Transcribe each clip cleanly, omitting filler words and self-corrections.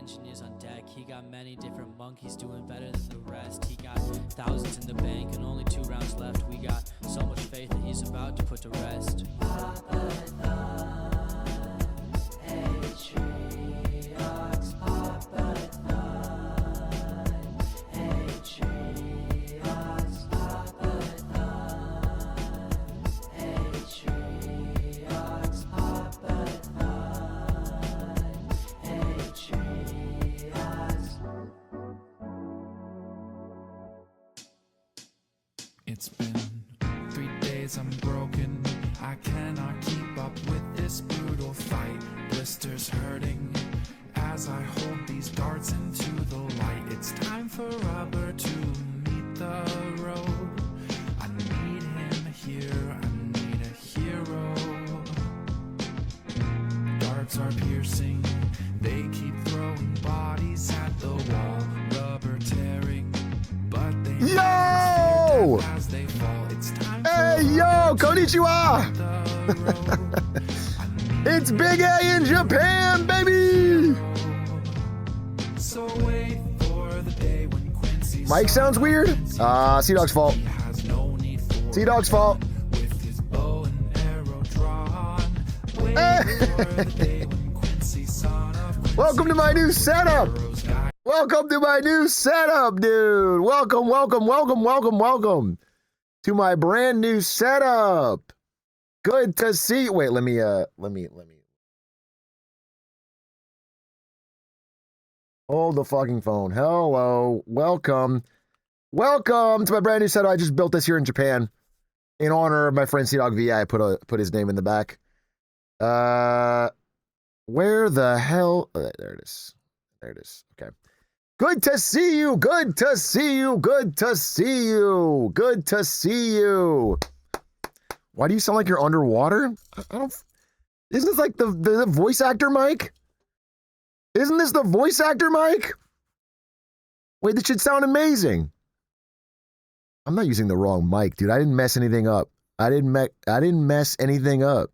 engineers on deck. He got many different monkeys doing better than the rest. He got thousands in the bank and only 2 rounds left. We got so much faith that he's about to put to rest. It's been 3 days, I'm broken. I cannot keep up with this brutal fight. Blisters hurting as I hold these darts into the light. It's time for rubber to meet the road. I need him here, I need a hero. Darts are piercing, they keep throwing bodies at the wall. Rubber tearing, but they Yo! as they fall. It's time Hey, yo, konnichiwa! It's Big A in Japan, baby! So wait for the day when Quincy Mike sounds weird? Sea-Dog's fault. has no need for Sea-Dog's fault. with his bow and arrow drawn. Wait Hey. for the day when Quincy, son of Quincy, Welcome to my new setup! arrows die. Welcome to my new setup, dude! Welcome, welcome, welcome, welcome, welcome to my brand new setup. Good to see you. Wait, let me. Hold the fucking phone. Hello, welcome to my brand new setup. I just built this here in Japan in honor of my friend Sea-Dog VI. I put his name in the back. Where the hell? Oh, there it is. There it is. Okay. Good to see you. Good to see you. Good to see you. Good to see you. Why do you sound like you're underwater? I don't. Isn't this like the voice actor mic? Isn't this the voice actor mic? Wait, this should sound amazing. I'm not using the wrong mic, dude. I didn't mess anything up. I didn't mess anything up.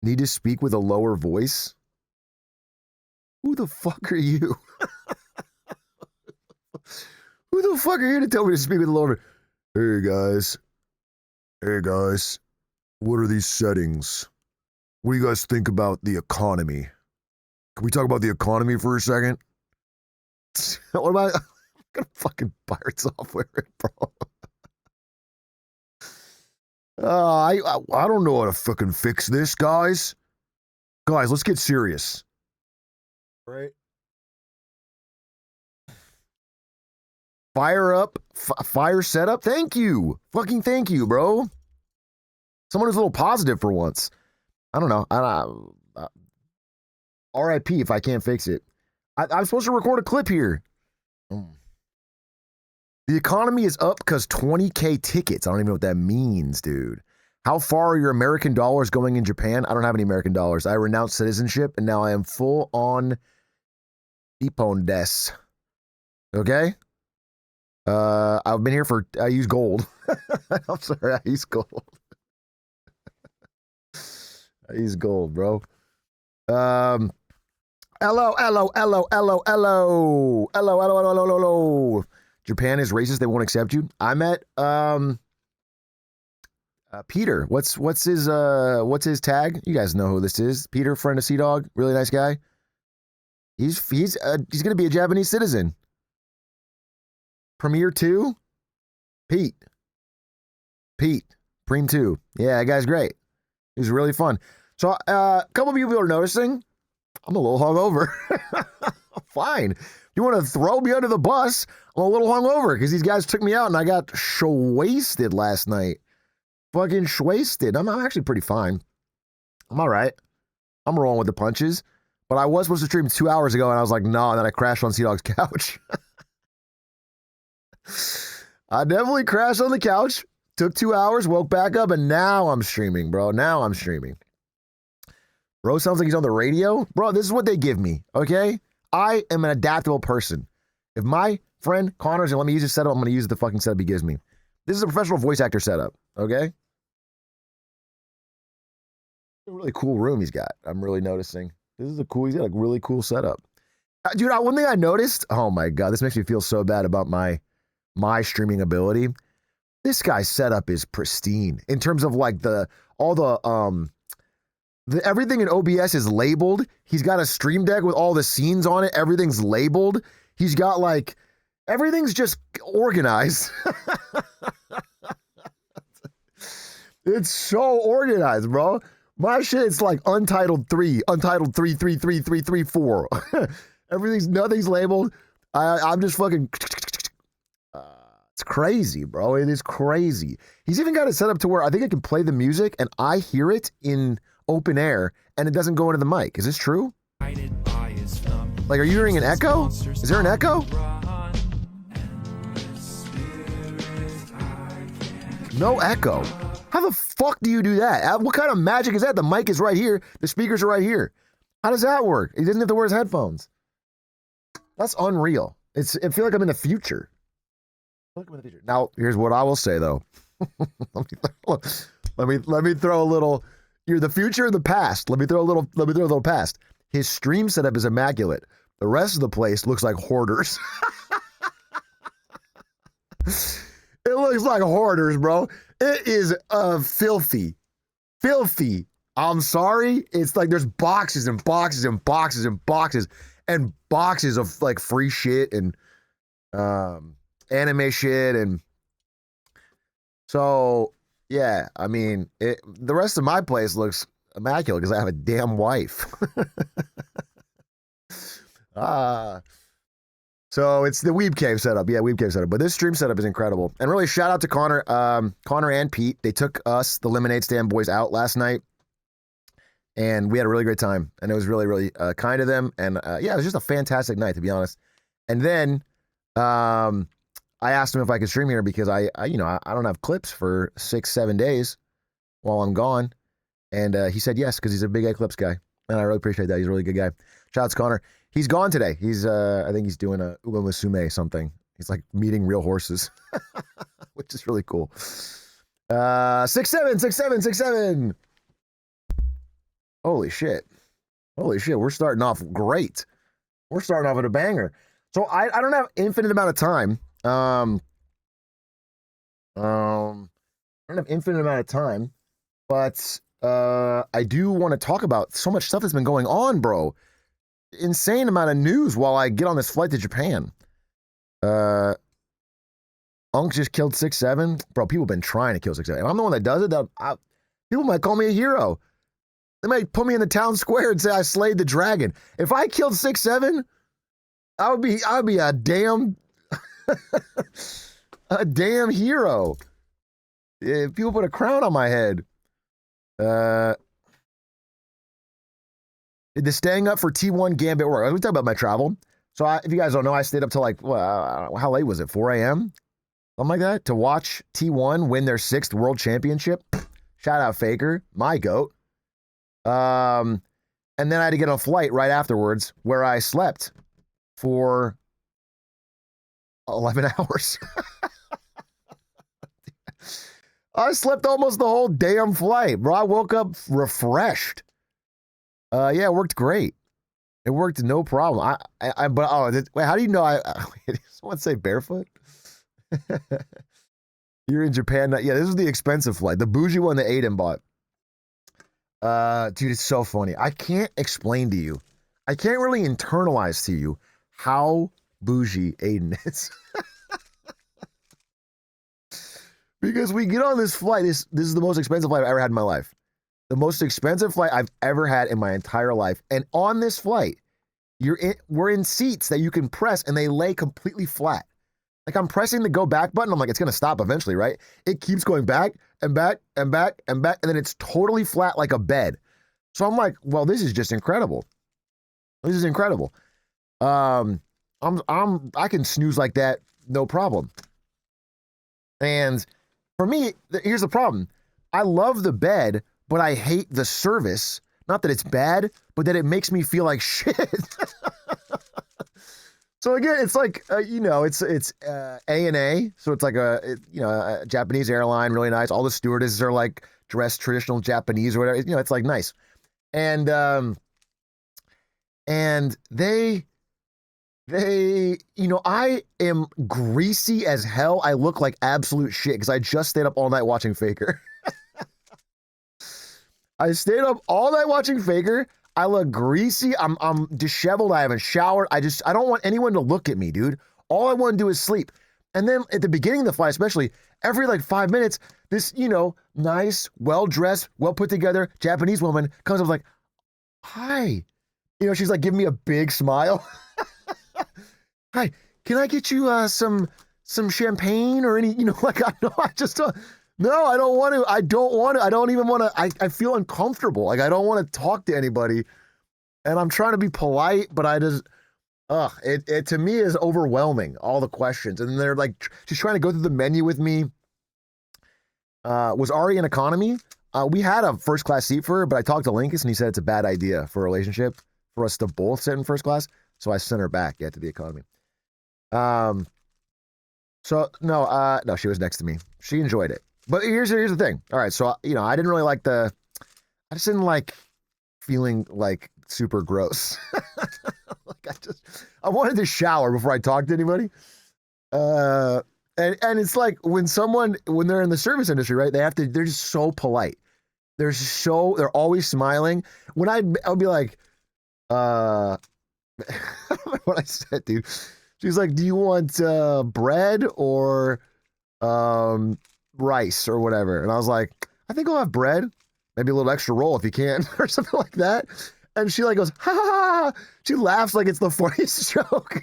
Need to speak with a lower voice? Who the fuck are you? Who the fuck are you to tell me to speak with a lower? Hey guys. Hey guys. What are these settings? What do you guys think about the economy? Can we talk about the economy for a second? What am I? I'm gonna fucking pirate software, bro. I don't know how to fucking fix this, guys. Guys, let's get serious. Right? Fire up, fire setup. Thank you. Fucking thank you, bro. Someone who's a little positive for once. I don't know. RIP if I can't fix it. I'm supposed to record a clip here. The economy is up because 20K tickets. I don't even know what that means, dude. How far are your American dollars going in Japan? I don't have any American dollars. I renounced citizenship and now I am full on Nippon des. Okay? I've been here I use gold. I'm sorry, I use gold. I use gold, bro. Hello. Japan is racist. They won't accept you. I met Peter. What's his tag? You guys know who this is. Peter, friend of Sea-Dog, really nice guy. He's gonna be a Japanese citizen. Premier 2, Pete, Preem 2. Yeah, that guy's great. He's really fun. So a couple of people are noticing I'm a little hungover. Fine. You want to throw me under the bus? I'm a little hungover because these guys took me out and I got wasted last night. Fucking wasted. I'm actually pretty fine. I'm all right. I'm rolling with the punches. But I was supposed to stream 2 hours ago and I was like, no, and then I crashed on Sea-Dog's couch. I definitely crashed on the couch. Took 2 hours, woke back up, and now I'm streaming, bro. Now I'm streaming. Bro sounds like he's on the radio. Bro, this is what they give me, okay? I am an adaptable person. If my friend Connor's gonna let me use his setup, I'm gonna use the fucking setup he gives me. This is a professional voice actor setup, okay? A really cool room he's got. I'm really noticing. This is a cool. He's got a really cool setup, dude. One thing I noticed. Oh my god, this makes me feel so bad about my streaming ability. This guy's setup is pristine in terms of like all the everything in OBS is labeled. He's got a stream deck with all the scenes on it. Everything's labeled. He's got like everything's just organized. It's so organized, bro. My shit, it's like Untitled 3, Untitled 3. Nothing's labeled. I'm just fucking. It's crazy, bro. It is crazy. He's even got it set up to where I think I can play the music and I hear it in open air and it doesn't go into the mic. Is this true? Like, are you hearing an echo? Is there an echo? No echo. How the fuck do you do that? What kind of magic is that? The mic is right here. The speakers are right here. How does that work? He doesn't have to wear his headphones. That's unreal. I feel like I'm in the future. Now, here's what I will say though. let me throw a little. You're the future and the past. Let me throw a little past. His stream setup is immaculate. The rest of the place looks like hoarders. It looks like hoarders, bro. It is filthy. Filthy. I'm sorry. It's like there's boxes and boxes and boxes and boxes and boxes of like free shit and anime shit. And so, yeah, I mean, the rest of my place looks immaculate because I have a damn wife. So it's the Weeb Cave setup. Yeah, Weeb Cave setup. But this stream setup is incredible. And really, shout out to Connor and Pete. They took us, the Lemonade Stand boys, out last night. And we had a really great time. And it was really, really kind of them. And yeah, it was just a fantastic night, to be honest. And then I asked him if I could stream here because I don't have clips for 6-7 days while I'm gone. And he said yes, because he's a big Eclipse guy. And I really appreciate that. He's a really good guy. Shout out to Connor. He's gone today. He's I think he's doing a Uma Musume something. He's like meeting real horses, which is really cool. 6-7. Holy shit. We're starting off great. We're starting off with a banger. So I don't have infinite amount of time. I don't have infinite amount of time, but I do want to talk about so much stuff that's been going on, bro. Insane amount of news while I get on this flight to Japan. Unc just killed 6-7. Bro, people have been trying to kill 6-7. If I'm the one that does it, people might call me a hero. They might put me in the town square and say I slayed the dragon. If I killed 6-7, I would be a damn a damn hero. If people put a crown on my head. Did the staying up for T1 Gambit work? Let me talk about my travel. So if you guys don't know, I stayed up till like, how late was it? 4 a.m.? Something like that? To watch T1 win their 6th world championship. Shout out Faker, my goat. And then I had to get on a flight right afterwards where I slept for 11 hours. I slept almost the whole damn flight, bro. I woke up refreshed. Yeah, it worked great. It worked no problem. Wait, how do you know did someone say barefoot? You're in Japan. Yeah, this was the expensive flight. The bougie one that Aiden bought. Dude, it's so funny. I can't explain to you. I can't really internalize to you how bougie Aiden is. Because we get on this flight. This is the most expensive flight I've ever had in my life. The most expensive flight I've ever had in my entire life. And on this flight, we're in seats that you can press and they lay completely flat. Like I'm pressing the go back button. I'm like, it's going to stop eventually, right? It keeps going back and back and back and back. And then it's totally flat like a bed. So I'm like, well, this is just incredible. This is incredible. I can snooze like that. No problem. And for me, here's the problem. I love the bed, but I hate the service. Not that it's bad, but that it makes me feel like shit. So again, it's like it's ANA, so it's like a Japanese airline, really nice. All the stewardesses are like dressed traditional Japanese or whatever. It's like nice. And and they, I am greasy as hell. I look like absolute shit because I just stayed up all night watching Faker. I stayed up all night watching Faker. I look greasy. I'm disheveled. I haven't showered. I don't want anyone to look at me, dude. All I want to do is sleep. And then at the beginning of the flight, especially, every like 5 minutes, this, nice, well-dressed, well-put-together Japanese woman comes up like, hi. She's like giving me a big smile. Hi, can I get you some champagne or any, like, I just don't. No, I don't want to. I don't want to. I don't even want to. I feel uncomfortable. Like, I don't want to talk to anybody. And I'm trying to be polite, but I just, it to me is overwhelming, all the questions. And they're like, she's trying to go through the menu with me. Was Ari in economy? We had a first class seat for her, but I talked to Linkus and he said it's a bad idea for a relationship for us to both sit in first class. So I sent her back, to the economy. So no, she was next to me. She enjoyed it. But here's the thing. All right, so I didn't really like I just didn't like feeling like super gross. I wanted to shower before I talked to anybody. And it's like when they're in the service industry, right? They're just so polite. They're always smiling. When I'll be like, I don't remember what I said, dude. She's like, do you want bread or rice or whatever? And I was like, I think I'll have bread, maybe a little extra roll if you can, or something like that. And she like goes, ha ha ha. She laughs like it's the funniest joke.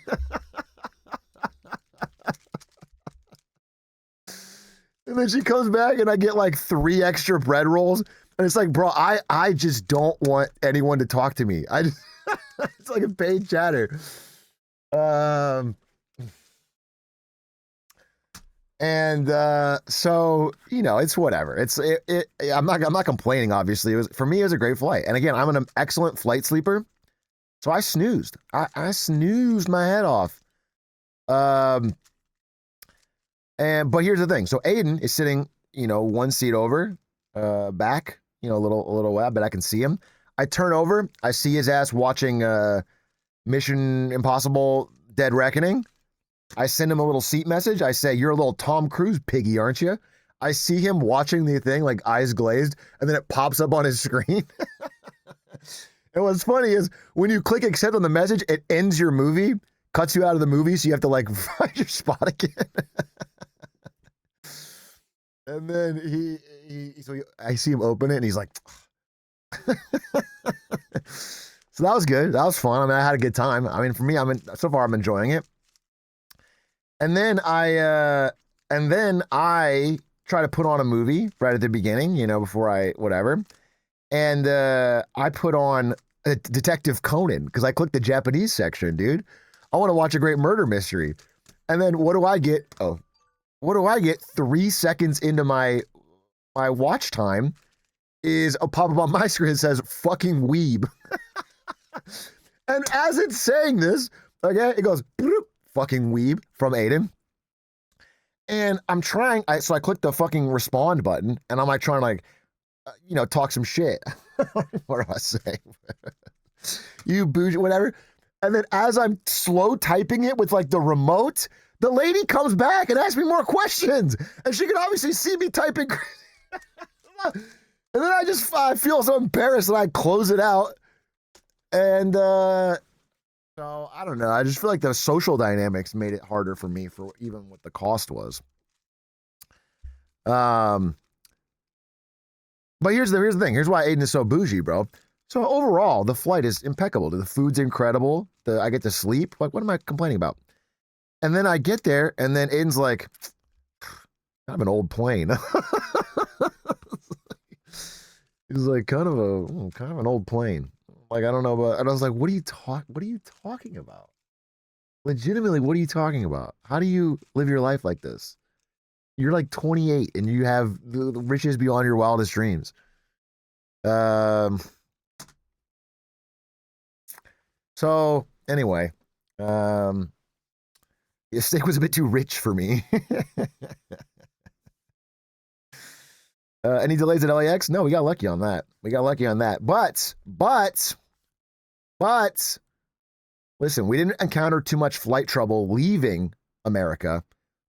And then she comes back and I get like 3 extra bread rolls. And it's like, bro, I just don't want anyone to talk to me. It's like a paid chatter. So it's whatever. I'm not complaining. Obviously, for me, it was a great flight. And again, I'm an excellent flight sleeper, so I snoozed. I snoozed my head off. But here's the thing. So Aiden is sitting, one seat over, back, a little way, but I can see him. I turn over, I see his ass watching Mission Impossible: Dead Reckoning. I send him a little seat message. I say, you're a little Tom Cruise piggy, aren't you? I see him watching the thing, like eyes glazed, and then it pops up on his screen. And what's funny is when you click accept on the message, it ends your movie, cuts you out of the movie, so you have to like find your spot again. And then I see him open it, and he's like, so that was good. That was fun. I mean, I had a good time. I mean, for me, so far I'm enjoying it. And then I try to put on a movie right at the beginning, before whatever. And I put on Detective Conan because I clicked the Japanese section, dude. I want to watch a great murder mystery. And then what do I get? 3 seconds into my watch time is a pop-up on my screen that says fucking weeb. And as it's saying this, okay, it goes fucking weeb from Aiden. And I'm trying, so I clicked the fucking respond button and I'm like trying to talk some shit. What do I say? You bougie, whatever. And then as I'm slow typing it with like the remote, the lady comes back and asks me more questions. And she can obviously see me typing. And then I feel so embarrassed that I close it out. And so I don't know. I just feel like the social dynamics made it harder for me for even what the cost was. But here's the thing. Here's why Aiden is so bougie, bro. So overall, the flight is impeccable. The food's incredible. I get to sleep. Like, what am I complaining about? And then I get there, and then Aiden's like, kind of an old plane. He's like, kind of an old plane. Like, I don't know, but and I was like, what are you talking about? Legitimately, what are you talking about? How do you live your life like this? You're like 28 and you have the riches beyond your wildest dreams. So anyway, the steak was a bit too rich for me. Any delays at LAX? No, we got lucky on that. But listen, we didn't encounter too much flight trouble leaving America.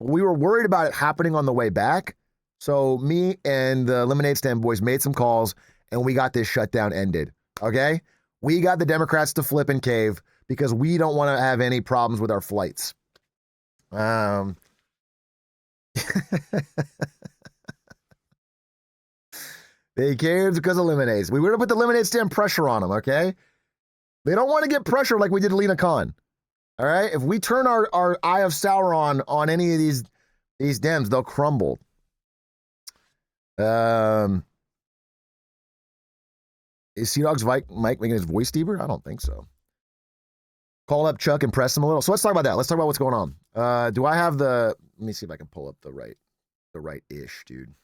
We were worried about it happening on the way back. So me and the Lemonade Stand boys made some calls and we got this shutdown ended. Okay? We got the Democrats to flip and cave because we don't want to have any problems with our flights. They caved because of lemonades. We were to put the Lemonade Stand pressure on them, okay? They don't want to get pressure like we did Lena Khan. All right? If we turn our Eye of Sauron on any of these Dems, they'll crumble. Is Sea Dog's Mike making his voice deeper? I don't think so. Call up Chuck and press him a little. So let's talk about that. Let's talk about what's going on. Do I have the... Let me see if I can pull up the right-ish, dude.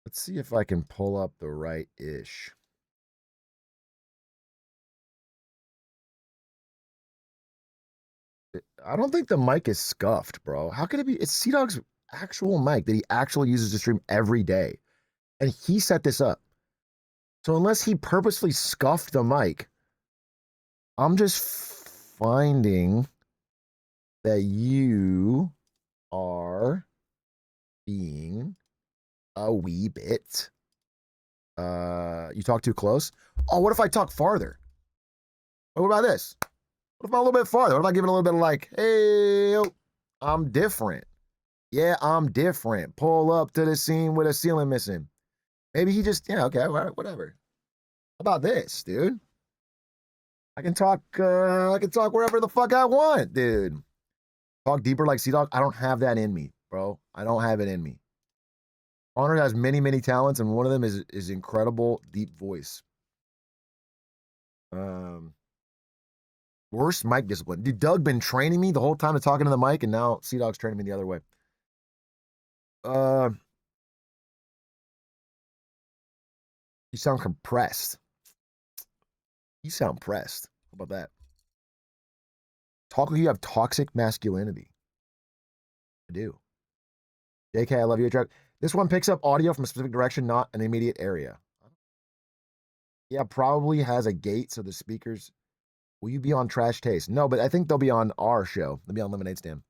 Let's see if I can pull up the right-ish. I don't think the mic is scuffed, bro. How could it be? It's Sea Dog's actual mic that he actually uses to stream every day. And he set this up. So unless he purposely scuffed the mic, I'm just finding that you are being a wee bit. You talk too close. Oh, what if I talk farther? What about this? What if I'm a little bit farther? What if I give it a little bit of like, hey, I'm different. Yeah, I'm different. Pull up to the scene with a ceiling missing. Maybe he just, yeah, okay, whatever. How about this, dude? I can talk wherever the fuck I want, dude. Talk deeper like Sea Dog. I don't have that in me, bro. I don't have it in me. Honor has many, many talents, and one of them is incredible deep voice. Worst mic discipline. Dude, Doug been training me the whole time to talking to the mic, and now Sea Dog's training me the other way. You sound compressed. You sound pressed. How about that? You have toxic masculinity. I do. JK, I love you. This one picks up audio from a specific direction, not an immediate area. Yeah, probably has a gate, so the speakers... Will you be on Trash Taste? No, but I think they'll be on our show. They'll be on Lemonade Stand.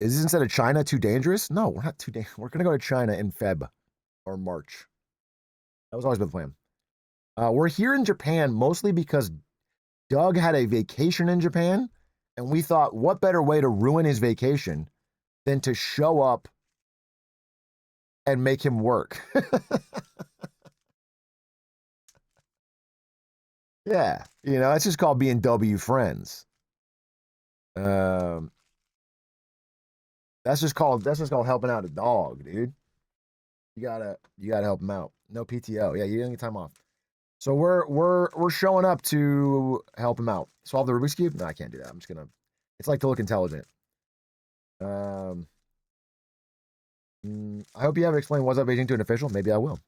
Is this instead of China too dangerous? No, we're not too dangerous. We're going to go to China in Feb or March. That was always been the plan. We're here in Japan mostly because Doug had a vacation in Japan, and we thought, what better way to ruin his vacation than to show up and make him work? Yeah, you know, that's just called being W friends. That's just called helping out a dog, dude. You gotta help him out. No PTO. Yeah, you didn't get time off. So we're showing up to help him out. Solve the Rubik's Cube? No, I can't do that. I'm just gonna. It's like to look intelligent. I hope you haven't explained what's up aging to an official. Maybe I will.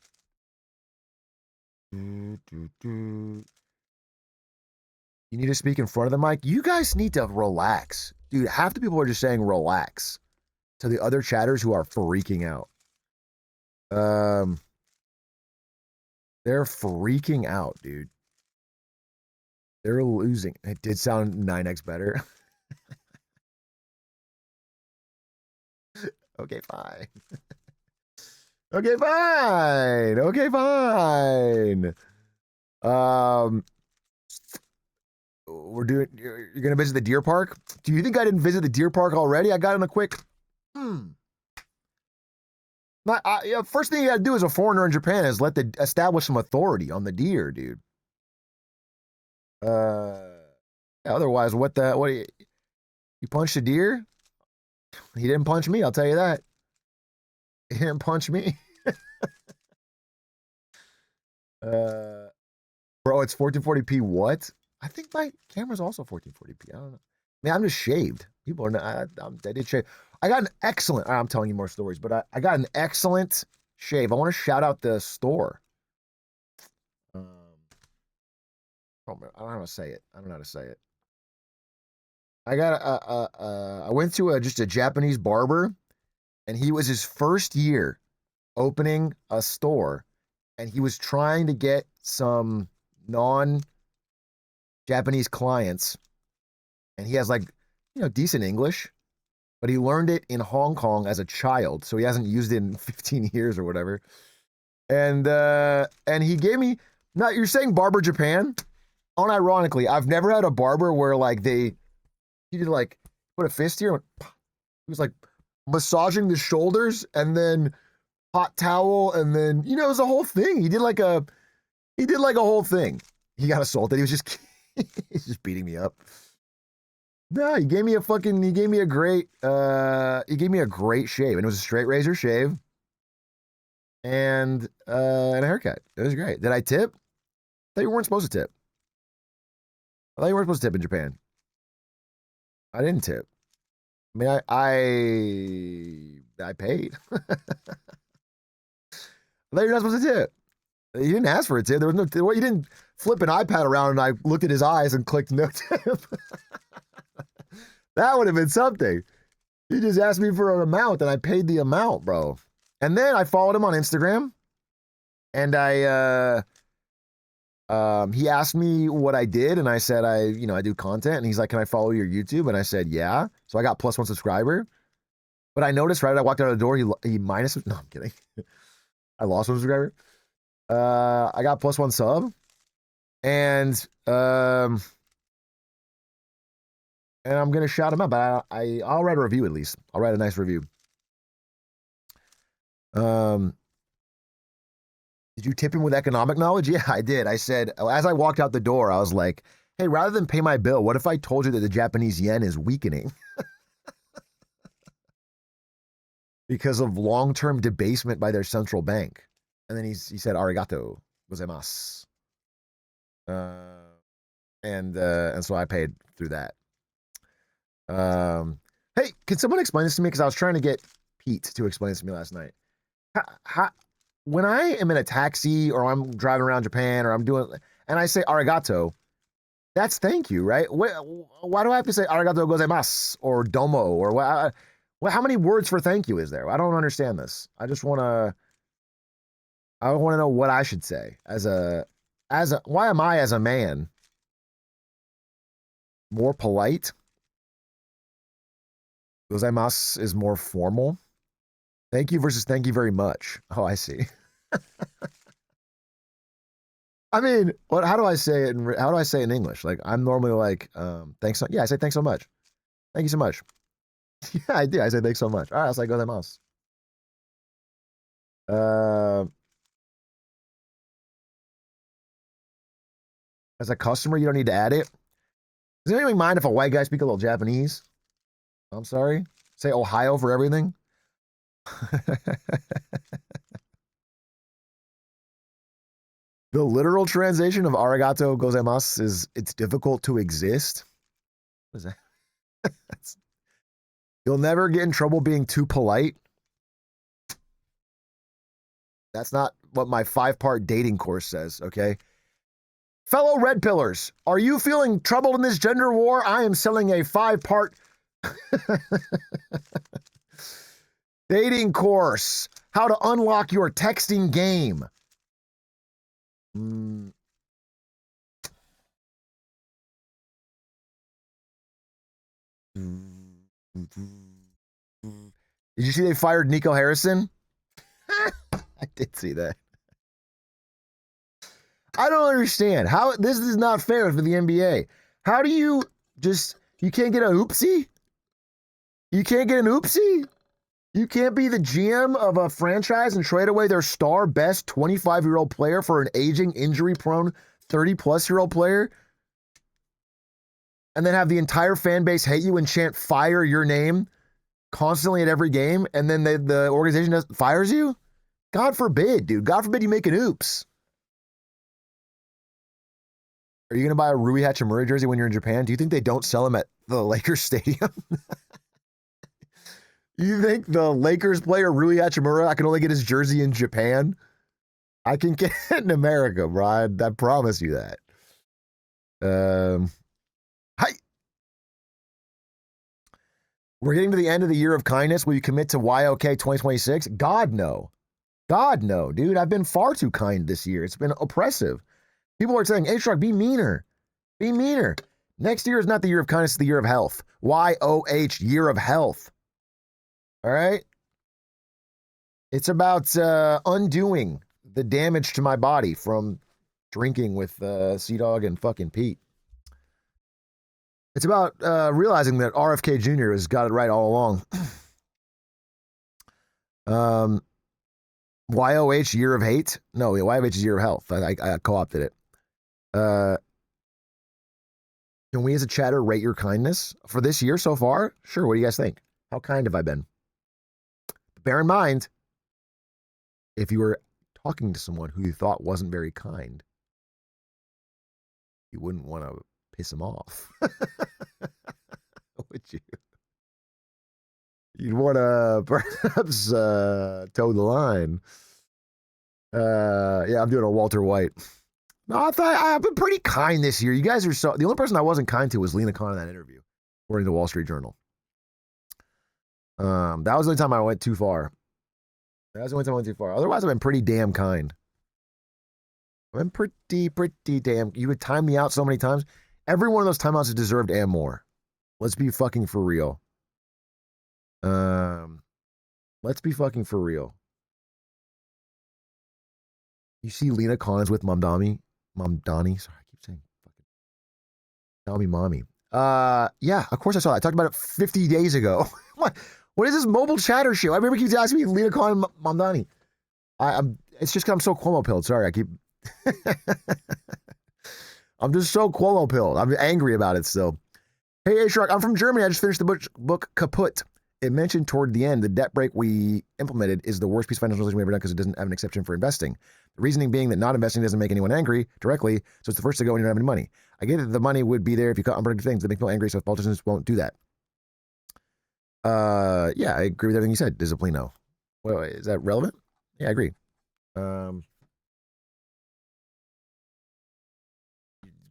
You need to speak in front of the mic. You guys need to relax. Dude, half the people are just saying relax to the other chatters who are freaking out. They're freaking out, dude. They're losing. It did sound 9x better. Okay, fine. Okay, fine. Okay, fine. You're gonna visit the deer park? Do you think I didn't visit the deer park already? I got in a quick. First thing you gotta do as a foreigner in Japan is establish some authority on the deer, dude. Otherwise, what you punched a deer? He didn't punch me, I'll tell you that. He didn't punch me. Bro, it's 1440p. What? I think my camera's also 1440p. I don't know. Man, I'm just shaved. People are not. I did shave. I got an excellent. I'm telling you more stories, but I got an excellent shave. I want to shout out the store. I don't know how to say it. I don't know how to say it. I got I went to just a Japanese barber, And he was his first year opening a store, and he was trying to get some non-Japanese clients, and he has like, decent English, but he learned it in Hong Kong as a child, so he hasn't used it in 15 years or whatever. And he gave me, now you're saying Barber Japan? Unironically, I've never had a barber where like he did like put a fist here and he was like massaging the shoulders and then hot towel and then it was a whole thing. He did like a whole thing. He got assaulted. He was just he's just beating me up. No, he gave me a great shave, and it was a straight razor shave and a haircut. It was great. Did I tip? I thought you weren't supposed to tip. I thought you weren't supposed to tip in Japan. I didn't tip. I mean, I paid. I thought you're not supposed to tip. You didn't ask for a tip. There was no tip. Well, you didn't flip an iPad around and I looked at his eyes and clicked no tip. That would have been something. He just asked me for an amount and I paid the amount, bro. And then I followed him on Instagram and he asked me what I did, and I said I do content, and he's like, "Can I follow your YouTube?" And I said, "Yeah." So I got +1 subscriber. But I noticed right as I walked out of the door, he minus. No, I'm kidding. I lost 1 subscriber. I got +1 sub, and I'm gonna shout him out. But I'll write a review at least. I'll write a nice review. Did you tip him with economic knowledge? Yeah, I did. I said, as I walked out the door, I was like, hey, rather than pay my bill, what if I told you that the Japanese yen is weakening because of long-term debasement by their central bank? And then he said, arigato gozaimasu. And so I paid through that. Hey, can someone explain this to me? Because I was trying to get Pete to explain this to me last night. When I am in a taxi or I'm driving around Japan or I'm doing, and I say arigato, that's thank you, right? Why do I have to say arigato gozaimasu or domo or what? How many words for thank you is there? I don't understand this. I want to know what I should say why am I as a man more polite? Gozaimasu is more formal. Thank you versus thank you very much. Oh, I see. I mean, how do I say it? How do I say it in English? Like, I'm normally like, thanks. Yeah, I say thanks so much. Thank you so much. Yeah, I do. I say thanks so much. All right, I'll say gozaimasu. As a customer, you don't need to add it. Does anyone mind if a white guy speak a little Japanese? I'm sorry. Say Ohio for everything. The literal translation of arigato gozaimasu is it's difficult to exist. What is that? You'll never get in trouble being too polite. That's not what my 5-part dating course says, okay? Fellow red pillars, are you feeling troubled in this gender war? I am selling a 5-part dating course. How to unlock your texting game. Did you see they fired Nico Harrison? I did see that. I don't understand how this is not fair for the NBA. How do you can't get an oopsie? You can't get an oopsie? You can't be the GM of a franchise and trade away their star best 25-year-old player for an aging, injury-prone 30-plus-year-old player and then have the entire fan base hate you and chant fire your name constantly at every game, and then the organization fires you? God forbid, dude. God forbid you make an oops. Are you going to buy a Rui Hachimura jersey when you're in Japan? Do you think they don't sell them at the Lakers stadium? You think the Lakers player Rui Hachimura, I can only get his jersey in Japan? I can get it in America, bro. I promise you that. Hi. We're getting to the end of the year of kindness. Will you commit to YOK 2026? God, no. God, no, dude. I've been far too kind this year. It's been oppressive. People are saying, H-Rock, be meaner. Be meaner. Next year is not the year of kindness, it's the year of health. YOH, year of health. All right? It's about undoing the damage to my body from drinking with Sea-Dog and fucking Pete. It's about realizing that RFK Jr. has got it right all along. YOH, year of hate? No, YOH is year of health. I co-opted it. Can we as a chatter rate your kindness for this year so far? Sure, what do you guys think? How kind have I been? Bear in mind, if you were talking to someone who you thought wasn't very kind, you wouldn't want to piss him off. Would you? You'd want to perhaps toe the line. Yeah, I'm doing a Walter White. No, I've been pretty kind this year. You guys are so... The only person I wasn't kind to was Lena Khan in that interview, according to the Wall Street Journal. That was the only time I went too far. Otherwise, I've been pretty damn kind. I've been pretty damn... You would time me out so many times. Every one of those timeouts is deserved and more. Let's be fucking for real. Let's be fucking for real. You see Lena Khan is with Mamdani. Sorry, I keep saying fucking Tell me mommy. Yeah, of course I saw that. I talked about it 50 days ago. What is this mobile chatter show? I remember keeps asking me Lena Khan and Mamdani. It's just because I'm so Cuomo pilled. Sorry, I keep I'm just so Cuomo pilled. I'm angry about it still. Hey, Shark, I'm from Germany. I just finished the book Kaput. It mentioned toward the end the debt break we implemented is the worst piece of financial decision we've ever done because it doesn't have an exception for investing. The reasoning being that not investing doesn't make anyone angry directly, so it's the first to go when you don't have any money. I get that the money would be there if you cut unproductive things that make people angry, so if politicians won't do that. Yeah, I agree with everything you said, Disciplino. Wait, is that relevant? Yeah, I agree.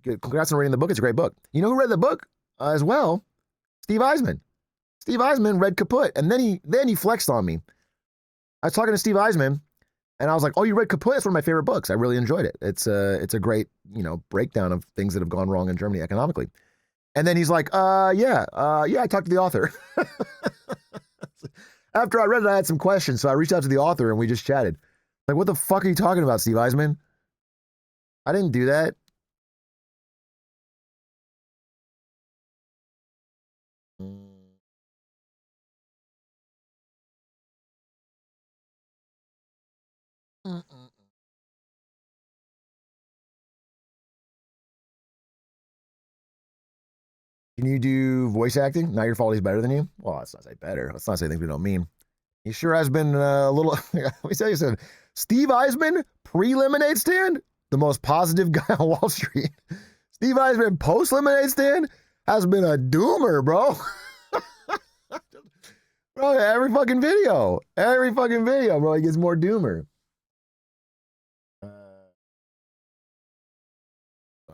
Congrats on reading the book. It's a great book. You know who read the book as well? Steve Eisman. Steve Eisman read Kaput, and then he flexed on me. I was talking to Steve Eisman, and I was like, "Oh, you read Kaput? It's one of my favorite books. I really enjoyed it. It's a great breakdown of things that have gone wrong in Germany economically." And then he's like, yeah, I talked to the author." After I read it, I had some questions, so I reached out to the author and we just chatted. Like, what the fuck are you talking about, Steve Eisman? I didn't do that. Can you do voice acting? Not your fault he's better than you? Well, let's not say better. Let's not say things we don't mean. He sure has been a little... Let me tell you something. Steve Eisman, pre-lemonade stand, the most positive guy on Wall Street. Steve Eisman, post-lemonade stand, has been a doomer, bro. Bro, every fucking video, bro, he gets more doomer.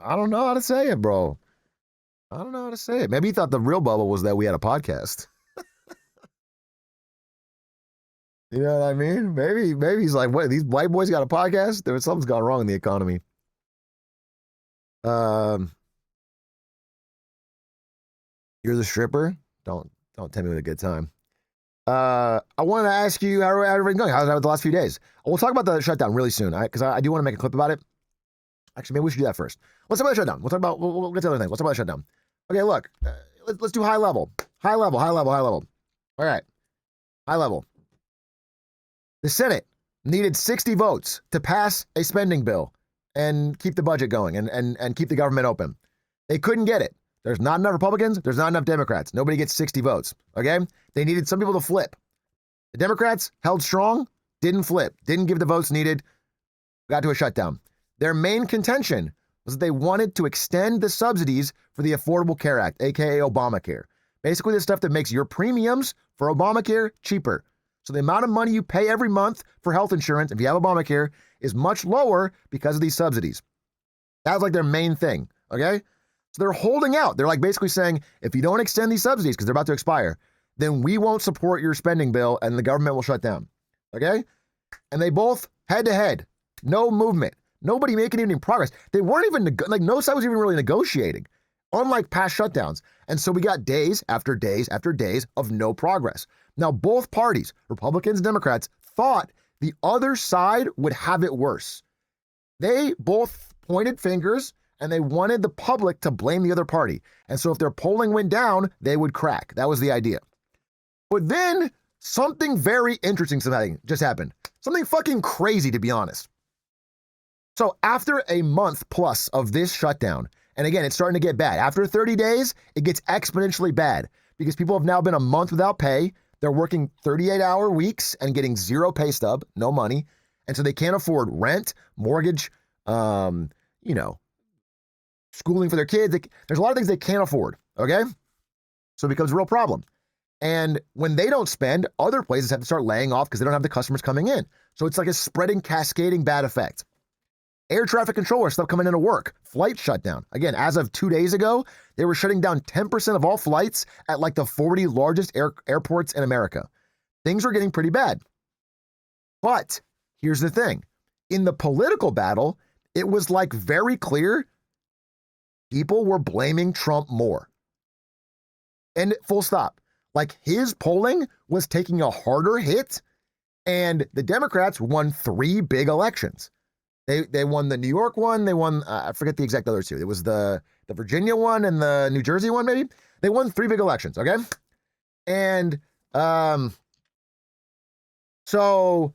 I don't know how to say it, bro. I don't know how to say it. Maybe he thought the real bubble was that we had a podcast. You know what I mean? Maybe he's like, "What? These white boys got a podcast? Something's gone wrong in the economy." You're the stripper. Don't tempt me with a good time. I wanted to ask you how everything going. How's that with the last few days? We'll talk about the shutdown really soon, because I do want to make a clip about it. Actually, maybe we should do that first. Let's talk about the shutdown. We'll get to other things. Let's talk about the shutdown. Okay, look. Let's do high level. High level. All right. High level. The Senate needed 60 votes to pass a spending bill and keep the budget going and keep the government open. They couldn't get it. There's not enough Republicans. There's not enough Democrats. Nobody gets 60 votes, okay? They needed some people to flip. The Democrats held strong, didn't flip, didn't give the votes needed, got to a shutdown. Their main contention was that they wanted to extend the subsidies for the Affordable Care Act, aka Obamacare. Basically the stuff that makes your premiums for Obamacare cheaper. So the amount of money you pay every month for health insurance, if you have Obamacare, is much lower because of these subsidies. That was like their main thing, okay? So they're holding out. They're like basically saying, if you don't extend these subsidies, because they're about to expire, then we won't support your spending bill and the government will shut down. Okay? And they both head to head, no movement, nobody making any progress. They weren't even, no side was even really negotiating, unlike past shutdowns. And so we got days after days after days of no progress. Now, both parties, Republicans and Democrats, thought the other side would have it worse. They both pointed fingers and they wanted the public to blame the other party. And so if their polling went down, they would crack. That was the idea. But then something very interesting just happened. Something fucking crazy, to be honest. So after a month plus of this shutdown, and again, it's starting to get bad. After 30 days, it gets exponentially bad because people have now been a month without pay. They're working 38-hour weeks and getting zero pay stub, no money. And so they can't afford rent, mortgage, schooling for their kids. There's a lot of things they can't afford, okay? So it becomes a real problem. And when they don't spend, other places have to start laying off because they don't have the customers coming in. So it's like a spreading, cascading bad effect. Air traffic controllers stop coming into work. Flight shutdown. Again, as of 2 days ago, they were shutting down 10% of all flights at like the 40 largest airports in America. Things were getting pretty bad. But here's the thing. In the political battle, it was like very clear people were blaming Trump more. And full stop. Like his polling was taking a harder hit, and the Democrats won 3 big elections. They won the New York one. They won, I forget the exact other 2. It was the Virginia one and the New Jersey one, maybe. They won 3 big elections, okay? And so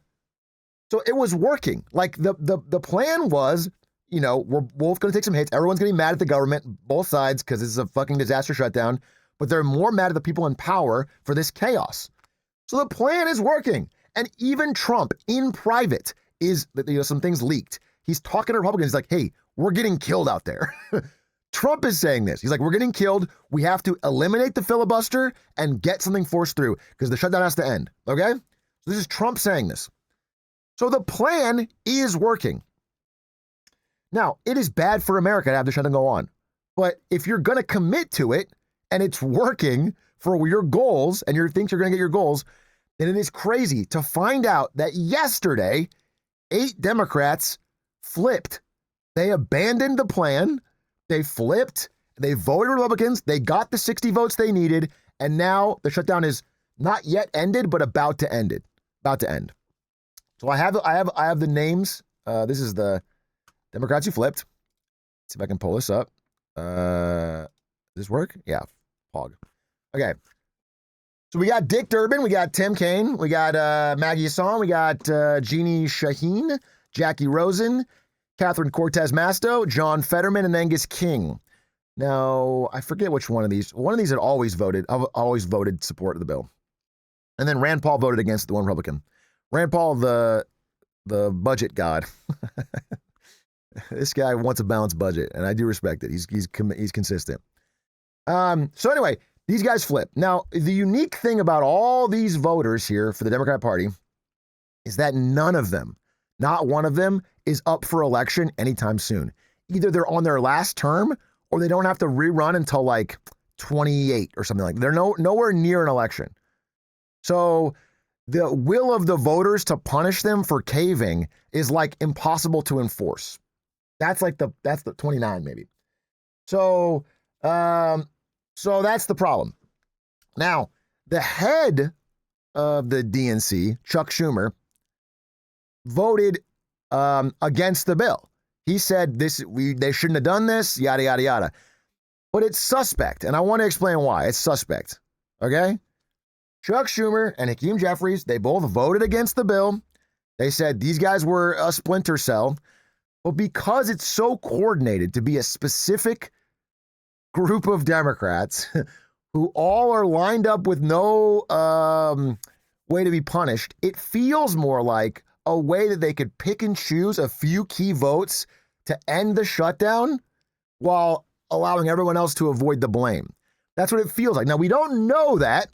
it was working. Like the plan was, we're both going to take some hits. Everyone's getting mad at the government, both sides, because this is a fucking disaster shutdown. But they're more mad at the people in power for this chaos. So the plan is working. And even Trump in private is, some things leaked. He's talking to Republicans. He's like, hey, we're getting killed out there. Trump is saying this. He's like, we're getting killed. We have to eliminate the filibuster and get something forced through because the shutdown has to end. Okay? So this is Trump saying this. So the plan is working. Now, it is bad for America to have the shutdown go on. But if you're going to commit to it and it's working for your goals and you think you're going to get your goals, then it is crazy to find out that yesterday, 8 Democrats flipped. They abandoned the plan. They flipped. They voted Republicans. They got the 60 votes they needed. And now the shutdown is not yet ended, but about to end. So I have the names. This is the Democrats who flipped. Let's see if I can pull this up. Does this work? Yeah. Pog. Okay. So we got Dick Durbin, we got Tim Kaine, we got Maggie Hassan, we got Jeannie Shaheen, Jackie Rosen, Catherine Cortez Masto, John Fetterman, and Angus King. Now, I forget which one of these. One of these had always voted support of the bill. And then Rand Paul voted against the one Republican. Rand Paul, the budget god. This guy wants a balanced budget, and I do respect it. He's consistent. So anyway, these guys flip. Now, the unique thing about all these voters here for the Democrat Party is that none of them, not one of them, is up for election anytime soon. Either they're on their last term or they don't have to rerun until like 28 or something like that. They're nowhere near an election. So the will of the voters to punish them for caving is like impossible to enforce. That's the 29 maybe. So that's the problem. Now, the head of the DNC, Chuck Schumer, voted against the bill. He said they shouldn't have done this, yada, yada, yada. But it's suspect, and I want to explain why. It's suspect, okay? Chuck Schumer and Hakeem Jeffries, they both voted against the bill. They said these guys were a splinter cell. But because it's so coordinated to be a specific group of Democrats who all are lined up with no way to be punished, it feels more like a way that they could pick and choose a few key votes to end the shutdown while allowing everyone else to avoid the blame. That's what it feels like. Now, we don't know that,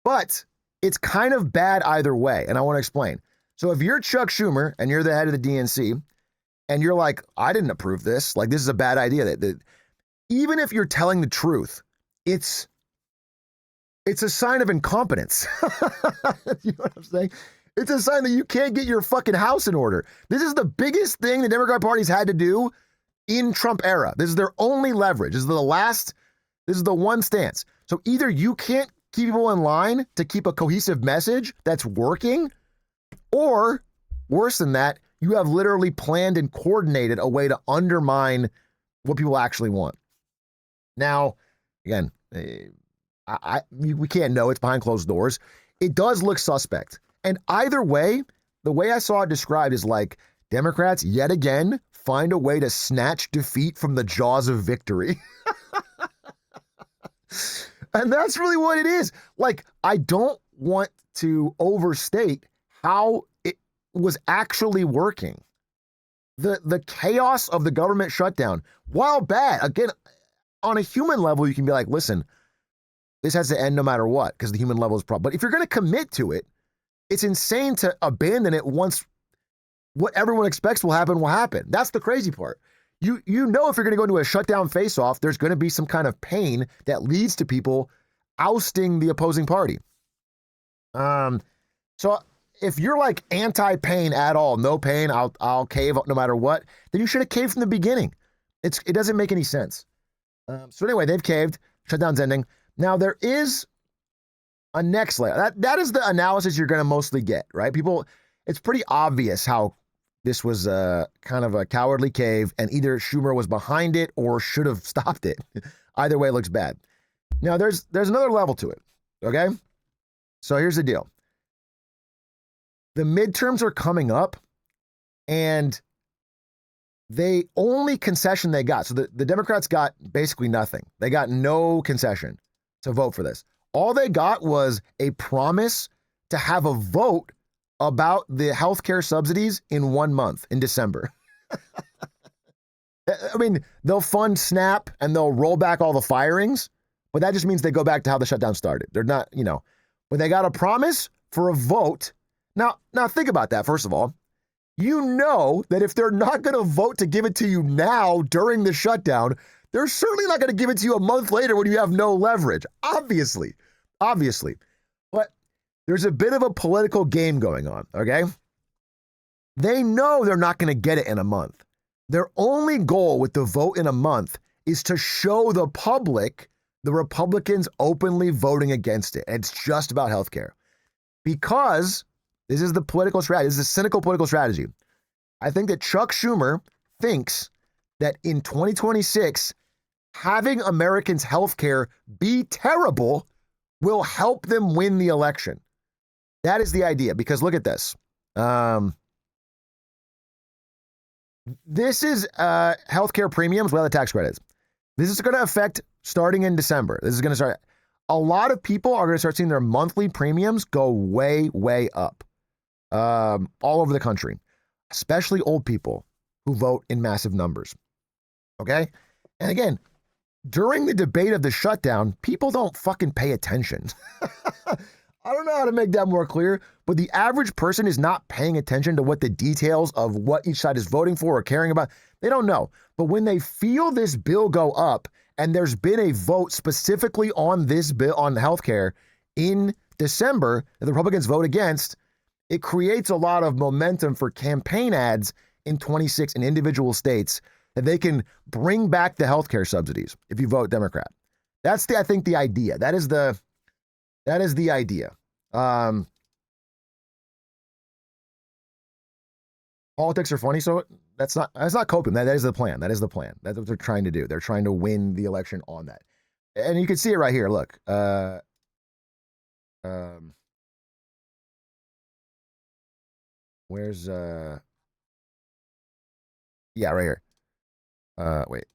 but it's kind of bad either way, and I want to explain. So if you're Chuck Schumer and you're the head of the DNC and you're like, I didn't approve this, like this is a bad idea, that even if you're telling the truth, it's it's a sign of incompetence. You know what I'm saying? It's a sign that you can't get your fucking house in order. This is the biggest thing the Democrat Party's had to do in Trump era. This is their only leverage. This is the one stance. So either you can't keep people in line to keep a cohesive message that's working, or worse than that, you have literally planned and coordinated a way to undermine what people actually want. Now, again, we can't know. It's behind closed doors. It does look suspect. And either way, the way I saw it described is like Democrats yet again find a way to snatch defeat from the jaws of victory. And that's really what it is. Like, I don't want to overstate how it was actually working. The chaos of the government shutdown, while bad, again, on a human level, you can be like, listen, this has to end no matter what, because the human level is problem. But if you're going to commit to it, it's insane to abandon it once what everyone expects will happen will happen. That's the crazy part. You know, if you're going to go into a shutdown face-off, there's going to be some kind of pain that leads to people ousting the opposing party. So if you're like anti-pain at all, no pain, I'll cave no matter what, then you should have caved from the beginning. It doesn't make any sense. So anyway, they've caved. Shutdown's ending. Now there is a next layer. That is the analysis you're going to mostly get, right? People, it's pretty obvious how this was kind of a cowardly cave, and either Schumer was behind it or should have stopped it. Either way, it looks bad. Now, there's another level to it, okay? So here's the deal. The midterms are coming up, and the only concession they got, so the Democrats got basically nothing. They got no concession to vote for this. All they got was a promise to have a vote about the healthcare subsidies in 1 month, in December. I mean, they'll fund SNAP and they'll roll back all the firings, but that just means they go back to how the shutdown started. They're not, but they got a promise for a vote. Now think about that, first of all. You know that if they're not going to vote to give it to you now during the shutdown, they're certainly not going to give it to you a month later when you have no leverage. Obviously. But there's a bit of a political game going on, okay? They know they're not going to get it in a month. Their only goal with the vote in a month is to show the public the Republicans openly voting against it. And it's just about healthcare. Because this is the political strategy. This is a cynical political strategy. I think that Chuck Schumer thinks that in 2026, having Americans' healthcare be terrible will help them win the election. That is the idea, because look at this. This is healthcare premiums without the tax credits. This is going to affect starting in December. This is going to start. A lot of people are going to start seeing their monthly premiums go way, way up all over the country, especially old people who vote in massive numbers. Okay? And again, during the debate of the shutdown, people don't fucking pay attention. I don't know how to make that more clear, but the average person is not paying attention to what the details of what each side is voting for or caring about. They don't know. But when they feel this bill go up, and there's been a vote specifically on this bill on healthcare in December that the Republicans vote against, it creates a lot of momentum for campaign ads in 26 in individual states that they can bring back the healthcare subsidies if you vote Democrat. That's I think the idea. That is the idea. Politics are funny, so that's not coping. That is the plan. That is the plan. That's what they're trying to do. They're trying to win the election on that. And you can see it right here. Look. Where's yeah, right here. Wait.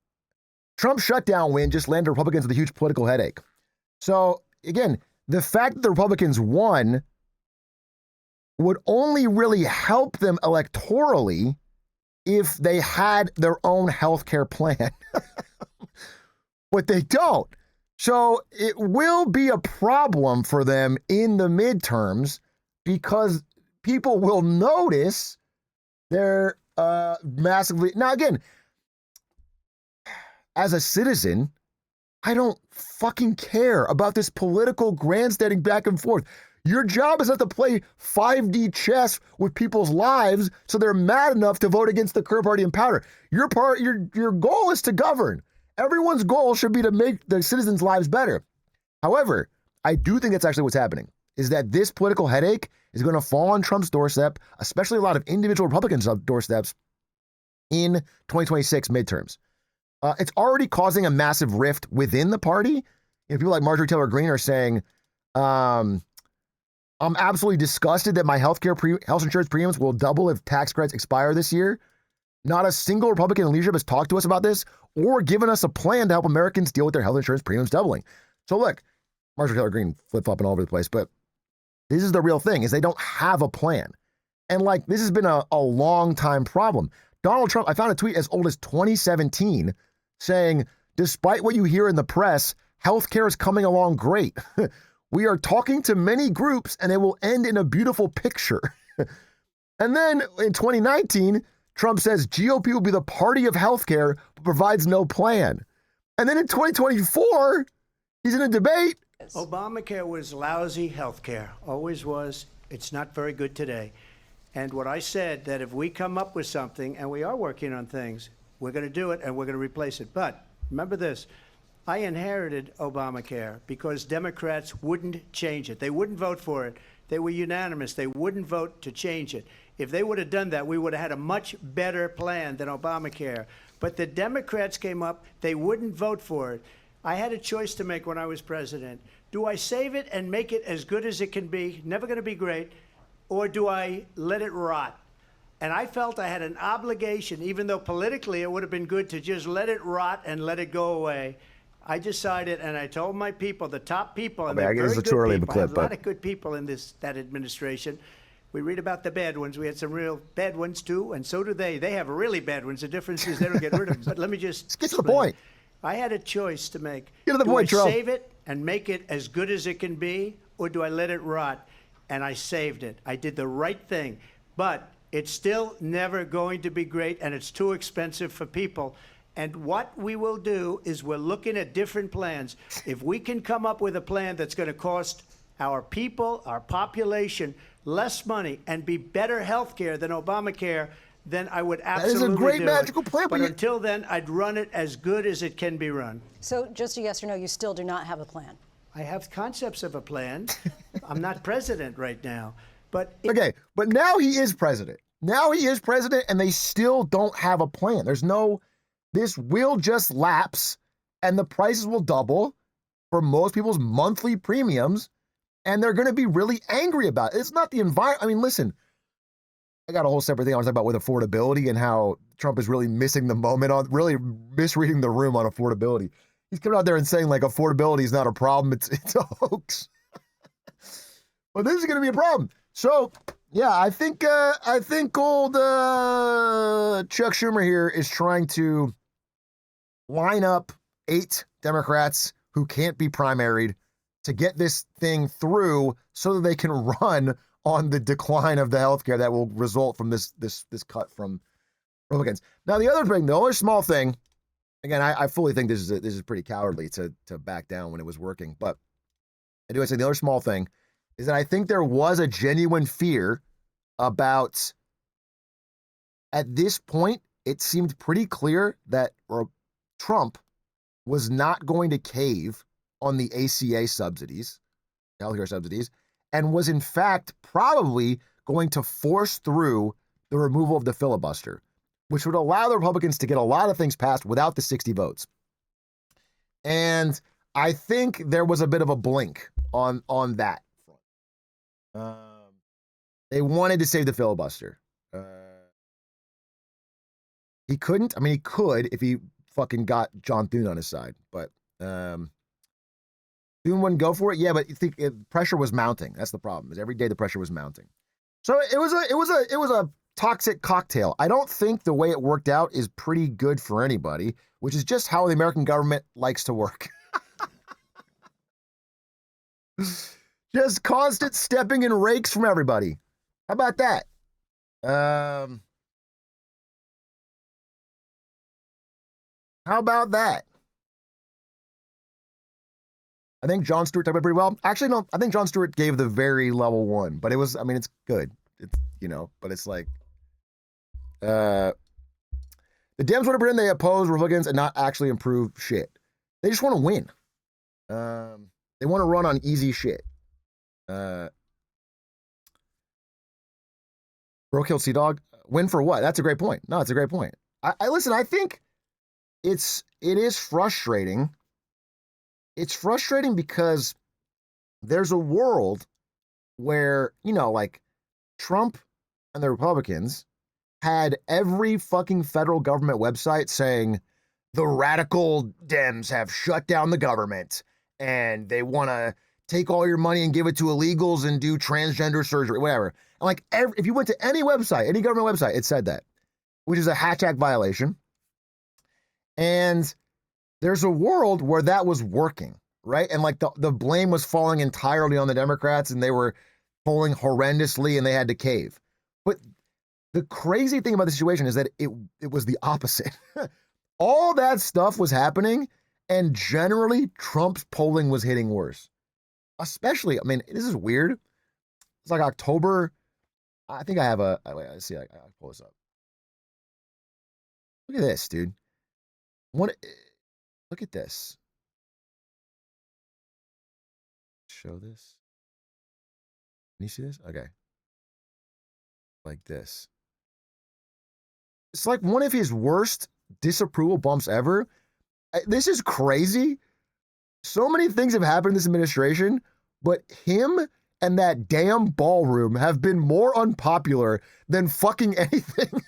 Trump shutdown win just landed Republicans with a huge political headache. So again, the fact that the Republicans won would only really help them electorally if they had their own healthcare plan. But they don't. So it will be a problem for them in the midterms because people will notice they're massively. Now, again, as a citizen, I don't fucking care about this political grandstanding back and forth. Your job is not to play 5D chess with people's lives so they're mad enough to vote against the current party in power. Your goal is to govern. Everyone's goal should be to make the citizens' lives better. However, I do think that's actually what's happening, is that this political headache is going to fall on Trump's doorstep, especially a lot of individual Republicans' doorsteps in 2026 midterms. It's already causing a massive rift within the party. People like Marjorie Taylor Greene are saying, I'm absolutely disgusted that my health insurance premiums will double if tax credits expire this year. Not a single Republican leadership has talked to us about this or given us a plan to help Americans deal with their health insurance premiums doubling. So look, Marjorie Taylor Greene flip-flopping all over the place, but this is the real thing, is they don't have a plan. And like, this has been a long time problem. Donald Trump, I found a tweet as old as 2017 saying, despite what you hear in the press, healthcare is coming along great. We are talking to many groups and it will end in a beautiful picture. And then in 2019, Trump says GOP will be the party of healthcare, but provides no plan. And then in 2024, he's in a debate. Obamacare was lousy healthcare, always was. It's not very good today. And what I said, that if we come up with something, and we are working on things, we're going to do it and we're going to replace it. But remember this, I inherited Obamacare because Democrats wouldn't change it. They wouldn't vote for it. They were unanimous. They wouldn't vote to change it. If they would have done that, we would have had a much better plan than Obamacare. But the Democrats came up, they wouldn't vote for it. I had a choice to make when I was president. Do I save it and make it as good as it can be, never going to be great, or do I let it rot? And I felt I had an obligation, even though politically it would have been good to just let it rot and let it go away. I decided, and I told my people, the top people, and they're very good people. I have a lot of good people in that administration. We read about the bad ones. We had some real bad ones too, and so do they. They have really bad ones. The difference is they don't get rid of them. But let me just get to the point. I had a choice to make. Get to the point, Trump. Do I save it and make it as good as it can be, or do I let it rot? And I saved it. I did the right thing. But it's still never going to be great, and it's too expensive for people. And what we will do is we're looking at different plans. If we can come up with a plan that's going to cost our people, our population, less money and be better health care than Obamacare, then I would absolutely do it. That is a great magical plan. But until then, I'd run it as good as it can be run. So just a yes or no, you still do not have a plan? I have concepts of a plan. I'm not president right now. But okay, but now he is president. Now he is president, and they still don't have a plan. There's no, this will just lapse, and the prices will double for most people's monthly premiums, and they're going to be really angry about it. It's not the environment. I mean, listen, I got a whole separate thing I want to talk about with affordability and how Trump is really missing the moment on, really misreading the room on affordability. He's coming out there and saying like affordability is not a problem. It's a hoax. But this is going to be a problem. So yeah, I think old Chuck Schumer here is trying to line up 8 Democrats who can't be primaried to get this thing through so that they can run on the decline of the healthcare that will result from this cut from Republicans. Now, the other thing, the other small thing, again, I fully think this is pretty cowardly to back down when it was working, but I do want to say the other small thing is that I think there was a genuine fear about, at this point, it seemed pretty clear that Trump was not going to cave on the ACA subsidies, healthcare subsidies, and was in fact probably going to force through the removal of the filibuster, which would allow the Republicans to get a lot of things passed without the 60 votes. And I think there was a bit of a blink on that front. They wanted to save the filibuster. He couldn't. I mean, he could if he fucking got John Thune on his side, but Thune wouldn't go for it. Yeah, but you think pressure was mounting. That's the problem. Is every day the pressure was mounting. So it was a toxic cocktail. I don't think the way it worked out is pretty good for anybody, which is just how the American government likes to work. Just constant stepping in rakes from everybody. How about that? How about that? I think Jon Stewart talked about it pretty well. Actually, no, I think Jon Stewart gave the very level one, but it was, I mean, it's good. It's, you know, but it's like, the Dems want to pretend they oppose Republicans and not actually improve shit. They just want to win. They want to run on easy shit. Bro killed Sea Dog. Win for what? That's a great point. No, it's a great point. I listen, I think it is frustrating. It's frustrating because there's a world where, you know, like Trump and the Republicans had every fucking federal government website saying the radical Dems have shut down the government and they want to take all your money and give it to illegals and do transgender surgery, whatever. And like, if you went to any website, any government website, it said that, which is a Hatch Act violation. And there's a world where that was working, right? And like the blame was falling entirely on the Democrats and they were polling horrendously and they had to cave. But the crazy thing about the situation is that it was the opposite. All that stuff was happening and generally Trump's polling was hitting worse. Especially, I mean, this is weird. It's like October. I think I have wait, let's see, I'll pull this up. Look at this, dude. Look at this. Show this. Can you see this? Okay. Like this. It's like one of his worst disapproval bumps ever. This is crazy. So many things have happened in this administration, but him and that damn ballroom have been more unpopular than fucking anything.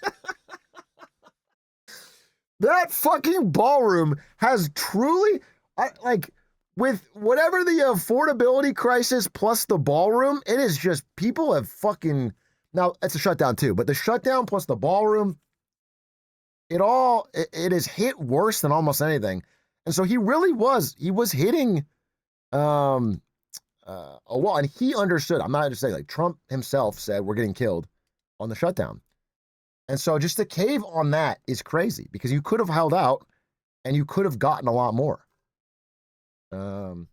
That fucking ballroom has truly, like, with whatever the affordability crisis plus the ballroom, it is just, people have fucking, now it's a shutdown too, but the shutdown plus the ballroom, it has hit worse than almost anything. And so he was hitting a wall, and he understood. I'm not just saying, like, Trump himself said we're getting killed on the shutdown. And so just to cave on that is crazy because you could have held out and you could have gotten a lot more. And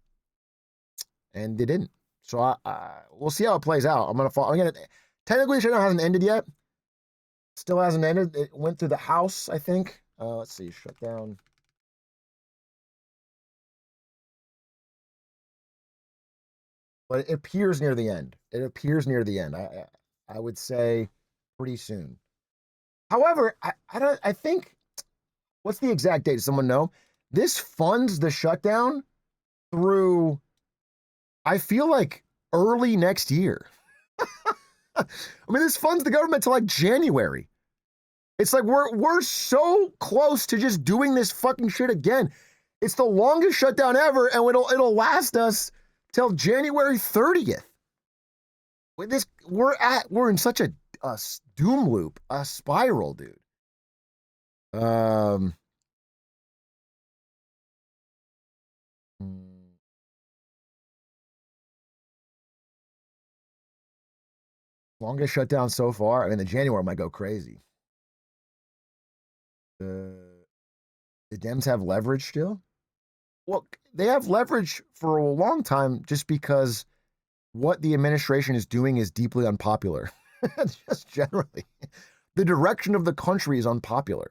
they didn't. So we'll see how it plays out. Technically the shutdown hasn't ended yet. Still hasn't ended. It went through the House, I think. Let's see, shutdown. But it appears near the end. It appears near the end. I would say pretty soon. However, I think, what's the exact date? Does someone know? This funds the shutdown through, I feel like, early next year. I mean, this funds the government to like January. It's like we're so close to just doing this fucking shit again. It's the longest shutdown ever, and it'll last us till January 30th. With this, we're in such a doom loop, a spiral, dude. Longest shutdown so far. I mean, the January might go crazy. The Dems have leverage still? Well, they have leverage for a long time just because what the administration is doing is deeply unpopular. Just generally. The direction of the country is unpopular.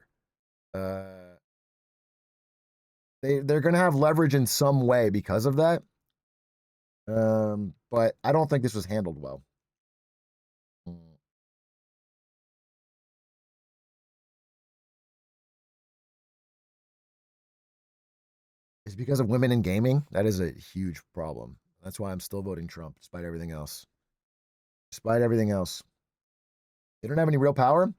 They're going to have leverage in some way because of that. But I don't think this was handled well. It's because of women in gaming. That is a huge problem. That's why I'm still voting Trump, despite everything else. Despite everything else. They don't have any real power.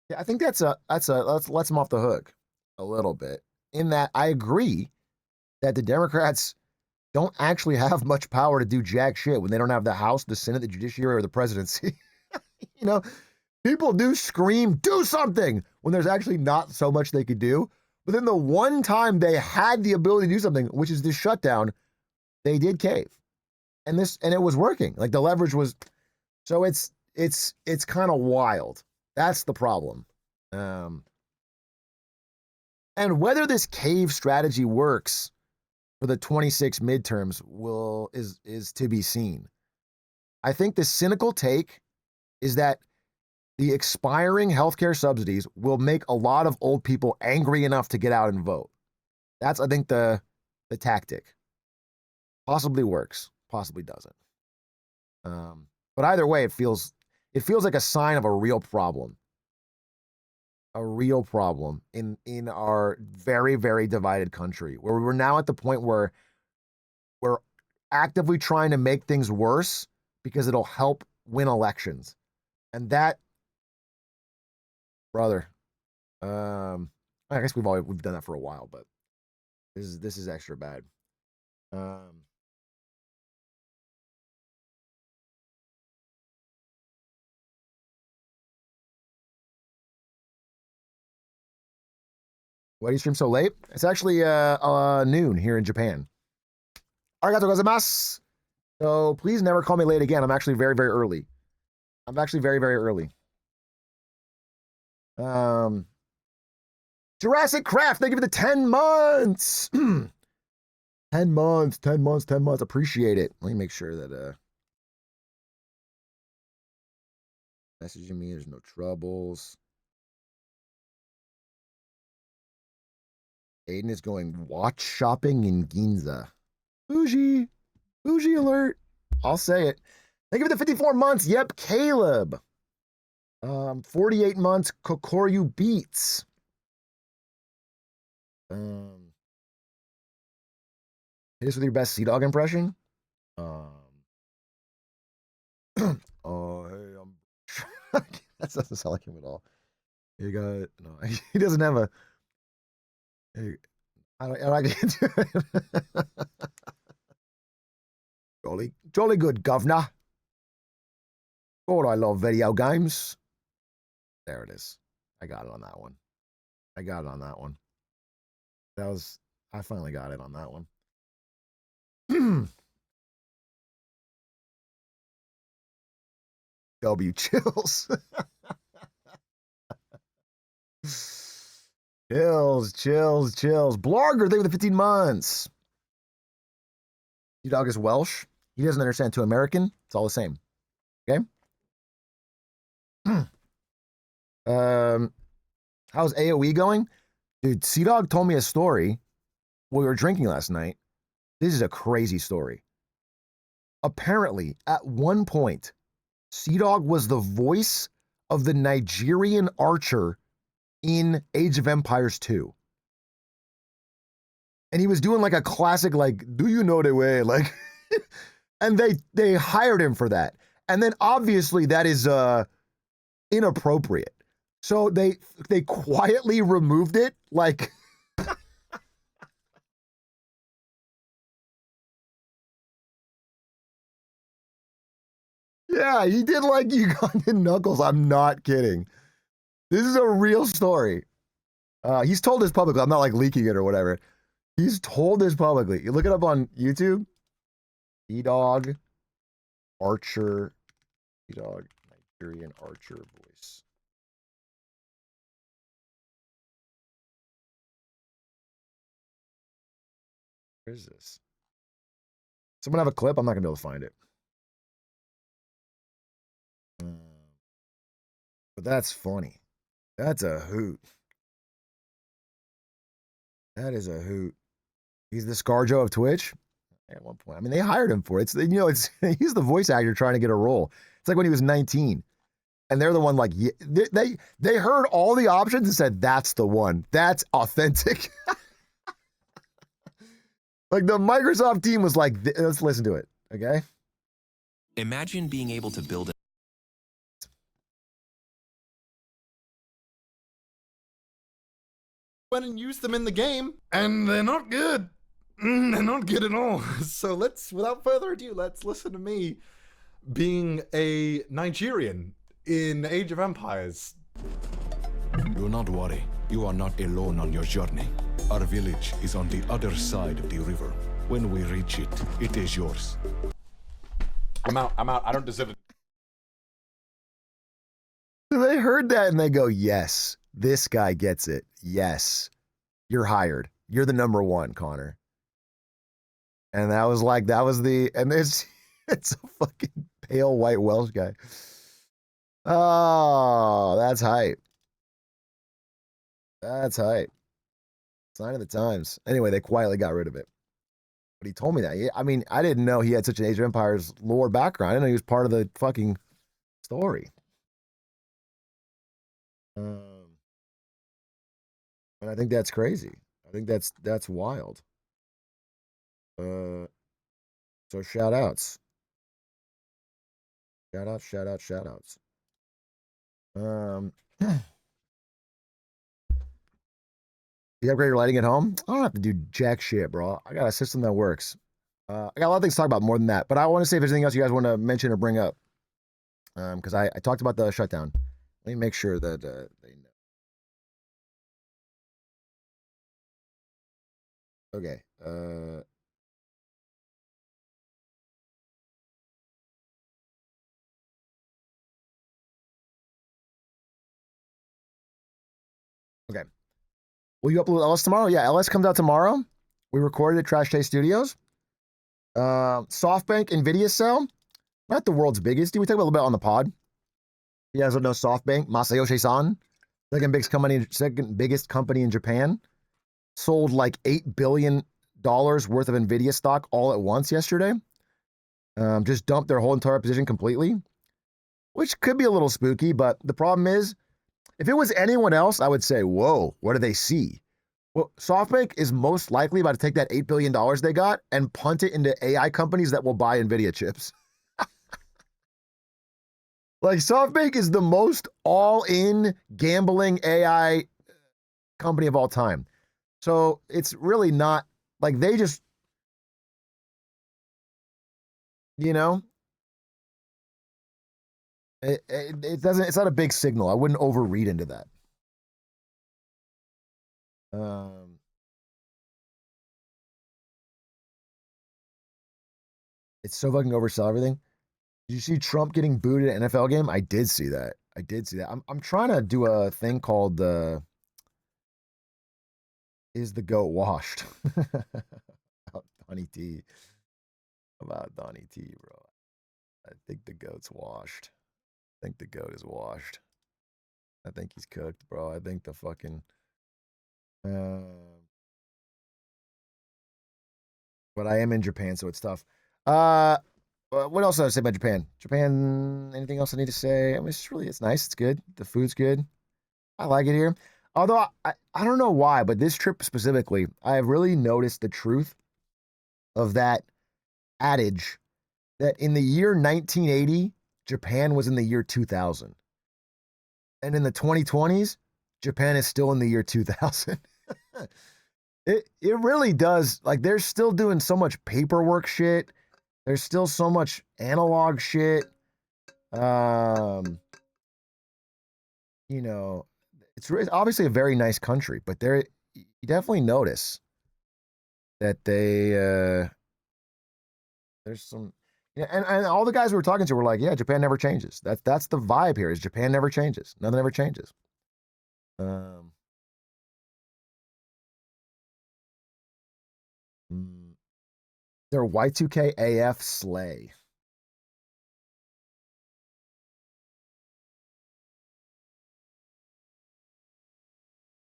Yeah, I think that's lets them off the hook a little bit. In that, I agree that the Democrats don't actually have much power to do jack shit when they don't have the House, the Senate, the Judiciary, or the presidency. You know, people do scream, do something, when there's actually not so much they could do. But then the one time they had the ability to do something, which is this shutdown, they did cave. And it was working. Like the leverage was, so it's kind of wild. That's the problem. And whether this cave strategy works for the 26 midterms is to be seen. I think the cynical take is that the expiring healthcare subsidies will make a lot of old people angry enough to get out and vote. That's, I think, the tactic. Possibly works, possibly doesn't. But either way, it feels like a sign of a real problem. A real problem in our very, very divided country, where we're now at the point where we're actively trying to make things worse because it'll help win elections. And that, brother, I guess we've done that for a while, but this is extra bad. Why do you stream so late? It's actually noon here in Japan. Arigatou gozaimasu. So please never call me late again. I'm actually very, very early. I'm actually very, very early. Jurassic Craft, thank you for the 10 months. 10 months, 10 months, 10 months. Appreciate it. Let me make sure that messaging me, there's no troubles. Aiden is going watch shopping in Ginza. Bougie. Bougie alert. I'll say it. Thank you for the 54 months. Yep, Caleb. 48 months, Kokoryu Beats. Hit us with your best Sea Dog impression. Oh, hey, that doesn't sound like him at all. You got no. He doesn't have a. Hey, I can't do it. Jolly good, governor. God, I love video games. There it is. I got it on that one. I finally got it on that one. W chills. Chills. Blarger, thank you for the 15 months. Your dog is Welsh. He doesn't understand to American. It's all the same. Okay? How's AOE going? Dude, Sea Dog told me a story while we were drinking last night. This is a crazy story. Apparently, at one point, Sea Dog was the voice of the Nigerian archer in Age of Empires 2. And he was doing like a classic, like, do you know the way? Like, and they hired him for that. And then obviously that is inappropriate. So they quietly removed it, like yeah, he did like Ugandan Knuckles. I'm not kidding. This is a real story. He's told this publicly. I'm not like leaking it or whatever. He's told this publicly. You look it up on YouTube. E-Dog Archer. E-Dog Nigerian Archer voice. Where is this? Someone have a clip? I'm not gonna be able to find it. But that's funny. That's a hoot. That is a hoot. He's the ScarJo of Twitch. At one point, I mean, they hired him for it. It's he's the voice actor trying to get a role. It's like when he was 19, and they're the one like they heard all the options and said that's the one. That's authentic. Like the Microsoft team was like, let's listen to it. Okay. Imagine being able to build a went and used them in the game, and they're not good. They're not good at all. So without further ado, let's listen to me being a Nigerian in Age of Empires. Do not worry. You are not alone on your journey. Our village is on the other side of the river. When we reach it, it is yours. I'm out. I don't deserve it. They heard that and they go, yes, this guy gets it. Yes, you're hired. You're the number one, Connor. And that was like, that was the, and it's a fucking pale white Welsh guy. Oh, that's hype. That's hype. Sign of the times. Anyway, they quietly got rid of it. But he told me that. I mean, I didn't know he had such an Age of Empires lore background. I didn't know he was part of the fucking story. And I think that's crazy. I think that's wild. So shout outs. Shout outs, shout outs, shout outs. You upgrade your lighting at home? I don't have to do jack shit, bro. I got a system that works. I got a lot of things to talk about more than that, but I want to see if there's anything else you guys want to mention or bring up. Because I talked about the shutdown. Let me make sure that they know. Okay. Okay. Will you upload LS tomorrow? Yeah, LS comes out tomorrow. We recorded at Trash Taste Studios. SoftBank Nvidia sell. Not the world's biggest. We talk about a little bit on the pod. You guys don't know SoftBank. Masayoshi-san, second biggest company in Japan, sold like $8 billion worth of Nvidia stock all at once yesterday. Just dumped their whole entire position completely, which could be a little spooky. But the problem is, if it was anyone else, I would say, whoa, what do they see? Well, SoftBank is most likely about to take that $8 billion they got and punt it into AI companies that will buy Nvidia chips. Like, SoftBank is the most all-in gambling AI company of all time. So it's really not, like, they just, you know, it doesn't, it's not a big signal. I wouldn't overread into that. It's so fucking oversell everything. Did you see Trump getting booted at NFL game? I did see that. I did see that. I'm trying to do a thing called Is the Goat Washed? About Donnie T. About Donnie T, bro. I think the goat's washed. I think the goat is washed. I think he's cooked, bro. I think the fucking but I am in Japan, so it's tough. What else did I say about Japan? Japan, anything else I need to say? I mean, it's nice. It's good. The food's good. I like it here. Although I don't know why, but this trip specifically, I have really noticed the truth of that adage that in the year 1980, Japan was in the year 2000. And in the 2020s, Japan is still in the year 2000. It really does. Like, they're still doing so much paperwork shit. There's still so much analog shit. You know, it's obviously a very nice country, but there you definitely notice that they there's some, yeah, and all the guys we were talking to were like, yeah, Japan never changes. That's the vibe here, is Japan never changes. Nothing ever changes. Their Y2K AF slay.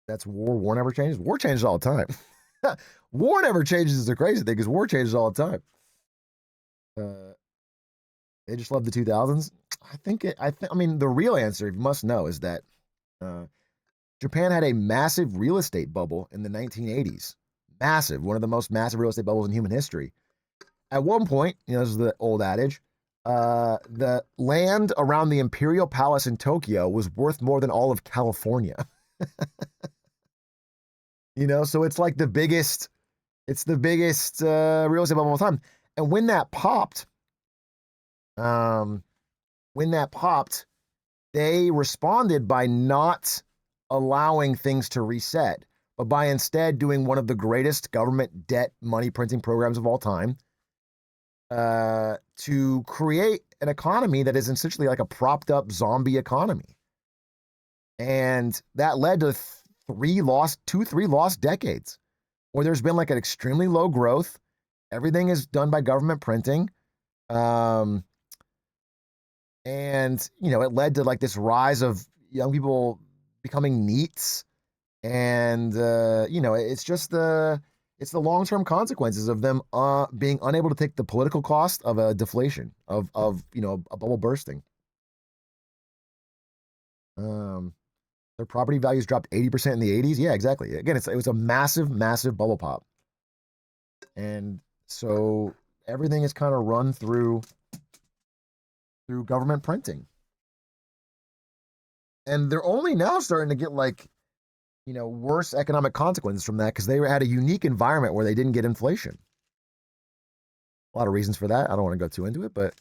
That's war. War never changes. War changes all the time. War never changes is the crazy thing, because war changes all the time. They just love the 2000s. I mean, the real answer, you must know, is that Japan had a massive real estate bubble in the 1980s. Massive, one of the most massive real estate bubbles in human history. At one point, you know, this is the old adage, the land around the Imperial Palace in Tokyo was worth more than all of California. You know, so it's like the biggest real estate bubble of all time. And when that popped, they responded by not allowing things to reset, but by instead doing one of the greatest government debt money printing programs of all time, to create an economy that is essentially like a propped up zombie economy. And that led to three lost decades where there's been like an extremely low growth Everything is done by government printing. And, it led to like this rise of young people becoming neats. And, it's just it's the long-term consequences of them being unable to take the political cost of a deflation, of a bubble bursting. Their property values dropped 80% in the 80s. Yeah, exactly. Again, it was a massive, massive bubble pop. And so everything is kind of run through government printing. And they're only now starting to get like, worse economic consequences from that because they had a unique environment where they didn't get inflation. A lot of reasons for that. I don't want to go too into it, but,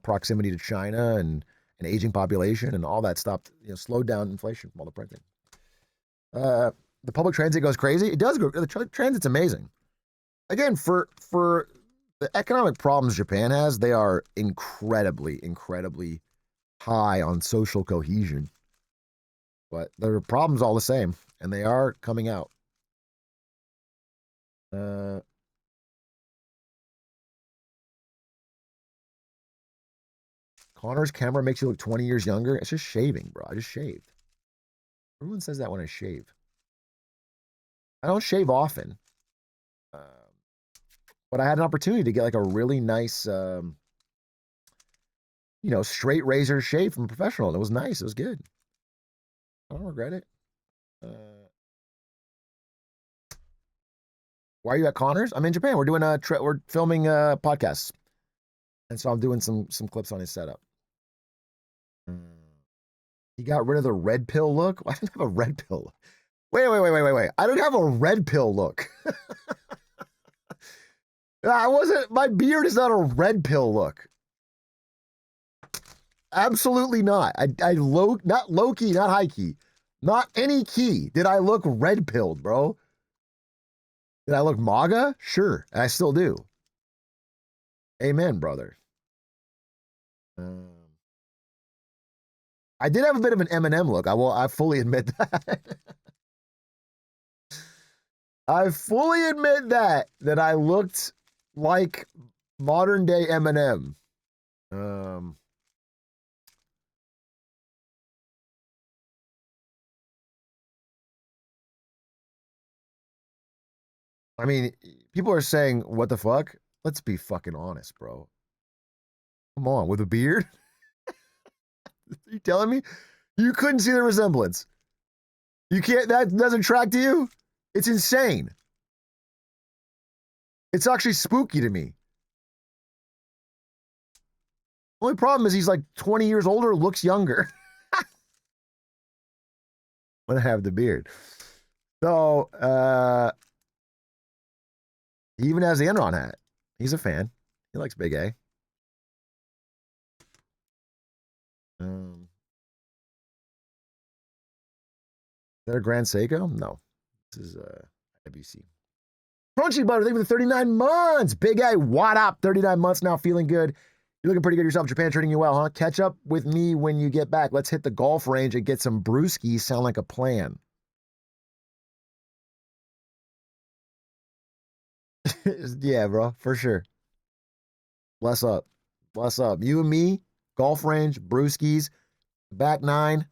proximity to China and an aging population and all that stopped, slowed down inflation from all the printing. The public transit goes crazy. It does go. The transit's amazing. Again, for the economic problems Japan has, they are incredibly, incredibly high on social cohesion. But their problems all the same, and they are coming out. Connor's camera makes you look 20 years younger. It's just shaving, bro. I just shaved. Everyone says that when I shave. I don't shave often. But I had an opportunity to get like a really nice, straight razor shave from a professional. And it was nice. It was good. I don't regret it. Why are you at Connor's? I'm in Japan. We're doing we're filming podcasts. And so I'm doing some clips on his setup. He got rid of the red pill look. I didn't have a red pill. Wait. I don't have a red pill look. My beard is not a red pill look. Absolutely not. Not low key, not high key. Not any key did I look red pilled, bro. Did I look MAGA? Sure. I still do. Amen, brother. I did have a bit of an Eminem look. I fully admit that. I fully admit that I looked like modern day Eminem. I mean, people are saying, what the fuck? Let's be fucking honest, bro. Come on, with a beard? Are you telling me? You couldn't see the resemblance. You can't, that doesn't track to you? It's insane. It's actually spooky to me. Only problem is he's like 20 years older, looks younger. When I have the beard. So, he even has the Enron hat. He's a fan. He likes Big A. Is that a Grand Seiko? No. This is IBC. Crunchy Butter, thank you for the 39 months. Big A, what up? 39 months now, feeling good. You're looking pretty good yourself. Japan treating you well, huh? Catch up with me when you get back. Let's hit the golf range and get some brewskis. Sound like a plan. Yeah, bro, for sure. Bless up. Bless up. You and me, golf range, brewskis, back nine.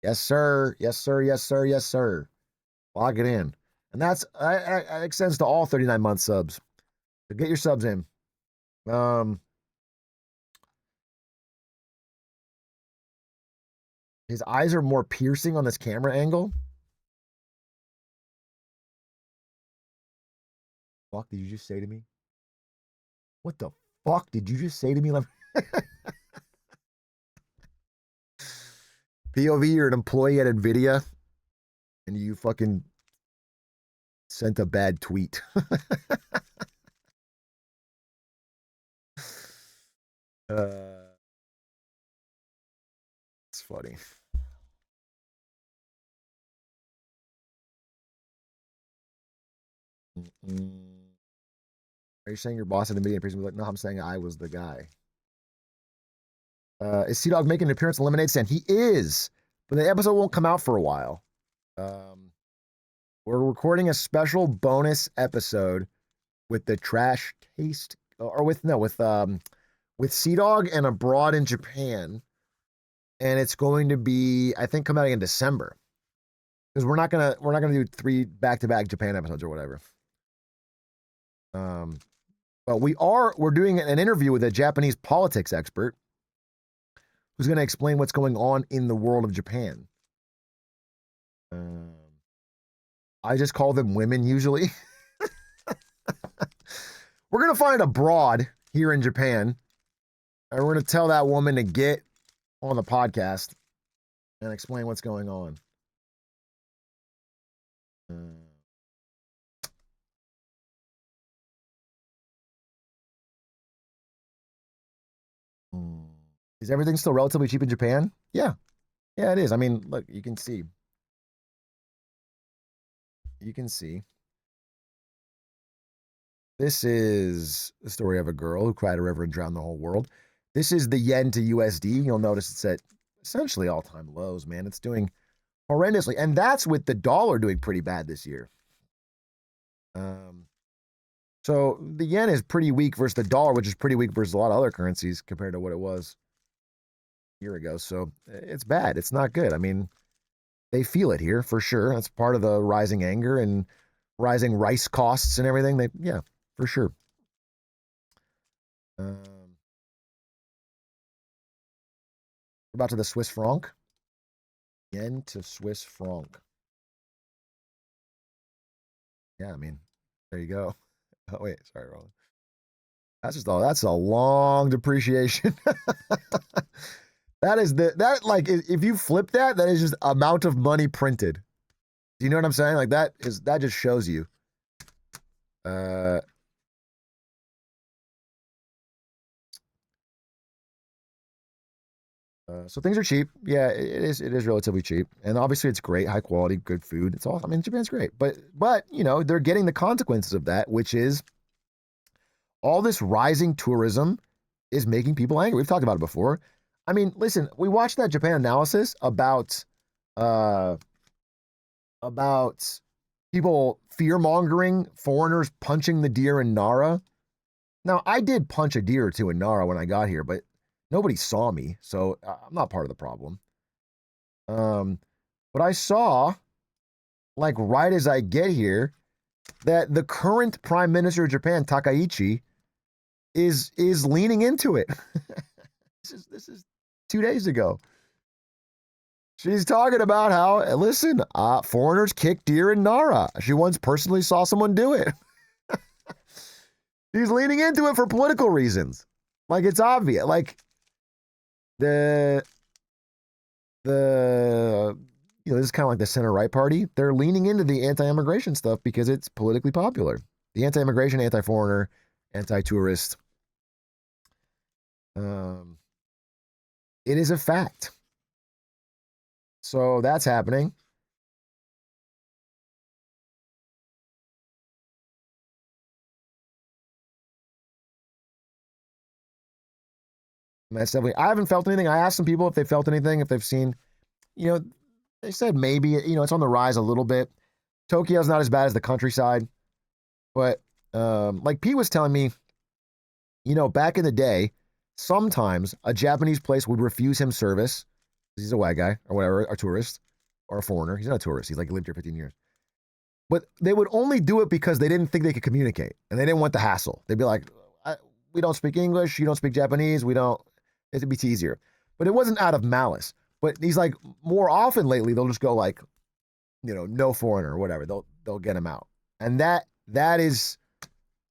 Yes, sir. Yes, sir. Yes, sir. Yes, sir. Lock it in. And that extends to all 39-month subs. So get your subs in. His eyes are more piercing on this camera angle. Fuck did you just say to me? What the fuck did you just say to me? POV, you're an employee at NVIDIA and you fucking sent a bad tweet. It's funny. Are you saying your boss at NVIDIA in prison was like, no, I'm saying I was the guy. Is Sea-Dog making an appearance in Lemonade Stand? He is, but the episode won't come out for a while. We're recording a special bonus episode with the trash taste, or with Sea Dog and Abroad in Japan, and it's going to be, I think, come out in December, because we're not gonna do 3 back-to-back Japan episodes or whatever. But we're doing an interview with a Japanese politics expert who's going to explain what's going on in the world of Japan. I just call them women usually. We're going to find a broad here in Japan, and we're going to tell that woman to get on the podcast and explain what's going on. Is everything still relatively cheap in Japan? Yeah. Yeah, it is. I mean, look, you can see. You can see. This is the story of a girl who cried a river and drowned the whole world. This is the yen to USD. You'll notice it's at essentially all-time lows, man. It's doing horrendously. And that's with the dollar doing pretty bad this year. So the yen is pretty weak versus the dollar, which is pretty weak versus a lot of other currencies compared to what it was a year ago. So it's bad. It's not good. I mean, they feel it here for sure. That's part of the rising anger and rising rice costs and everything. Yeah, for sure. We're about to the Swiss franc. Yen to Swiss franc. Yeah, I mean, there you go. Oh, wait, sorry, Roland. That's a long depreciation. Like, if you flip that is just amount of money printed. Do you know what I'm saying? Like, that just shows you. So things are cheap. Yeah, it is relatively cheap. And obviously it's great, high quality, good food. It's all, I mean, Japan's great. But you know, they're getting the consequences of that, which is all this rising tourism is making people angry. We've talked about it before. I mean, listen, we watched that Japan analysis about people fear-mongering foreigners punching the deer in Nara. Now, I did punch a deer or two in Nara when I got here, but nobody saw me, so I'm not part of the problem. But I saw, like, right as I get here, that the current Prime Minister of Japan, Takaichi, is leaning into it. This is 2 days ago. She's talking about how, listen, foreigners kick deer in Nara. She once personally saw someone do it. She's leaning into it for political reasons. Like, it's obvious. Like, the you know, this is kind of like the center-right party. They're leaning into the anti-immigration stuff because it's politically popular. The anti-immigration, anti-foreigner, anti-tourist. It is a fact. So that's happening. And that's definitely, I haven't felt anything. I asked some people if they felt anything, if they've seen, you know, they said maybe, you know, it's on the rise a little bit. Tokyo's not as bad as the countryside, but like Pete was telling me, you know, back in the day, sometimes a Japanese place would refuse him service. He's a white guy or whatever, a tourist or a foreigner. He's not a tourist. He's like lived here 15 years. But they would only do it because they didn't think they could communicate and they didn't want the hassle. They'd be like, we don't speak English. You don't speak Japanese. It'd be easier. But it wasn't out of malice. But he's like, more often lately, they'll just go like, you know, no foreigner or whatever. They'll get him out. And that is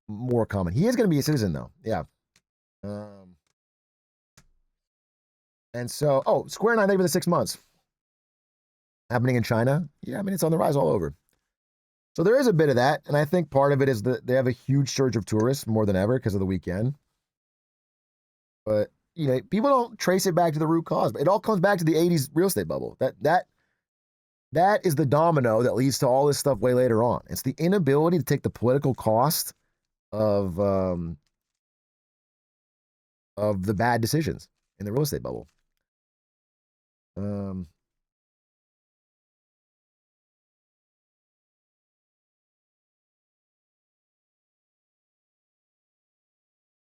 more common. He is going to be a citizen though. Yeah. And so, Square 9, thank you for the 6 months. Happening in China. Yeah, I mean, it's on the rise all over. So there is a bit of that. And I think part of it is that they have a huge surge of tourists more than ever because of the weekend. But, you know, people don't trace it back to the root cause. But it all comes back to the 80s real estate bubble. That is the domino that leads to all this stuff way later on. It's the inability to take the political cost of the bad decisions in the real estate bubble.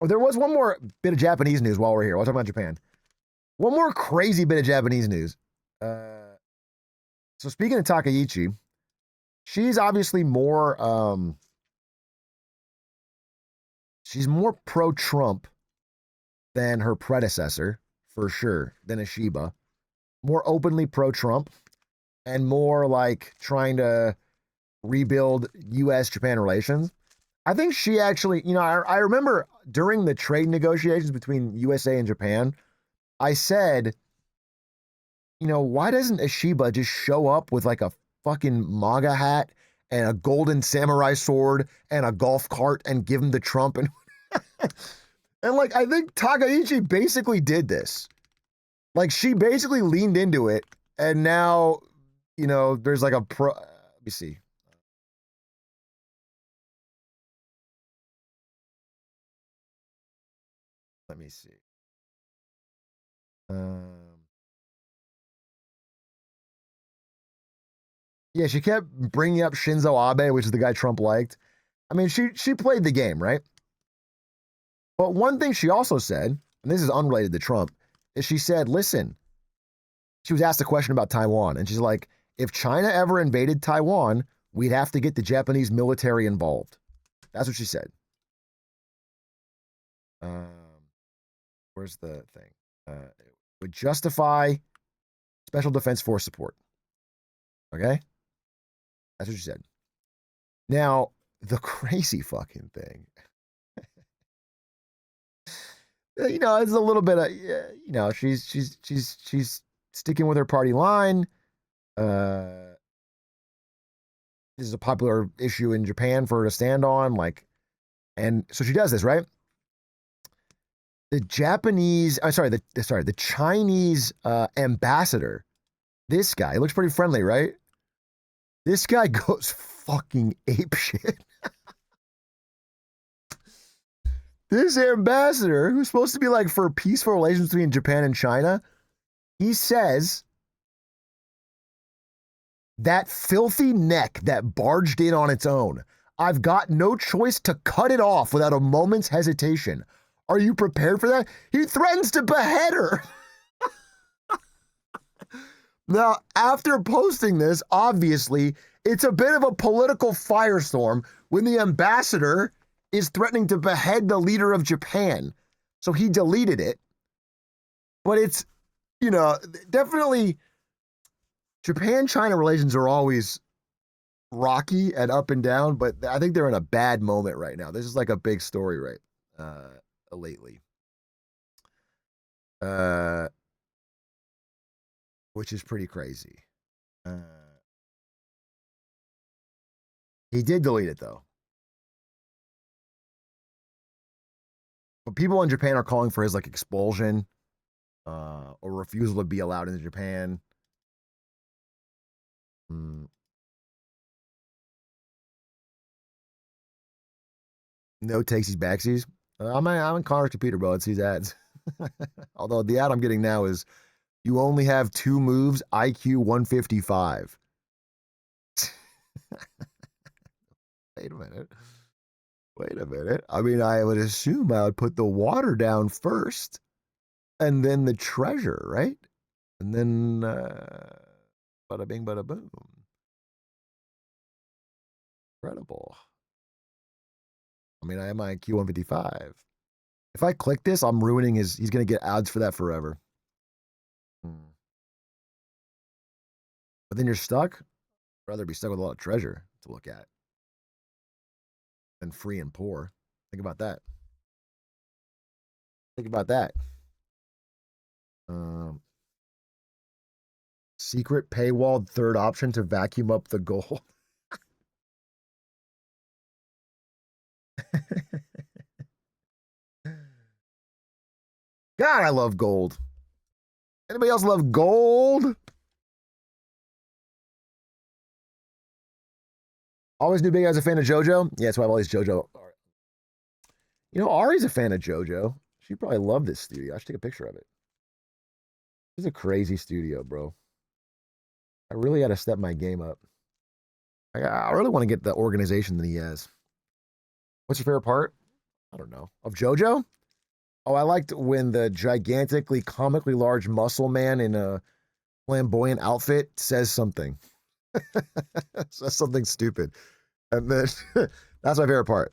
Oh, there was one more bit of Japanese news while we're here. While talking about Japan. One more crazy bit of Japanese news. So speaking of Takaichi, she's obviously more she's more pro-Trump than her predecessor, for sure, than Ishiba. More openly pro-Trump and more like trying to rebuild U.S.-Japan relations. I think she actually, I remember during the trade negotiations between USA and Japan, I said, why doesn't Ishiba just show up with like a fucking MAGA hat and a golden samurai sword and a golf cart and give him to Trump? And and like, I think Takaichi basically did this. Like, she basically leaned into it, and now, there's like let me see. Let me see. Yeah, she kept bringing up Shinzo Abe, which is the guy Trump liked. I mean, she played the game, right? But one thing she also said, and this is unrelated to Trump, is she said, listen, she was asked a question about Taiwan, and she's like, if China ever invaded Taiwan, we'd have to get the Japanese military involved. That's what she said. Where's the thing? It would justify Special Defense Force support. Okay? That's what she said. Now, the crazy fucking thing. It's a little bit of, she's sticking with her party line. This is a popular issue in Japan for her to stand on, and so she does this, right? The Chinese ambassador, this guy, he looks pretty friendly, right? This guy goes fucking apeshit. This ambassador, who's supposed to be like for peaceful relations between Japan and China, he says that filthy neck that barged in on its own, I've got no choice to cut it off without a moment's hesitation. Are you prepared for that? He threatens to behead her. Now, after posting this, obviously, it's a bit of a political firestorm when the ambassador is threatening to behead the leader of Japan. So he deleted it. But it's, definitely Japan-China relations are always rocky and up and down, but I think they're in a bad moment right now. This is like a big story lately. Which is pretty crazy. He did delete it though. But people in Japan are calling for his expulsion or refusal to be allowed into Japan. No takesies backsies. I'm in Connor's computer, bro. It sees ads. Although the ad I'm getting now is you only have 2 moves, IQ 155. Wait a minute. I mean, I would assume I would put the water down first and then the treasure, right? And then bada bing, bada boom. Incredible. I mean, I have my IQ 155. If I click this, I'm ruining he's going to get ads for that forever. But then you're stuck. I'd rather be stuck with a lot of treasure to look at than free and poor. Think about that. Secret paywalled third option to vacuum up the gold. God, I love gold. Anybody else love gold? Always knew Big Guy's a fan of JoJo. Yeah, that's why I have all these JoJo. Ari's a fan of JoJo. She probably loved this studio. I should take a picture of it. This is a crazy studio, bro. I really got to step my game up. I really want to get the organization that he has. What's your favorite part? I don't know. Of JoJo? Oh, I liked when the gigantically, comically large muscle man in a flamboyant outfit says something. Says something stupid. And then that's my favorite part.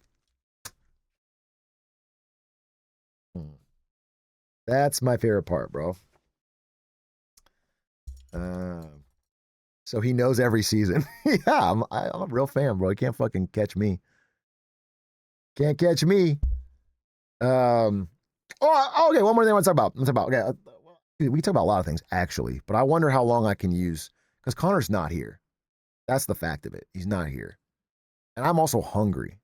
That's my favorite part, bro. So he knows every season. Yeah, I'm a real fan, bro. You can't fucking catch me. Can't catch me. Okay. One more thing I want to talk about. Okay, we can talk about a lot of things actually, but I wonder how long I can use because Connor's not here. That's the fact of it. He's not here, and I'm also hungry.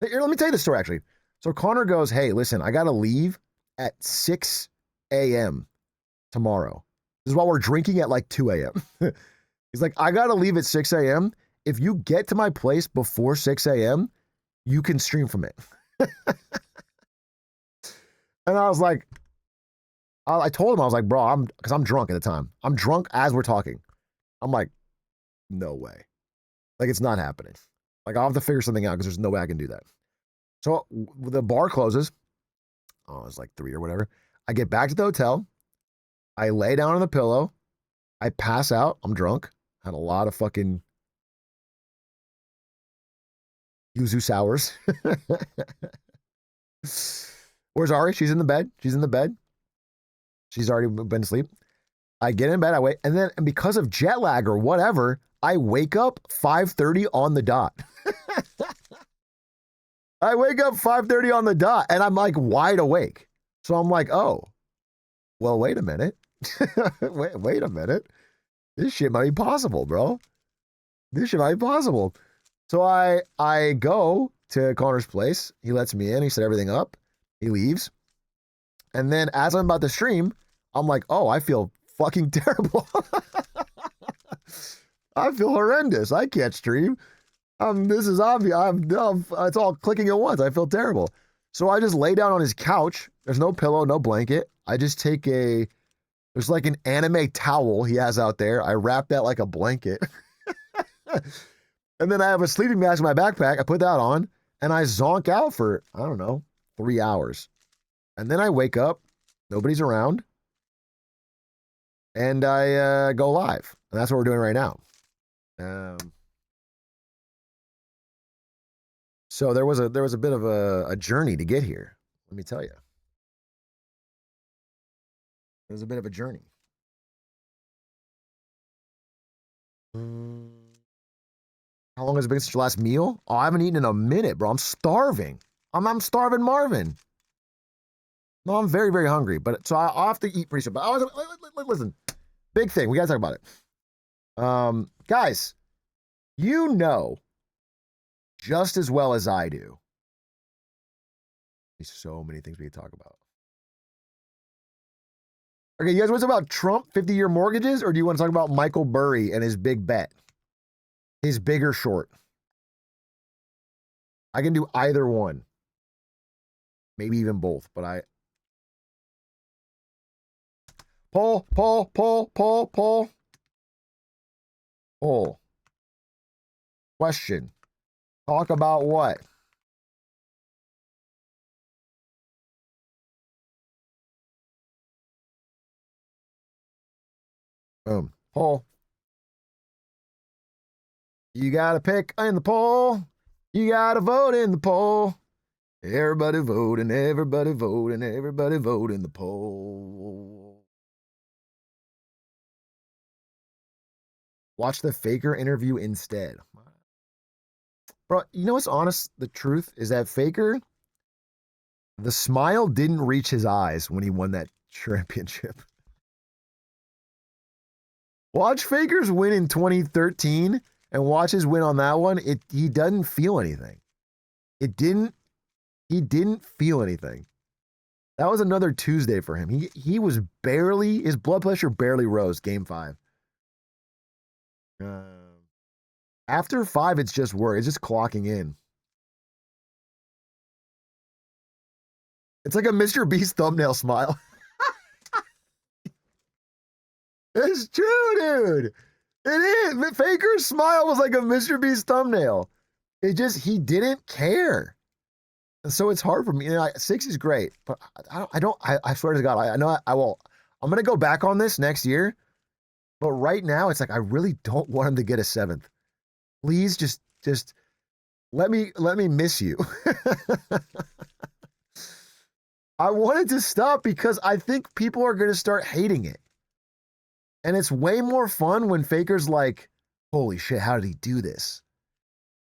Here, let me tell you the story actually. So Connor goes, "Hey, listen, I gotta leave at 6 a.m. tomorrow. This is while we're drinking at like 2 a.m." He's like, "I gotta leave at 6 a.m. If you get to my place before 6 a.m., you can stream from it." And I was like, I told him, I was like, bro, because I'm drunk at the time. I'm drunk as we're talking. I'm like, no way. Like, it's not happening. Like, I'll have to figure something out because there's no way I can do that. So the bar closes. Oh, it's like 3 or whatever. I get back to the hotel. I lay down on the pillow. I pass out. I'm drunk. Had a lot of fucking yuzu sours. Where's Ari? She's in the bed. She's already been asleep. I get in bed. I wait. And because of jet lag or whatever, I wake up 5:30 on the dot. I wake up 5:30 on the dot and I'm like wide awake. So I'm like, oh, well, wait a minute. wait a minute. This shit might be possible, bro. This shit might be possible. So I go to Connor's place. He lets me in. He set everything up. He leaves. And then as I'm about to stream, I'm like, oh, I feel fucking terrible. I feel horrendous. I can't stream. This is obvious. It's all clicking at once. I feel terrible. So I just lay down on his couch. There's no pillow, no blanket. I just take there's like an anime towel he has out there. I wrap that like a blanket. And then I have a sleeping mask in my backpack. I put that on and I zonk out for, I don't know, 3 hours. And then I wake up, nobody's around, and I go live. And that's what we're doing right now. So there was a bit of a journey to get here. Let me tell you. It was a bit of a journey. How long has it been since your last meal? Oh, I haven't eaten in a minute, bro. I'm starving. I'm starving Marvin. No, I'm very, very hungry. But so I'll have to eat pretty soon. But listen, big thing. We got to talk about it. Guys, you know just as well as I do. There's so many things we could talk about. Okay, you guys want to talk about Trump 50-year mortgages, or do you want to talk about Michael Burry and his big bet? His big or short? I can do either one. Maybe even both, but Poll. Question. Talk about what? Boom. Poll. You got to pick in the poll. You got to vote in the poll. Everybody voting, everybody voting, everybody vote in the poll. Watch the Faker interview instead. Bro, you know what's honest? The truth is that Faker, the smile didn't reach his eyes when he won that championship. Watch Faker's win in 2013 and watch his win on that one. He doesn't feel anything. He didn't feel anything. That was another Tuesday for him. He was barely, his blood pressure barely rose game 5. After 5, it's just work. It's just clocking in. It's like a Mr. Beast thumbnail smile. It's true, dude. It is. Faker's smile was like a Mr. Beast thumbnail. He didn't care. So it's hard for me. You know, 6 is great, but I swear to God, I know I will. I'm going to go back on this next year, but right now it's like I really don't want him to get a 7th. Please just let me miss you. I wanted to stop because I think people are going to start hating it. And it's way more fun when Faker's like, holy shit, how did he do this?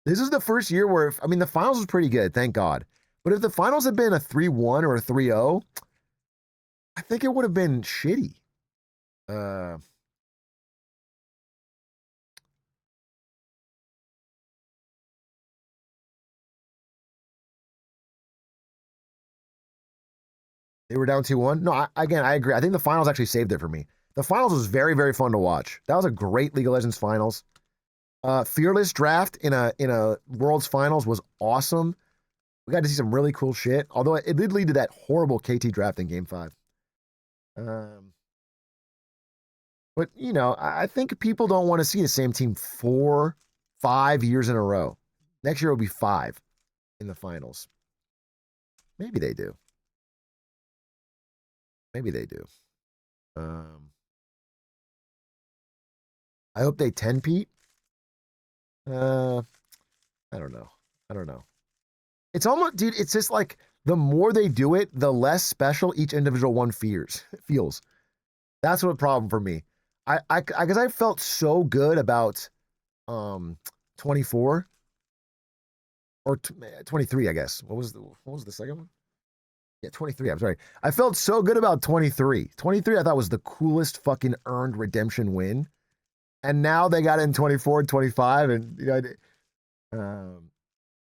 This is the first year where, I mean, the finals was pretty good, thank God. But if the finals had been a 3-1 or a 3-0, I think it would have been shitty. They were down 2-1. No, again, I agree. I think the finals actually saved it for me. The finals was very, very fun to watch. That was a great League of Legends finals. Fearless draft in a Worlds finals was awesome. We got to see some really cool shit. Although it did lead to that horrible KT draft in Game 5. But you know, I think people don't want to see the same team 4, 5 years in a row. Next year will be 5 in the finals. Maybe they do. Maybe they do. I hope they 10-peat. I don't know. I don't know. It's almost, dude, it's just like the more they do it, the less special each individual one feels. That's what problem for me. I guess I felt so good about 24 or 23, I guess. What was the second one? Yeah, 23. I'm sorry. I felt so good about 23. 23 I thought was the coolest fucking earned redemption win. And now they got in 24 and 25 and you know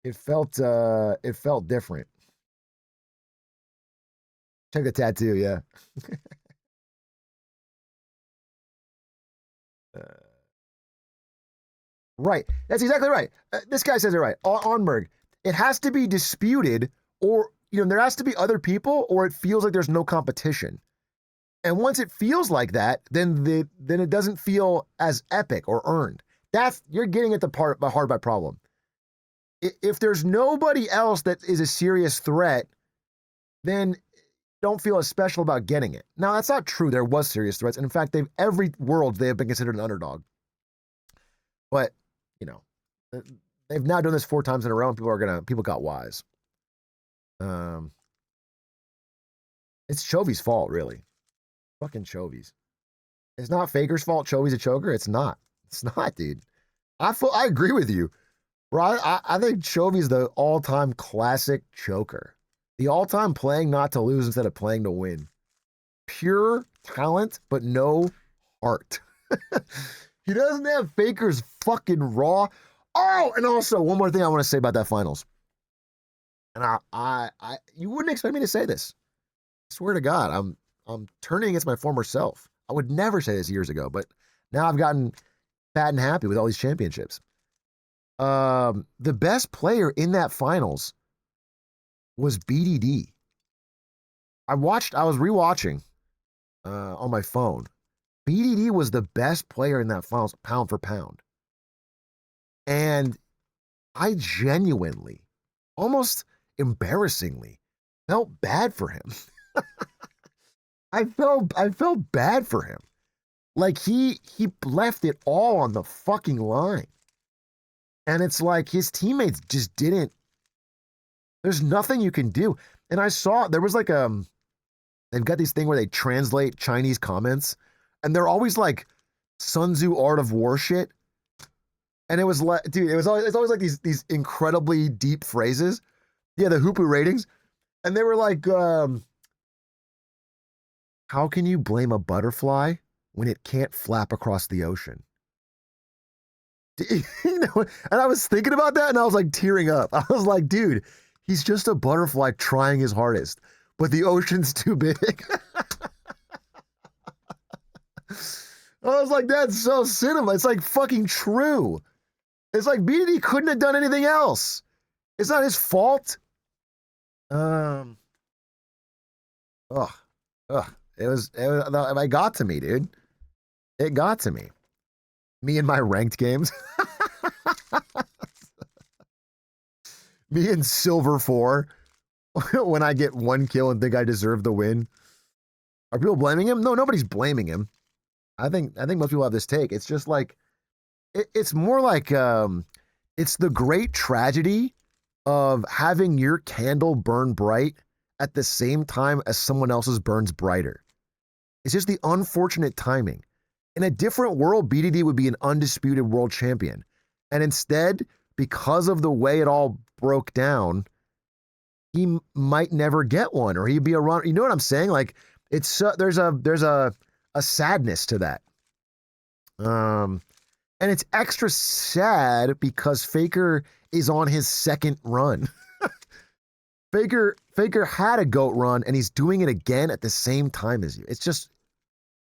it felt different. Check the tattoo, yeah. Right. That's exactly right. This guy says it right. Onberg. It has to be disputed or, you know, there has to be other people or it feels like there's no competition. And once it feels like that, then it doesn't feel as epic or earned. You're getting at the heart of my problem. If there's nobody else that is a serious threat, then don't feel as special about getting it. Now, that's not true. There was serious threats. And in fact, every world, they have been considered an underdog. But, you know, they've now done this 4 times in a row and people got wise. It's Chovy's fault, really. Fucking Chovy's. It's not Faker's fault. Chovy's a choker. It's not. It's not, dude. I agree with you. Bro, I think Chovy's the all-time classic choker. The all-time playing not to lose instead of playing to win. Pure talent, but no heart. He doesn't have Faker's fucking raw. Oh, and also one more thing I want to say about that finals. And I you wouldn't expect me to say this. I swear to God, I'm turning against my former self. I would never say this years ago, but now I've gotten fat and happy with all these championships. The best player in that finals was BDD. I was rewatching on my phone. BDD was the best player in that finals, pound for pound. And I genuinely, almost embarrassingly, felt bad for him. I felt bad for him. Like he left it all on the fucking line. And it's like his teammates just didn't. There's nothing you can do. And I saw there was like they've got this thing where they translate Chinese comments, and they're always like Sun Tzu Art of War shit. And it was like, dude, it's always like these incredibly deep phrases. Yeah, the Hoopu ratings. And they were like, how can you blame a butterfly when it can't flap across the ocean? You know, and I was thinking about that and I was like tearing up. I was like, dude, he's just a butterfly trying his hardest, but the ocean's too big. I was like, that's so cinema. It's like fucking true. It's like BDD couldn't have done anything else. It's not his fault. It got to me, dude. It got to me. Me and my ranked games. Me and Silver 4. when I get one kill and think I deserve the win. Are people blaming him? No, nobody's blaming him. I think most people have this take. It's just like it's more like it's the great tragedy of having your candle burn bright at the same time as someone else's burns brighter. It's just the unfortunate timing. In a different world, BDD would be an undisputed world champion. And instead, because of the way it all broke down, he might never get one, or he'd be a runner. You know what I'm saying? Like, it's there's a sadness to that. And it's extra sad because Faker is on his second run. Faker had a GOAT run, and he's doing it again at the same time as you.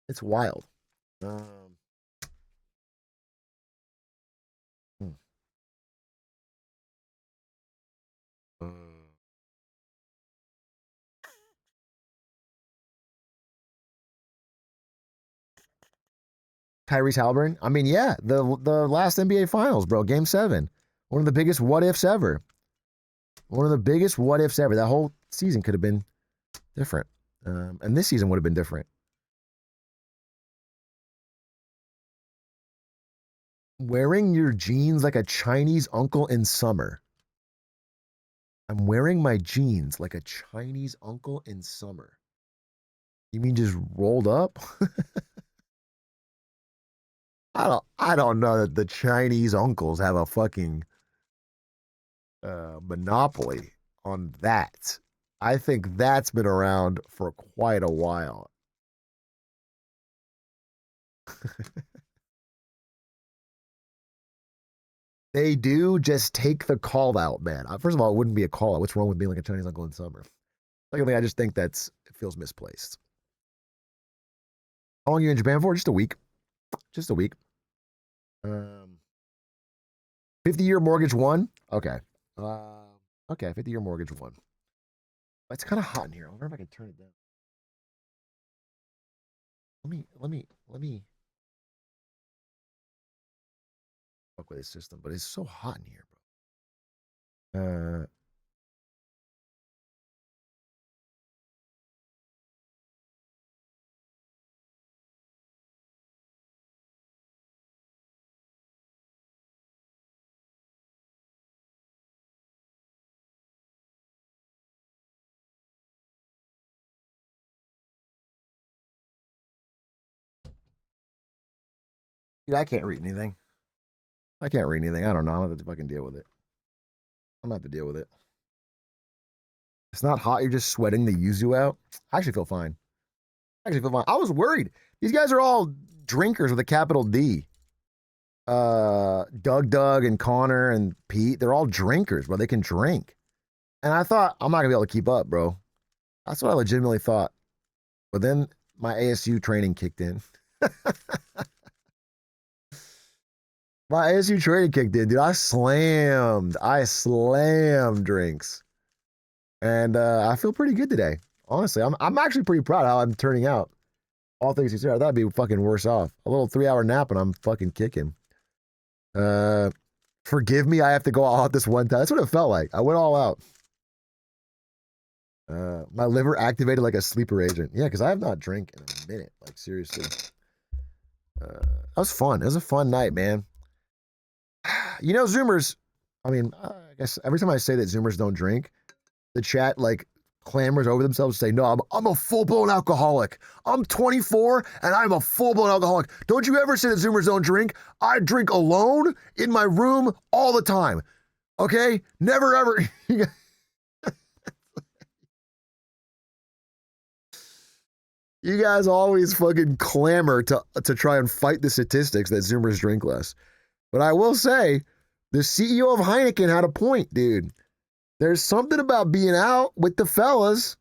It's wild. Hmm. Tyrese Halliburton. I mean, yeah, the last NBA Finals, bro, Game 7, one of the biggest what ifs ever. One of the biggest what ifs ever. That whole season could have been different, and this season would have been different. Wearing your jeans like a Chinese uncle in summer. I'm wearing my jeans like a Chinese uncle in summer. You mean just rolled up? I don't know that the Chinese uncles have a fucking monopoly on that. I think that's been around for quite a while. They do just take the call out, man. First of all, it wouldn't be a call out. What's wrong with being like a Chinese uncle in summer? Secondly, I just think it feels misplaced. How long are you in Japan for? Just a week. Just a week. 50-year mortgage one. Okay. Okay, 50-year mortgage one. It's kind of hot in here. I wonder if I can turn it down. Let me fuck with this system, but it's so hot in here, bro. Dude, I can't read anything. I can't read anything. I don't know. I'm gonna have to fucking deal with it. I'm gonna have to deal with it. It's not hot. You're just sweating the yuzu out. I actually feel fine. I was worried. These guys are all drinkers with a capital D. Doug and Connor and Pete, they're all drinkers, bro. They can drink. And I thought, I'm not gonna be able to keep up, bro. That's what I legitimately thought. But then my ASU training kicked in. My ASU training kicked in, dude. I slammed drinks. And I feel pretty good today. Honestly, I'm actually pretty proud of how I'm turning out. All things considered, I thought I'd be fucking worse off. A little 3-hour nap and I'm fucking kicking. Forgive me, I have to go all out this one time. That's what it felt like. I went all out. My liver activated like a sleeper agent. Yeah, because I have not drank in a minute. Like, seriously. That was fun. It was a fun night, man. You know, Zoomers, I mean, I guess every time I say that Zoomers don't drink, the chat, like, clamors over themselves and say, no, I'm a full-blown alcoholic. I'm 24 and I'm a full-blown alcoholic. Don't you ever say that Zoomers don't drink? I drink alone in my room all the time. Okay? Never ever. You guys always fucking clamor to try and fight the statistics that Zoomers drink less. But I will say, the CEO of Heineken had a point, dude. There's something about being out with the fellas,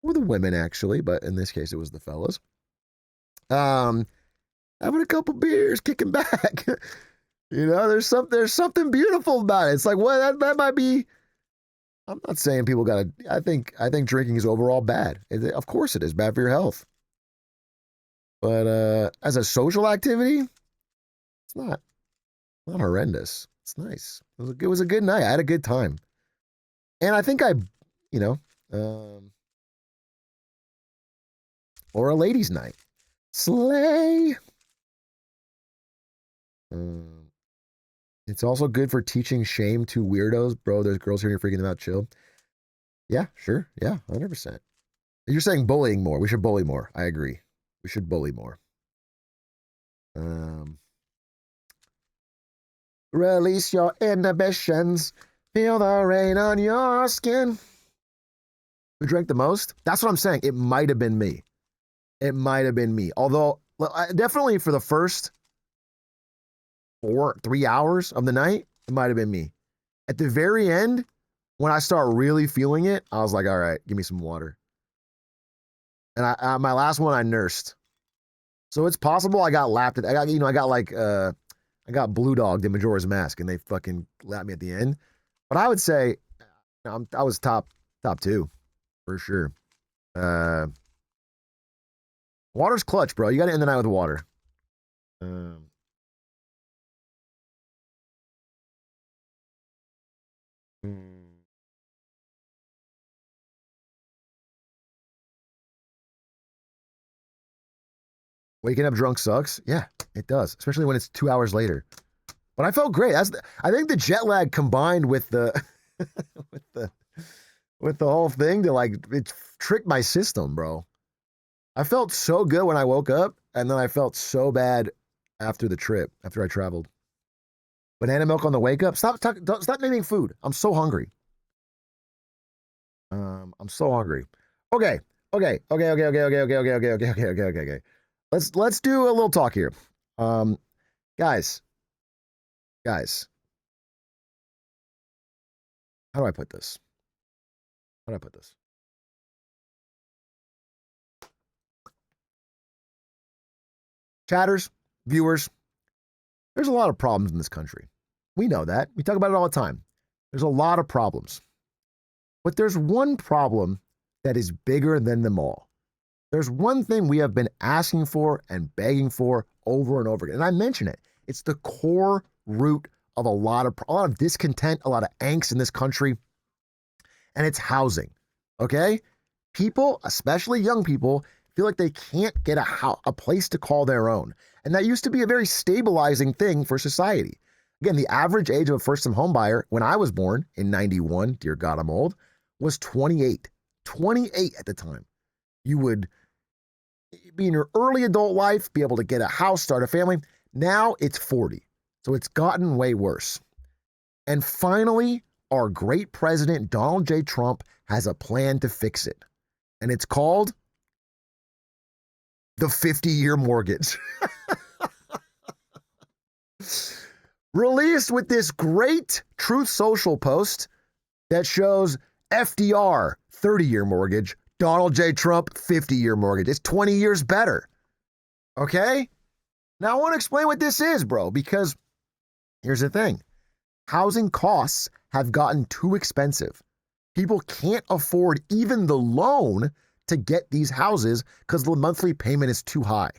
or the women actually, but in this case it was the fellas. Having a couple beers, kicking back. You know, there's something beautiful about it. It's like, well, that might be. I'm not saying people gotta. I think drinking is overall bad. Of course it is bad for your health. But as a social activity, it's not horrendous. It's nice. It was a good night. I had a good time. And I think I you know, or a ladies' night. Slay. It's also good for teaching shame to weirdos. Bro, there's girls here and you're freaking them out. Chill. Yeah, sure. Yeah, 100%. You're saying bullying more. We should bully more. I agree. We should bully more. Release your inhibitions. Feel the rain on your skin. Who drank the most? That's what I'm saying. It might have been me. It might have been me. Although, definitely for the first 3 hours of the night, it might have been me. At the very end, when I start really feeling it, I was like, all right, give me some water. And my last one, I nursed. So it's possible I got lapped at. I got blue dogged in Majora's Mask, and they fucking lapped me at the end. But I would say, I was top 2 for sure. Water's clutch, bro. You got to end the night with water. Waking up drunk sucks. Yeah, it does, especially when it's 2 hours later. But I felt great. I think the jet lag combined with the with the whole thing to it tricked my system, bro. I felt so good when I woke up, and then I felt so bad after the trip, after I traveled. Banana milk on the wake up. Stop naming food. I'm so hungry. I'm so hungry. Okay. Let's do a little talk here. Guys. How do I put this? Chatters, viewers, there's a lot of problems in this country. We know that. We talk about it all the time. There's a lot of problems. But there's one problem that is bigger than them all. There's one thing we have been asking for and begging for over and over again. And I mention it. It's the core root of a lot of discontent, a lot of angst in this country. And it's housing. Okay? People, especially young people, feel like they can't get a place to call their own. And that used to be a very stabilizing thing for society. Again, the average age of a first-time homebuyer when I was born in 91, dear God, I'm old, was 28. 28 at the time. You would be in your early adult life, be able to get a house, start a family. Now it's 40. So it's gotten way worse. And finally, our great president, Donald J. Trump, has a plan to fix it. And it's called the 50-year mortgage. Released with this great Truth Social post that shows FDR, 30-year mortgage, Donald J. Trump, 50-year mortgage. It's 20 years better. Okay? Now, I want to explain what this is, bro, because here's the thing. Housing costs have gotten too expensive. People can't afford even the loan to get these houses because the monthly payment is too high.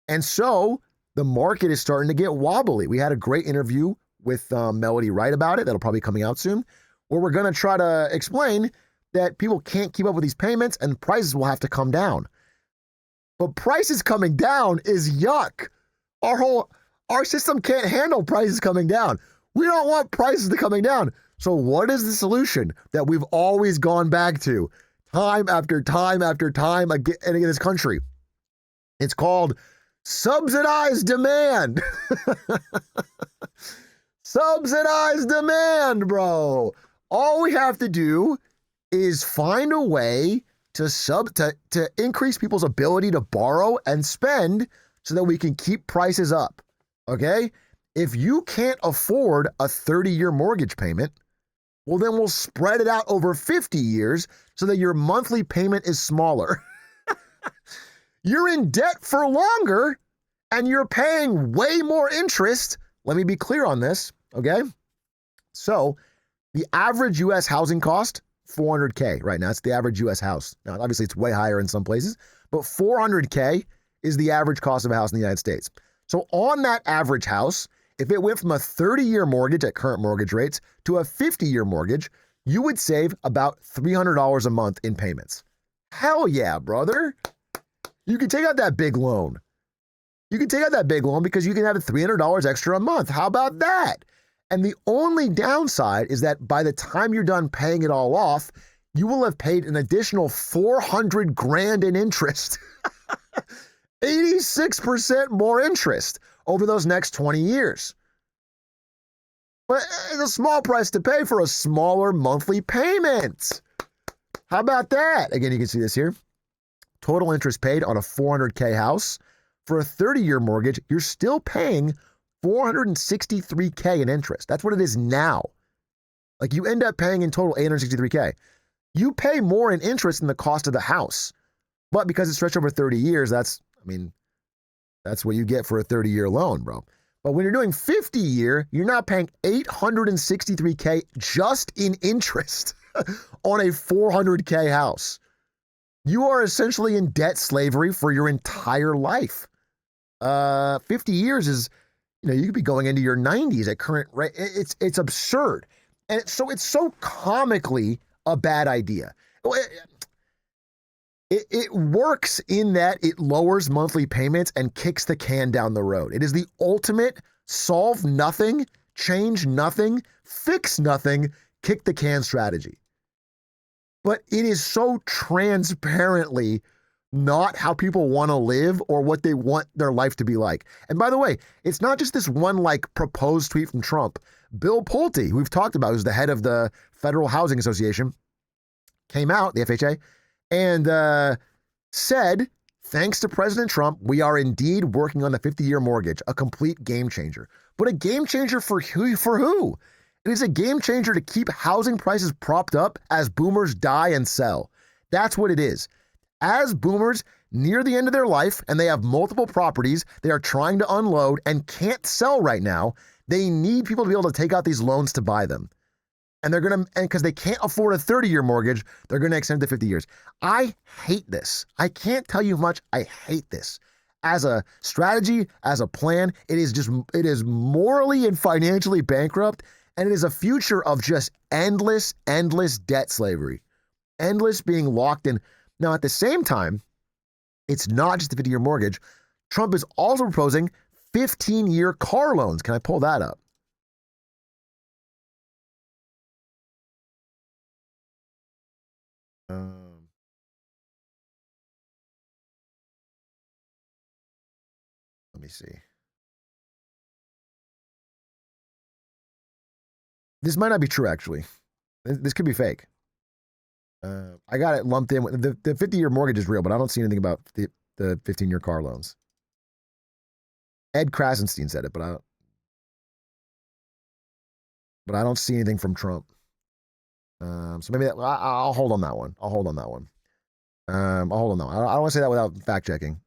And so the market is starting to get wobbly. We had a great interview with Melody Wright about it. That'll probably be coming out soon, where we're going to try to explain that people can't keep up with these payments and prices will have to come down. But prices coming down is yuck. Our system can't handle prices coming down. We don't want prices to coming down. So what is the solution that we've always gone back to time after time after time again in this country? It's called subsidized demand. Subsidized demand, bro. All we have to do is find a way to increase people's ability to borrow and spend so that we can keep prices up. Okay? If you can't afford a 30-year mortgage payment, well, then we'll spread it out over 50 years so that your monthly payment is smaller. You're in debt for longer and you're paying way more interest. Let me be clear on this, okay? So the average U.S. housing cost, $400K right now. It's the average U.S. house. Now, obviously, it's way higher in some places, but $400K is the average cost of a house in the United States. So on that average house, if it went from a 30-year mortgage at current mortgage rates to a 50-year mortgage, you would save about $300 a month in payments. Hell yeah, brother. You can take out that big loan. You can take out that big loan because you can have $300 extra a month. How about that? And the only downside is that by the time you're done paying it all off, you will have paid an additional 400 grand in interest. 86% more interest over those next 20 years. But it's a small price to pay for a smaller monthly payment. How about that? Again, you can see this here. Total interest paid on a $400K house. For a 30-year mortgage, you're still paying $463K in interest. That's what it is now. Like you end up paying in total $863K. You pay more in interest than the cost of the house. But because it's stretched over 30 years, that's what you get for a 30-year loan, bro. But when you're doing 50-year, you're not paying $863K just in interest on a $400K house. You are essentially in debt slavery for your entire life. 50 years is, you could be going into your 90s at current rate. It's absurd. And so it's so comically a bad idea. It works in that it lowers monthly payments and kicks the can down the road. It is the ultimate solve nothing, change nothing, fix nothing, kick the can strategy. But it is so transparently not how people want to live or what they want their life to be like. And by the way, it's not just this one proposed tweet from Trump. Bill Pulte, who we've talked about, who's the head of the Federal Housing Association, came out, the FHA, and said, thanks to President Trump, we are indeed working on the 50-year mortgage, a complete game changer. But a game changer for who? It is a game changer to keep housing prices propped up as boomers die and sell. That's what it is. As boomers near the end of their life and they have multiple properties they are trying to unload and can't sell right now, they need people to be able to take out these loans to buy them. And because they can't afford a 30-year mortgage, they're going to extend it to 50 years. I hate this. I can't tell you how much I hate this. As a strategy, as a plan, it is morally and financially bankrupt, and it is a future of just endless debt slavery. Endless being locked in. Now, at the same time, it's not just the 50-year mortgage. Trump is also proposing 15-year car loans. Can I pull that up? Let me see. This might not be true, actually. This could be fake. I got it lumped in. The 50-year mortgage is real, but I don't see anything about the 15-year car loans. Ed Krasenstein said it, but I don't see anything from Trump. So maybe I'll hold on that one. I'll hold on that one. I don't want to say that without fact checking.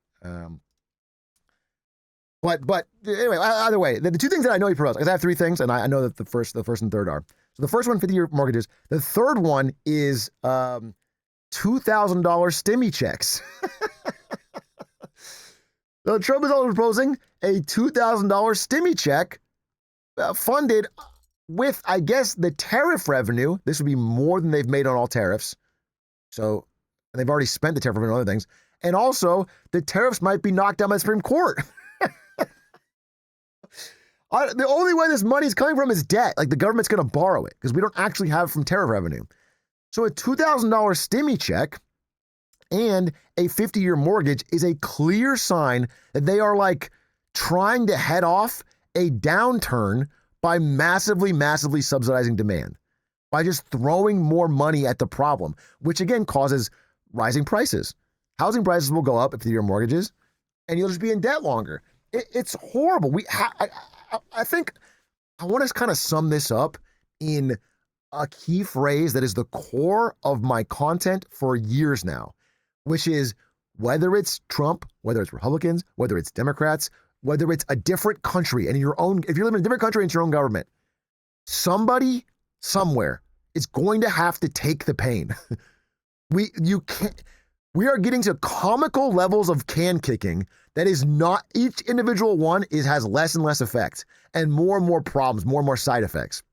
But anyway, either way, the two things that I know he proposed, because I have three things, and I know that the first and third are. So the first one, 50-year mortgages. The third one is $2,000 stimmy checks. So Trump is also proposing a $2,000 stimmy check funded with, I guess, the tariff revenue. This would be more than they've made on all tariffs. So they've already spent the tariff revenue on other things. And also, the tariffs might be knocked down by the Supreme Court. The only way this money is coming from is debt. Like the government's going to borrow it because we don't actually have it from tariff revenue. So a $2,000 stimmy check and a 50-year mortgage is a clear sign that they are trying to head off a downturn by massively subsidizing demand, by just throwing more money at the problem, which again causes rising prices. Housing prices will go up if 50-year mortgages, and you'll just be in debt longer. It's horrible. I think I want to kind of sum this up in a key phrase that is the core of my content for years now, which is whether it's Trump, whether it's Republicans, whether it's Democrats, whether it's a different country and if you live in a different country and it's your own government, somebody somewhere is going to have to take the pain. We are getting to comical levels of can kicking that is not, each individual one has less and less effect and more problems, more side effects.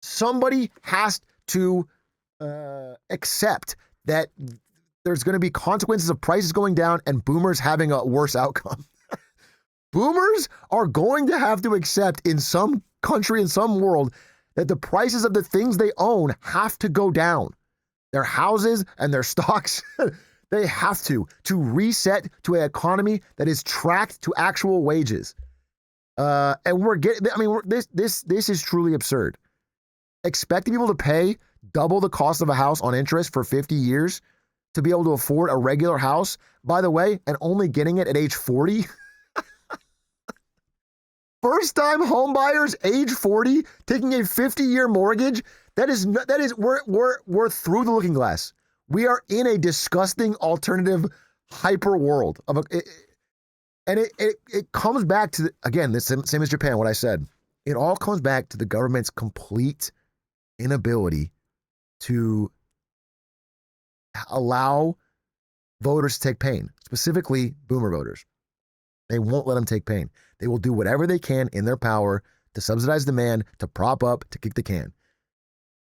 Somebody has to accept that there's going to be consequences of prices going down and boomers having a worse outcome. Boomers are going to have to accept in some country, in some world, that the prices of the things they own have to go down. Their houses and their stocks, they have to reset to an economy that is tracked to actual wages. And we're getting, I mean, this is truly absurd. Expecting people to pay double the cost of a house on interest for 50 years to be able to afford a regular house, by the way, and only getting it at age 40. First-time home buyers, age 40, taking a 50-year mortgage. We're through the looking glass. We are in a disgusting alternative hyper world of it comes back to, again, the same as Japan, what I said. It all comes back to the government's complete inability to allow voters to take pain, specifically boomer voters. They won't let them take pain. They will do whatever they can in their power to subsidize demand, to prop up, to kick the can.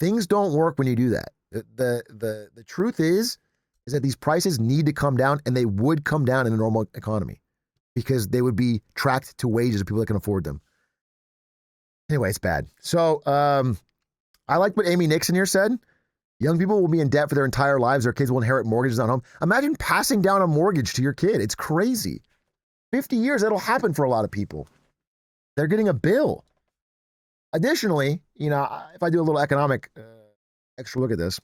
Things don't work when you do that. The truth is that these prices need to come down, and they would come down in a normal economy because they would be tracked to wages of people that can afford them. Anyway, it's bad. So I like what Amy Nixon here said. Young people will be in debt for their entire lives. Their kids will inherit mortgages on home. Imagine passing down a mortgage to your kid. It's crazy. 50 years, that'll happen for a lot of people. They're getting a bill. Additionally, if I do a little economic extra look at this,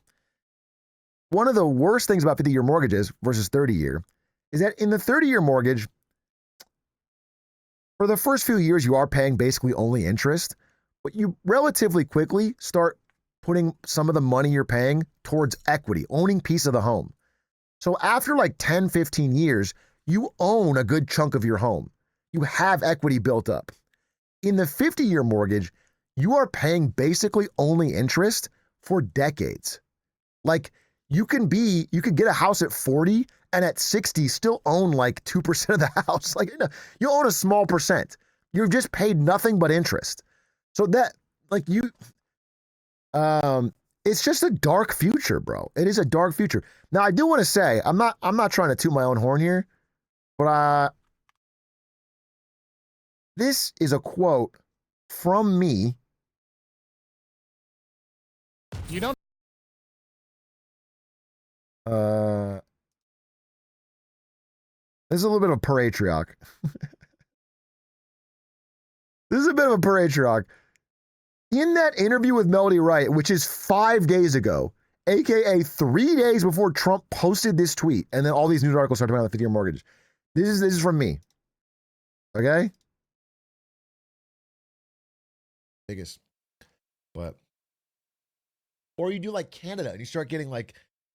one of the worst things about 50-year mortgages versus 30-year is that in the 30-year mortgage, for the first few years, you are paying basically only interest, but you relatively quickly start putting some of the money you're paying towards equity, owning piece of the home. So after like 10, 15 years, you own a good chunk of your home. You have equity built up. In the 50-year mortgage, you are paying basically only interest for decades. Like you could get a house at 40 and at 60 still own like 2% of the house. Like you own a small percent. You've just paid nothing but interest. So that it's just a dark future, bro. It is a dark future. Now I do want to say, I'm not trying to toot my own horn here, but this is a quote from me. You don't. This is a little bit of a patriarch. This is a bit of a patriarch. In that interview with Melody Wright, which is 5 days ago, aka 3 days before Trump posted this tweet, and then all these news articles started about the 50-year mortgage. This is from me. Okay? Biggest. But or you do like Canada and you start getting like,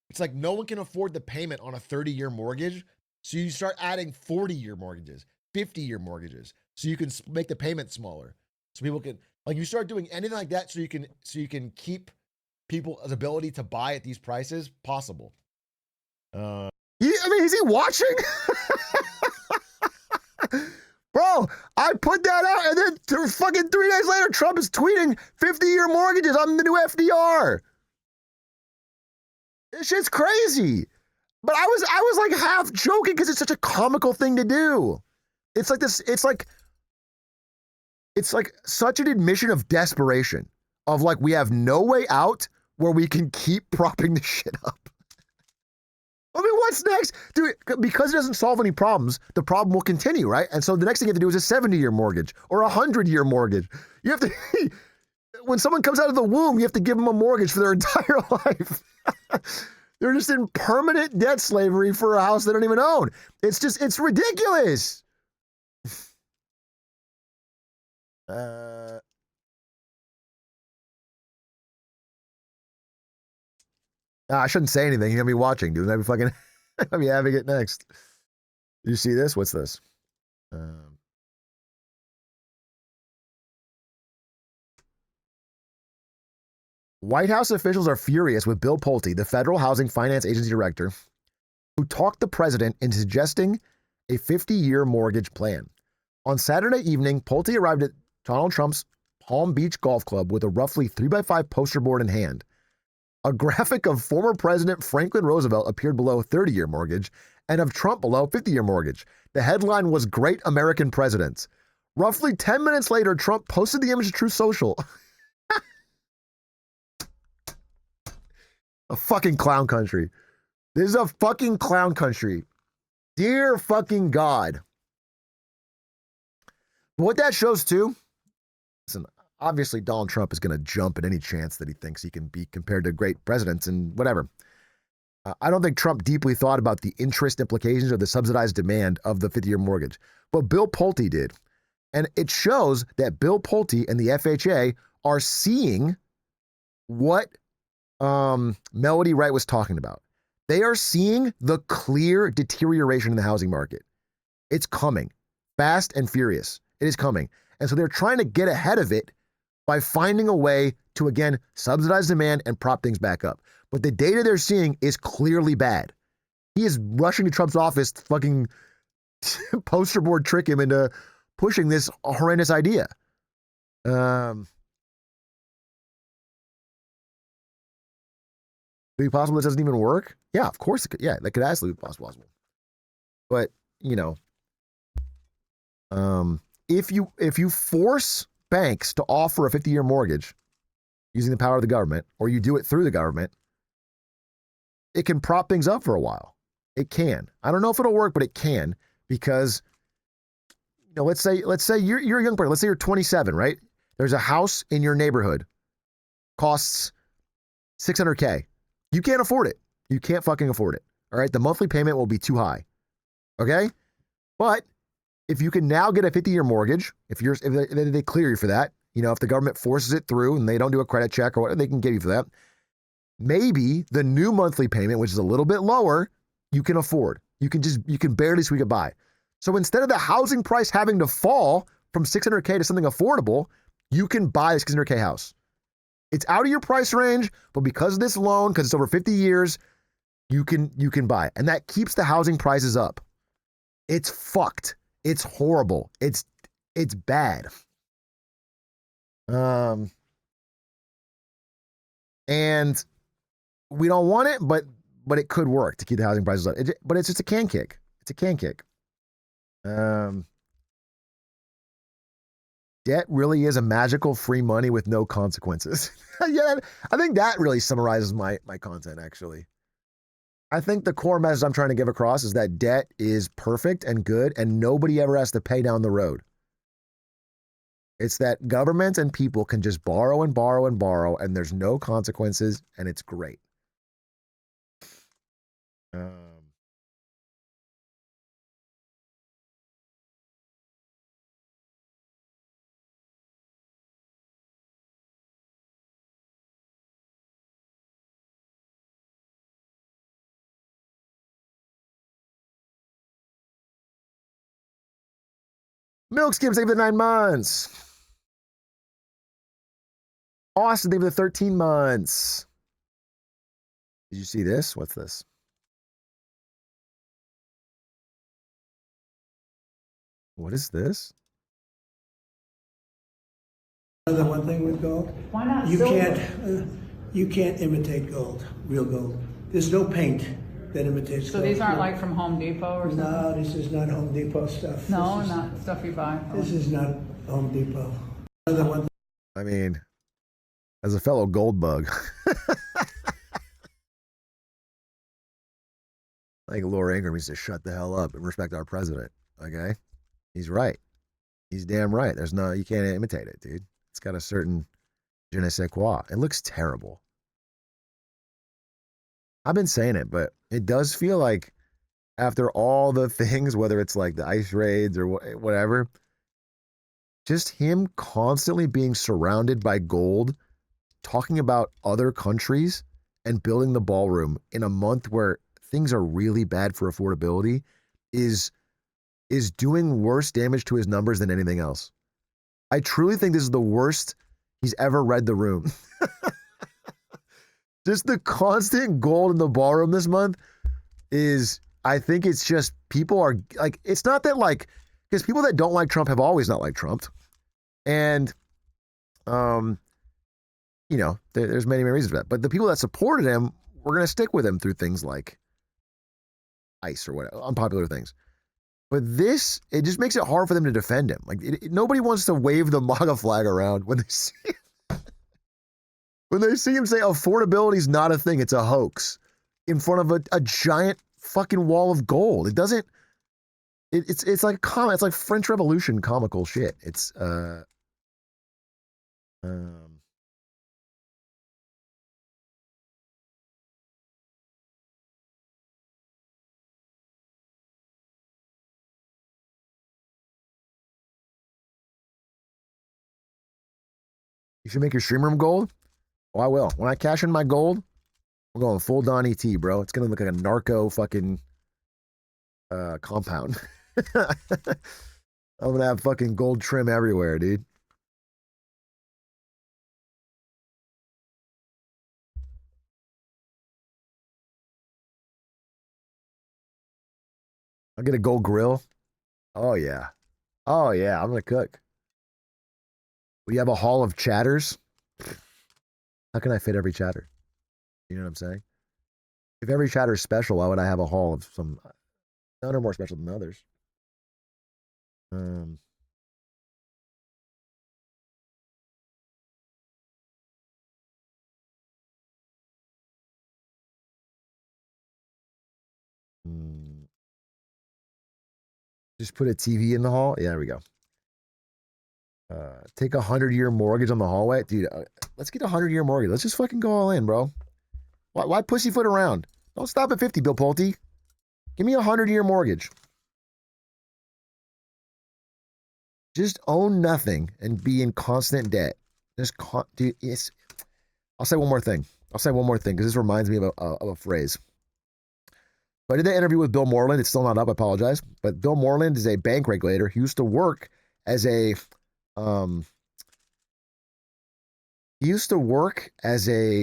it's like no one can afford the payment on a 30-year mortgage. So you start adding 40-year mortgages, 50-year mortgages, so you can make the payment smaller. So people can, like, you start doing anything like that so you can keep people's ability to buy at these prices possible. I mean, is he watching? Bro, I put that out and then fucking 3 days later, Trump is tweeting 50-year mortgages. I'm the new FDR. This shit's crazy. But I was like half joking because it's such a comical thing to do. It's like this, it's like such an admission of desperation of like, we have no way out where we can keep propping this shit up. I mean, what's next? Dude, because it doesn't solve any problems, the problem will continue, right? And so the next thing you have to do is a 70-year mortgage or a 100-year mortgage. You have to, when someone comes out of the womb, you have to give them a mortgage for their entire life. They're just in permanent debt slavery for a house they don't even own. It's ridiculous. I shouldn't say anything. You're gonna be watching, dude. I'll be fucking, I'll be having it next. You see this? What's this? White House officials are furious with Bill Pulte, the Federal Housing Finance Agency director, who talked the president into suggesting a 50-year mortgage plan. On Saturday evening, Pulte arrived at Donald Trump's Palm Beach Golf Club with a roughly 3x5 poster board in hand. A graphic of former President Franklin Roosevelt appeared below 30-year mortgage and of Trump below 50-year mortgage. The headline was Great American Presidents. Roughly 10 minutes later, Trump posted the image to Truth Social. A fucking clown country. This is a fucking clown country. Dear fucking God. What that shows too, listen, obviously Donald Trump is going to jump at any chance that he thinks he can be compared to great presidents and whatever. I don't think Trump deeply thought about the interest implications of the subsidized demand of the 50-year mortgage, but Bill Pulte did. And it shows that Bill Pulte and the FHA are seeing what Melody Wright was talking about. They are seeing the clear deterioration in the housing market. It's coming, fast and furious. It is coming. And so they're trying to get ahead of it by finding a way to, again, subsidize demand and prop things back up. But the data they're seeing is clearly bad. He is rushing to Trump's office to fucking poster board trick him into pushing this horrendous idea. Could it be possible it doesn't even work? Yeah, of course it could. Yeah, that could absolutely be possible. But, you know, if you force banks to offer a 50-year mortgage using the power of the government, or you do it through the government, it can prop things up for a while. It can. I don't know if it'll work, but it can, because, you know, let's say you're a young person. Let's say you're 27, right? There's a house in your neighborhood, costs $600K. You can't afford it. You can't fucking afford it. All right. The monthly payment will be too high. Okay. But if you can now get a 50-year mortgage, if they clear you for that, you know, if the government forces it through and they don't do a credit check or whatever, they can get you for that. Maybe the new monthly payment, which is a little bit lower, you can afford. You can barely squeak it by. So instead of the housing price having to fall from $600K to something affordable, you can buy a $600K house. It's out of your price range, but because of this loan, because it's over 50 years, you can buy it. And that keeps the housing prices up. It's fucked. It's horrible. It's bad. And we don't want it, but it could work to keep the housing prices up. But it's just a can kick. It's a can kick. Debt really is a magical free money with no consequences. Yeah, I think that really summarizes my content, actually. I think the core message I'm trying to give across is that debt is perfect and good, and nobody ever has to pay down the road. It's that government and people can just borrow and borrow and borrow, and there's no consequences, and it's great. Milk Skims, thank you for the 9 months. Austin, thank you for the 13 months. Did you see this? What's this? What is this? Another one thing with gold. Why not You silver? you can't imitate gold, real gold. There's no paint that imitates So gold. these aren't like from Home Depot or something? No, this is not Home Depot stuff. No, This is- not stuff you buy. This is not Home Depot. Another one. I mean, as a fellow gold bug, I think Laura Ingraham needs to shut the hell up and respect our president. Okay? He's right. He's damn right. You can't imitate it, dude. It's got a certain je ne sais quoi. It looks terrible. I've been saying it, but it does feel like after all the things, whether it's like the ICE raids or whatever, just him constantly being surrounded by gold, talking about other countries and building the ballroom in a month where things are really bad for affordability is doing worse damage to his numbers than anything else. I truly think this is the worst he's ever read the room. Just the constant gold in the ballroom this month is, I think it's just people are like, it's not that like, because people that don't like Trump have always not liked Trump. And You know, there's many reasons for that. But the people that supported him were going to stick with him through things like ICE or whatever, unpopular things. But this, it just makes it hard for them to defend him. Like nobody wants to wave the MAGA flag around when they see when they see him say affordability is not a thing, it's a hoax in front of a giant fucking wall of gold. It doesn't. It's like it's like French Revolution comical shit. It's you should make your stream room gold. Oh, I will. When I cash in my gold, I'm going full Don ET, bro. It's gonna look like a narco fucking compound. I'm gonna have fucking gold trim everywhere, dude. I'll get a gold grill. Oh yeah. Oh yeah, I'm gonna cook. We have a hall of chatters. How can I fit every chatter? You know what I'm saying? If every chatter is special, why would I have a hall of some? None are more special than others. Just put a TV in the hall. Yeah, there we go. Take 100-year mortgage on the hallway, dude. Let's get a 100-year mortgage. Let's just fucking go all in, bro. Why pussyfoot around? Don't stop at 50, Bill Pulte. Give me a 100-year mortgage. Just own nothing and be in constant debt. Dude, I'll say one more thing. Because this reminds me of a phrase. So I did that interview with Bill Moreland. It's still not up. I apologize. But Bill Moreland is a bank regulator. He used to work as a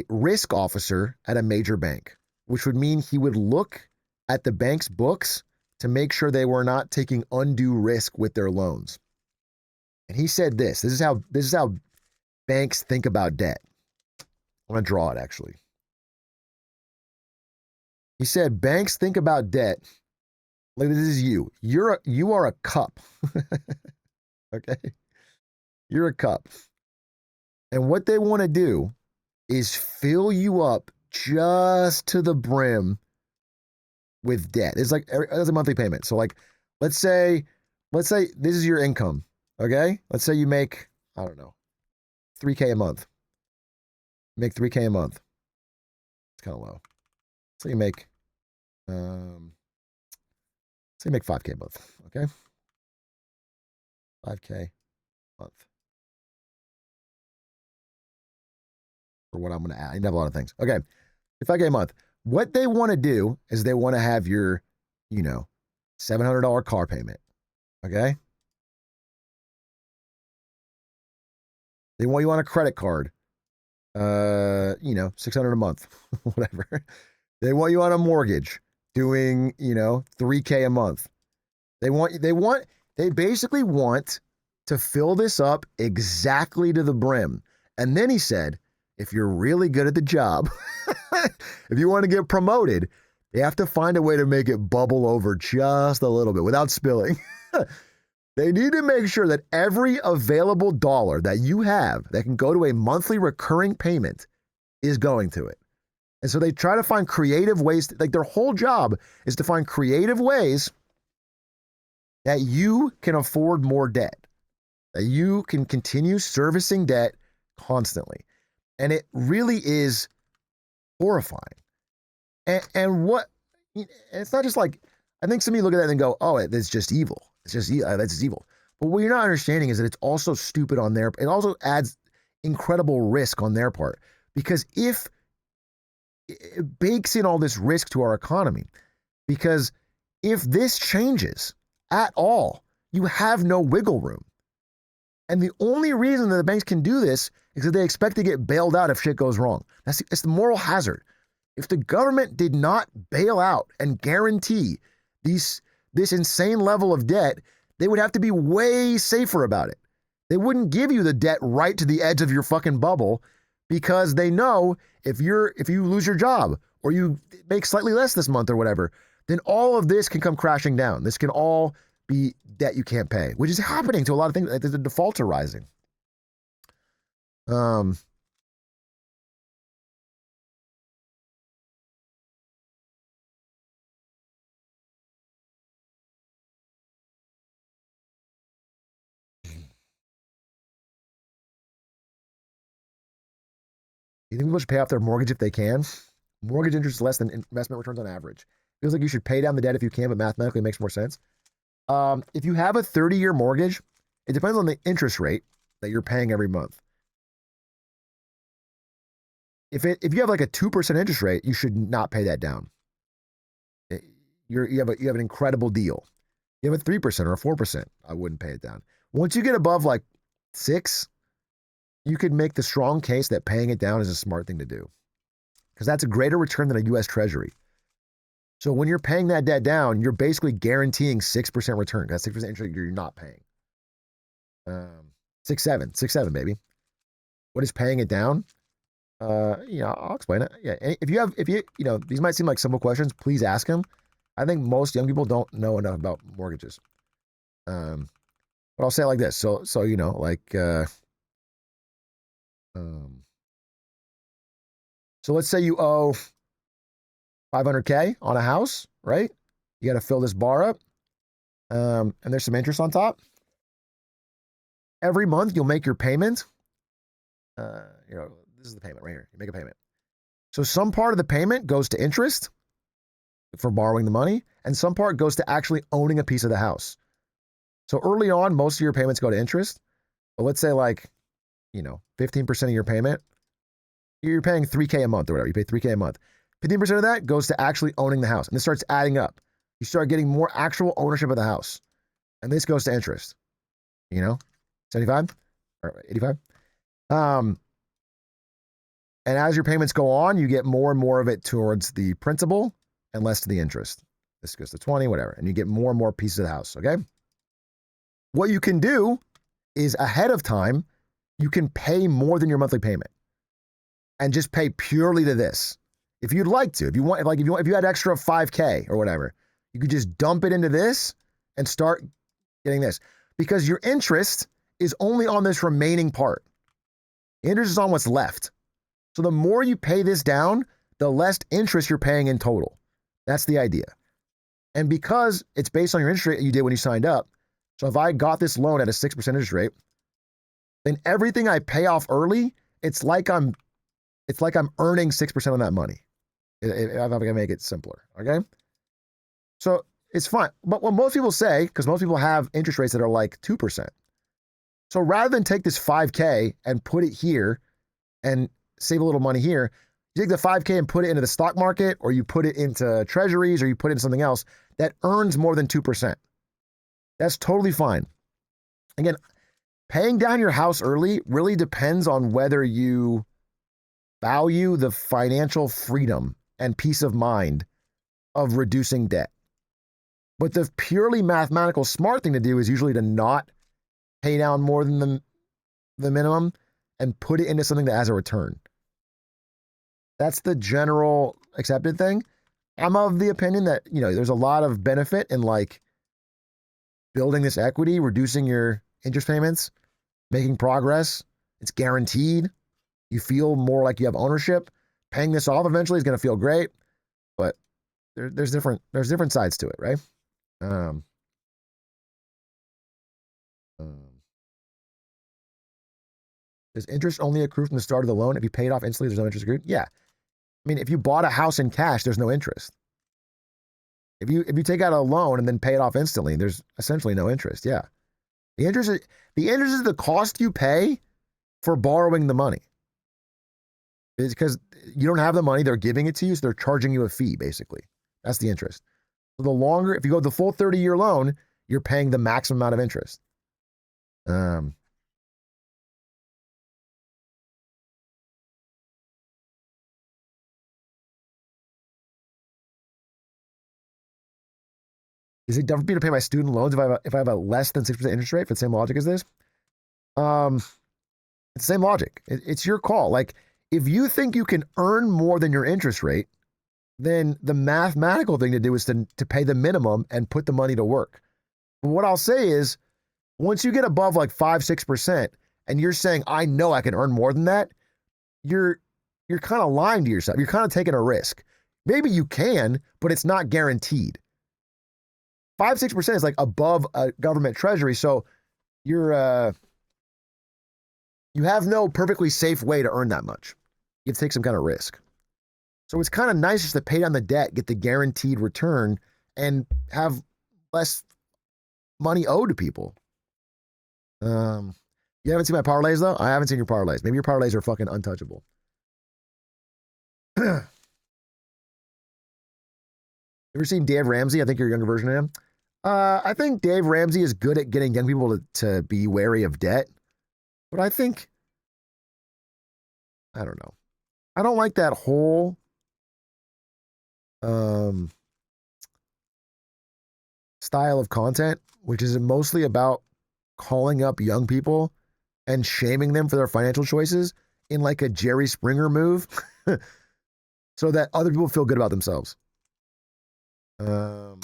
risk officer at a major bank, which would mean he would look at the bank's books to make sure they were not taking undue risk with their loans. And he said this. This is how banks think about debt. I'm going to draw it, actually. He said, banks think about debt like this is you. You are a cup. Okay? You're a cup. And what they want to do is fill you up just to the brim with debt. It's like as a monthly payment. So like, let's say this is your income. Okay? Let's say you make, I don't know, $3K a month. Make $3K a month. It's kind of low. So you make, $5K a month. Okay? 5K a month. For what I'm going to add. I have a lot of things. Okay. 5K a month. What they want to do is they want to have your, $700 car payment. Okay? They want you on a credit card. $600 a month. Whatever. They want you on a mortgage doing, $3K a month. They basically want to fill this up exactly to the brim. And then he said, if you're really good at the job, if you want to get promoted, they have to find a way to make it bubble over just a little bit without spilling. They need to make sure that every available dollar that you have that can go to a monthly recurring payment is going to it. And so they try to find creative ways, like their whole job is to find creative ways that you can afford more debt, that you can continue servicing debt constantly. And it really is horrifying. And it's not just like, I think some of you look at that and go, oh, it's just evil. It's just, that's just evil. But what you're not understanding is that it's also stupid on their, it also adds incredible risk on their part. Because if it bakes in all this risk to our economy, because if this changes at all, you have no wiggle room. And the only reason that the banks can do this is that they expect to get bailed out if shit goes wrong. It's the moral hazard. If the government did not bail out and guarantee this insane level of debt, they would have to be way safer about it. They wouldn't give you the debt right to the edge of your fucking bubble because they know if you lose your job or you make slightly less this month or whatever, then all of this can come crashing down. This can all be debt you can't pay, which is happening to a lot of things. The defaults are rising. You think people should pay off their mortgage if they can? Mortgage interest is less than investment returns on average. Feels like you should pay down the debt if you can, but mathematically it makes more sense. If you have a 30-year mortgage, it depends on the interest rate that you're paying every month. If you have like a 2% interest rate, you should not pay that down. You have an incredible deal. You have a 3% or a 4%, I wouldn't pay it down. Once you get above like 6, you could make the strong case that paying it down is a smart thing to do because that's a greater return than a U.S. Treasury. So when you're paying that debt down, you're basically guaranteeing 6% return. That's 6% interest you're not paying. 6.7, baby. What is paying it down? I'll explain it. Yeah, these might seem like simple questions. Please ask them. I think most young people don't know enough about mortgages. But I'll say it like this. So let's say you owe $500K on a house, right? You got to fill this bar up. And there's some interest on top. Every month you'll make your payment. This is the payment right here. You make a payment. So some part of the payment goes to interest for borrowing the money, and some part goes to actually owning a piece of the house. So early on, most of your payments go to interest. But let's say 15% of your payment, you're paying $3K a month or whatever. You pay $3K a month. 15% of that goes to actually owning the house. And this starts adding up. You start getting more actual ownership of the house. And this goes to interest. 75 or 85. And as your payments go on, you get more and more of it towards the principal and less to the interest. This goes to 20, whatever. And you get more and more pieces of the house, okay? What you can do is ahead of time, you can pay more than your monthly payment and just pay purely to this. If you'd like to, if you had extra 5K or whatever, you could just dump it into this and start getting this because your interest is only on this remaining part. The interest is on what's left. So the more you pay this down, the less interest you're paying in total. That's the idea. And because it's based on your interest rate you did when you signed up, so if I got this loan at a 6% interest rate, then everything I pay off early, it's like I'm earning 6% on that money. If I can make it simpler, okay? So it's fine. But what most people say, because most people have interest rates that are like 2%. So rather than take this 5K and put it here and save a little money here, you take the 5K and put it into the stock market, or you put it into treasuries, or you put it into something else that earns more than 2%. That's totally fine. Again, paying down your house early really depends on whether you value the financial freedom and peace of mind of reducing debt. But the purely mathematical smart thing to do is usually to not pay down more than the minimum and put it into something that has a return. That's the general accepted thing. I'm of the opinion that, there's a lot of benefit in building this equity, reducing your interest payments, making progress. It's guaranteed. You feel more like you have ownership. Paying this off eventually is going to feel great, but there's different sides to it, right? Does interest only accrue from the start of the loan? If you pay it off instantly, there's no interest accrued? Yeah. I mean, if you bought a house in cash, there's no interest. If you take out a loan and then pay it off instantly, there's essentially no interest. Yeah. The interest is the cost you pay for borrowing the money. It's because you don't have the money, they're giving it to you, so they're charging you a fee, basically. That's the interest. So if you go the full 30-year loan, you're paying the maximum amount of interest. Is it dumb for me to pay my student loans if I have a less than 6% interest rate for the same logic as this? It's the same logic. It's your call. Like, if you think you can earn more than your interest rate, then the mathematical thing to do is to pay the minimum and put the money to work. But what I'll say is, once you get above like 5-6%, and you're saying, I know I can earn more than that, you're kind of lying to yourself. You're kind of taking a risk. Maybe you can, but it's not guaranteed. 5-6% is like above a government treasury, so you have no perfectly safe way to earn that much. You have to take some kind of risk. So it's kind of nice just to pay down the debt, get the guaranteed return, and have less money owed to people. You haven't seen my parlays, though? I haven't seen your parlays. Maybe your parlays are fucking untouchable. Ever seen Dave Ramsey? I think you're a younger version of him. I think Dave Ramsey is good at getting young people to be wary of debt. But I don't know. I don't like that whole style of content, which is mostly about calling up young people and shaming them for their financial choices in like a Jerry Springer move so that other people feel good about themselves. That's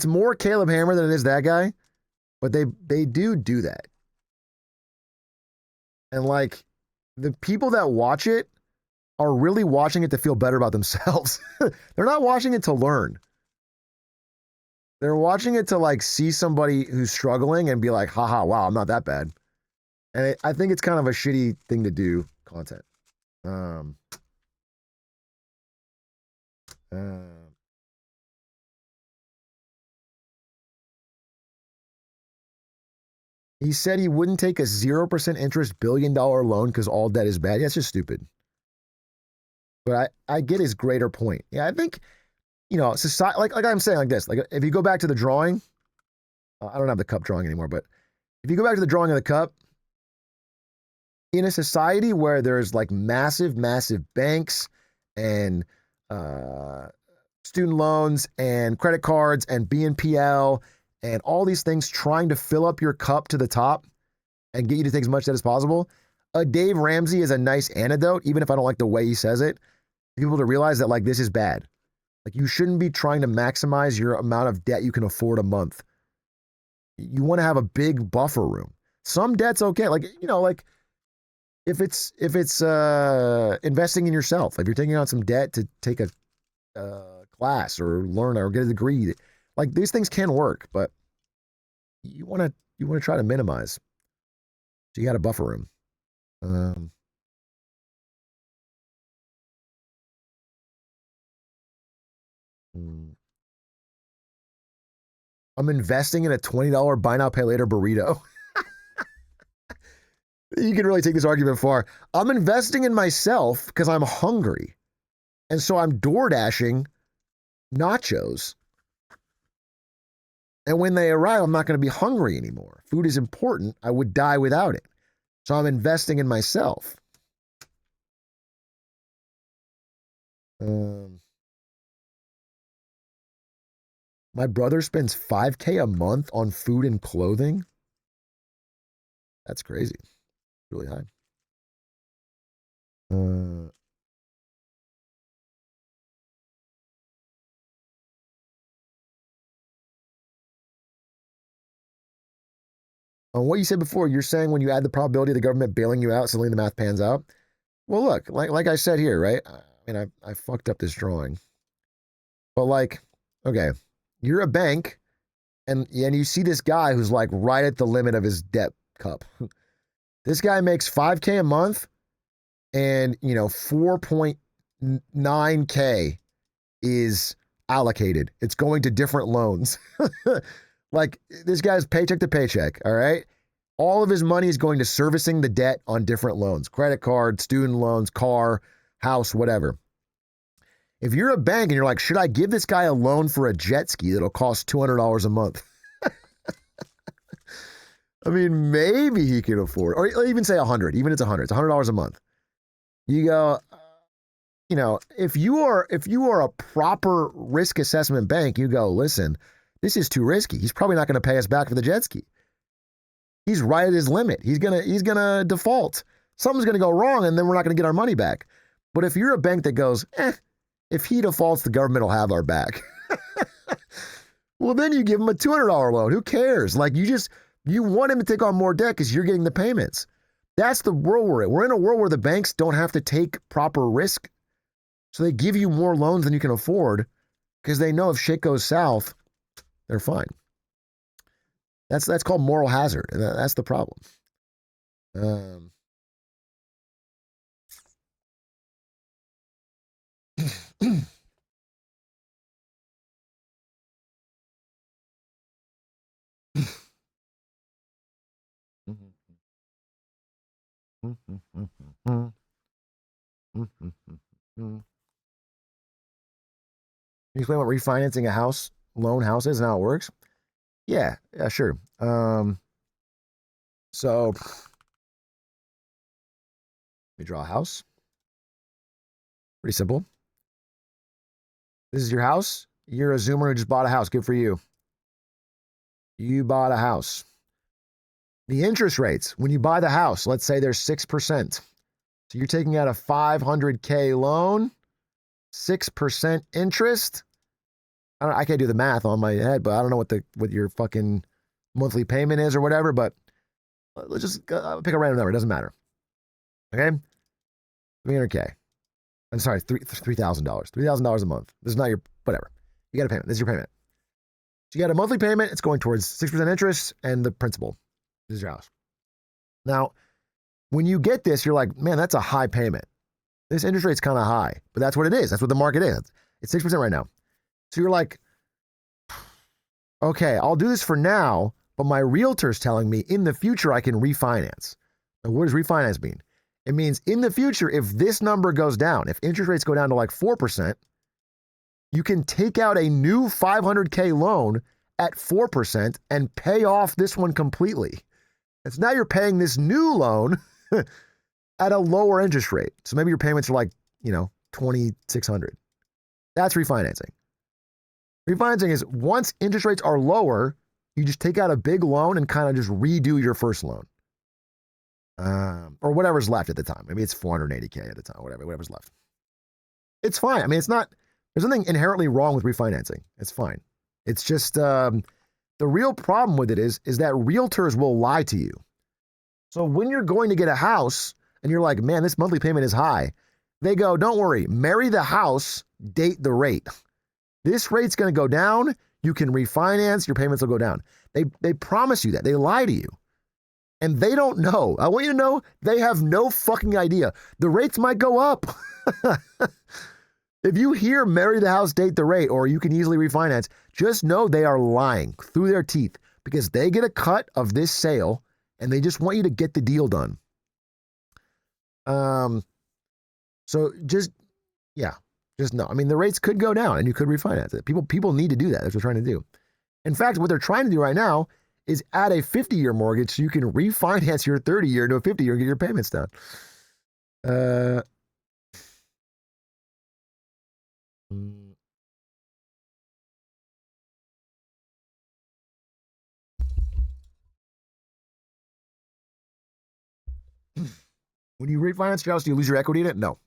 more Caleb Hammer than it is that guy, but they do that. And like, the people that watch it are really watching it to feel better about themselves. They're not watching it to learn. They're watching it to like see somebody who's struggling and be like, haha, wow, I'm not that bad. And I think it's kind of a shitty thing to do, content. He said he wouldn't take a 0% interest billion-dollar loan because all debt is bad. Yeah, it's just stupid. But I get his greater point. Yeah, I think, society, like I'm saying like this, like if you go back to the drawing, I don't have the cup drawing anymore, but if you go back to the drawing of the cup, in a society where there's like massive banks and student loans and credit cards and BNPL and all these things trying to fill up your cup to the top and get you to take as much debt as possible, Dave Ramsey is a nice antidote, even if I don't like the way he says it, people to realize that like this is bad. Like, you shouldn't be trying to maximize your amount of debt you can afford a month. You want to have a big buffer room. Some debt's okay. Like, like if it's investing in yourself, if you're taking on some debt to take a class or learn or get a degree, like these things can work, but you want to try to minimize. So you got a buffer room. I'm investing in a $20 buy now, pay later burrito. You can really take this argument far. I'm investing in myself because I'm hungry. And so I'm door dashing nachos. And when they arrive, I'm not going to be hungry anymore. Food is important. I would die without it. So I'm investing in myself. My brother spends $5K a month on food and clothing. That's crazy. Really high. On what you said before, you're saying when you add the probability of the government bailing you out, suddenly the math pans out. Well, look, like I said here, right? I mean, I fucked up this drawing. But like, okay, you're a bank, and you see this guy who's like right at the limit of his debt cup. This guy makes $5K a month, and 4.9K is allocated. It's going to different loans. Like, this guy's paycheck to paycheck, all right? All of his money is going to servicing the debt on different loans, credit card, student loans, car, house, whatever. If you're a bank and you're like, should I give this guy a loan for a jet ski that'll cost $200 a month? I mean, maybe he can afford, or even say 100, even if it's 100, it's $100 a month. You go, if you are a proper risk assessment bank, you go, listen, this is too risky. He's probably not going to pay us back for the jet ski. He's right at his limit. He's gonna default. Something's gonna go wrong, and then we're not gonna get our money back. But if you're a bank that goes, if he defaults, the government will have our back. Well, then you give him a $200 loan. Who cares? Like you want him to take on more debt because you're getting the payments. That's the world we're in. We're in a world where the banks don't have to take proper risk. So they give you more loans than you can afford because they know if shit goes south, they're fine. That's called moral hazard. And that's the problem. Can you explain what refinancing a house loan house is and how it works? Yeah, sure. So we draw a house. Pretty simple. This is your house. You're a Zoomer who just bought a house. Good for you. You bought a house. The interest rates, when you buy the house, let's say there's 6%. So you're taking out a $500K loan, 6% interest. I can't do the math on my head, but I don't know what your fucking monthly payment is or whatever, but let's just pick a random number. It doesn't matter. Okay? 300K. I'm sorry, $3,000. $3,000 a month. This is not your, whatever. You got a payment. This is your payment. So you got a monthly payment. It's going towards 6% interest and the principal. This is your house. Now, when you get this, you're like, man, that's a high payment. This interest rate's kind of high, but that's what it is. That's what the market is. It's 6% right now. So you're like, okay, I'll do this for now, but my realtor's telling me in the future I can refinance. Now, what does refinance mean? It means in the future, if this number goes down, if interest rates go down to like 4%, you can take out a new $500K loan at 4% and pay off this one completely. And so now you're paying this new loan at a lower interest rate. So maybe your payments are like, $2,600. That's refinancing. Refinancing is once interest rates are lower, you just take out a big loan and kind of just redo your first loan. Or whatever's left at the time. Maybe it's $480K at the time, whatever's left. It's fine. I mean, there's nothing inherently wrong with refinancing. It's fine. It's just, the real problem with it is that realtors will lie to you. So when you're going to get a house and you're like, man, this monthly payment is high, they go, don't worry, marry the house, date the rate. This rate's going to go down. You can refinance. Your payments will go down. They promise you that. They lie to you. And they don't know. I want you to know they have no fucking idea. The rates might go up. If you hear marry the house, date the rate, or you can easily refinance, just know they are lying through their teeth because they get a cut of this sale and they just want you to get the deal done. So just know. I mean, the rates could go down and you could refinance it. People need to do that. That's what they're trying to do. In fact, what they're trying to do right now is add a 50-year mortgage so you can refinance your 30-year to a 50-year and get your payments down. When you refinance your house, do you lose your equity in it? No.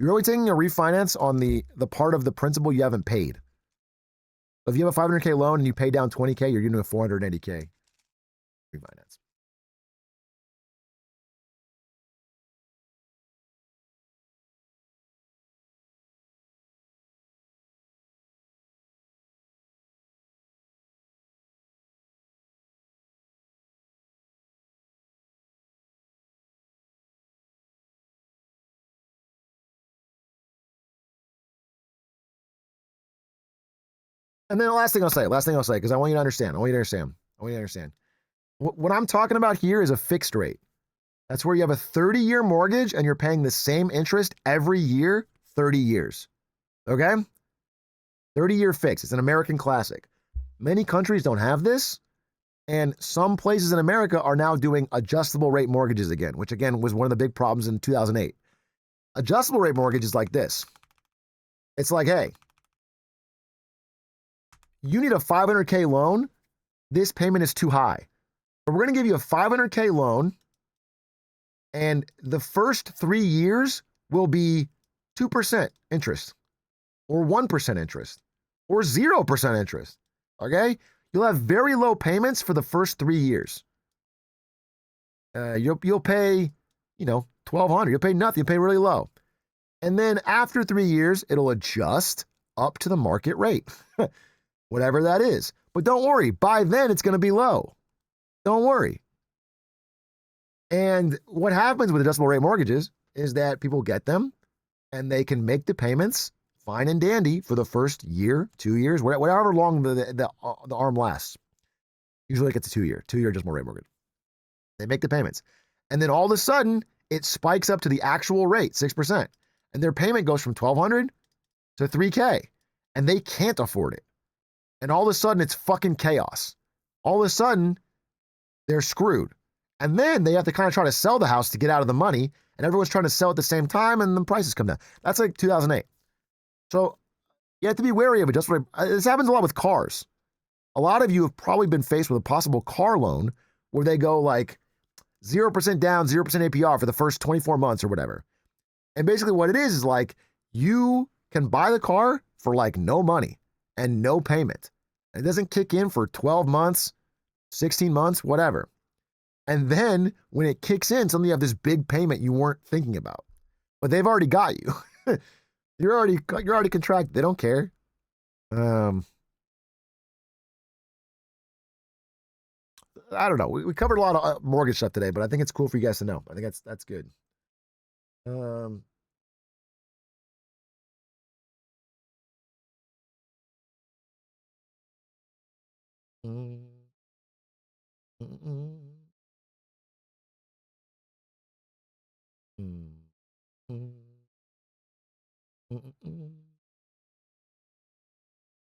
You're only taking a refinance on the part of the principal you haven't paid. If you have a $500K loan and you pay down $20K, you're getting a $480K refinance. And then the last thing I'll say, because I want you to understand. What I'm talking about here is a fixed rate. That's where you have a 30-year mortgage and you're paying the same interest every year, 30 years. Okay? 30-year fix. It's an American classic. Many countries don't have this, and some places in America are now doing adjustable rate mortgages again, which again was one of the big problems in 2008. Adjustable rate mortgage is like this. It's like, hey, you need a $500K loan. This payment is too high. But we're going to give you a $500K loan, and the first 3 years will be 2% interest, or 1% interest, or 0% interest. Okay? You'll have very low payments for the first 3 years. You'll pay, $1,200. You'll pay nothing. You'll pay really low. And then after 3 years, it'll adjust up to the market rate, whatever that is. But don't worry, by then it's going to be low. Don't worry. And what happens with adjustable rate mortgages is that people get them and they can make the payments fine and dandy for the first year, 2 years, whatever long the arm lasts. Usually it gets a 2 year adjustable rate mortgage. They make the payments. And then all of a sudden, it spikes up to the actual rate, 6%. And their payment goes from $1,200 to $3K. And they can't afford it. And all of a sudden, it's fucking chaos. All of a sudden, they're screwed. And then they have to kind of try to sell the house to get out of the money. And everyone's trying to sell at the same time, and the prices come down. That's like 2008. So you have to be wary of it. This happens a lot with cars. A lot of you have probably been faced with a possible car loan where they go like 0% down, 0% APR for the first 24 months or whatever. And basically what it is like you can buy the car for like no money and no payment. It doesn't kick in for 12 months, 16 months, whatever. And then when it kicks in, suddenly you have this big payment you weren't thinking about. But they've already got you. You're already contracted. They don't care. I don't know. We covered a lot of mortgage stuff today, but I think it's cool for you guys to know. I think that's good.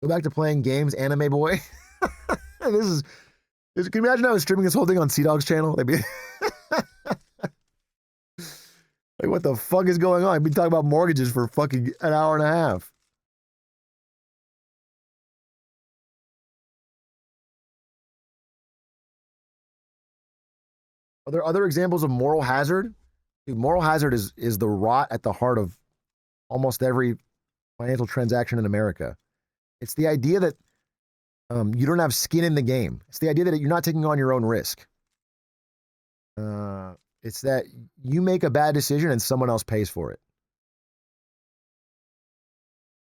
Go back to playing games, anime boy. Can you imagine I was streaming this whole thing on Sea-Dog's channel? They'd be like, what the fuck is going on? I've been talking about mortgages for fucking an hour and a half. Are there other examples of moral hazard? Dude, moral hazard is the rot at the heart of almost every financial transaction in America. It's the idea that you don't have skin in the game. It's the idea that you're not taking on your own risk. It's that you make a bad decision and someone else pays for it.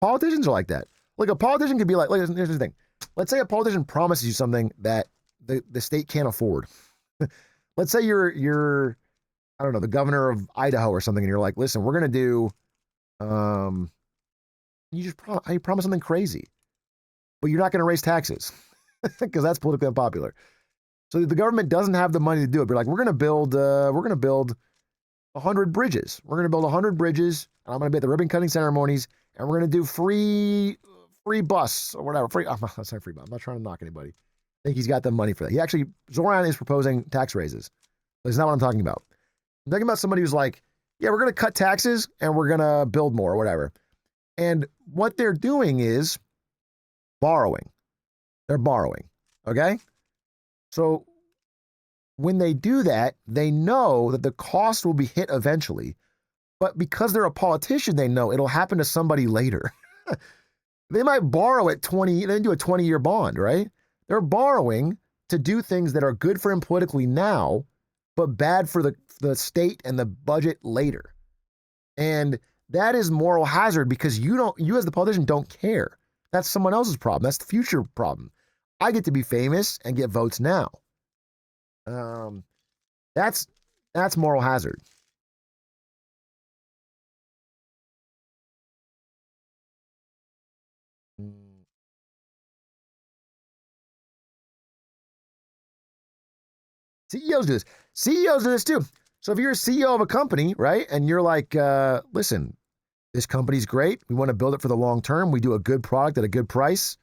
Politicians are like that. Like a politician could be like, here's the thing. Let's say a politician promises you something that the state can't afford. Let's say you're, I don't know, the governor of Idaho or something, and you're like, listen, we're going to do, you promise something crazy, but you're not going to raise taxes because that's politically unpopular. So the government doesn't have the money to do it. But like, we're going to build 100 bridges. We're going to build 100 bridges, and I'm going to be at the ribbon cutting ceremonies, and we're going to do free bus or whatever. I'm not saying free bus. I'm not trying to knock anybody. I think he's got the money for that. Zoran is proposing tax raises. That's not what I'm talking about. I'm talking about somebody who's like, yeah, we're going to cut taxes and we're going to build more or whatever. And what they're doing is borrowing. They're borrowing. Okay? So when they do that, they know that the cost will be hit eventually. But because they're a politician, they know it'll happen to somebody later. They might borrow at 20, then do a 20-year bond, right? They're borrowing to do things that are good for him politically now, but bad for the state and the budget later. And that is moral hazard because you as the politician don't care. That's someone else's problem. That's the future problem. I get to be famous and get votes now. That's moral hazard. CEOs do this. CEOs do this too. So if you're a CEO of a company, right, and you're like, listen, this company's great. We want to build it for the long term. We do a good product at a good price.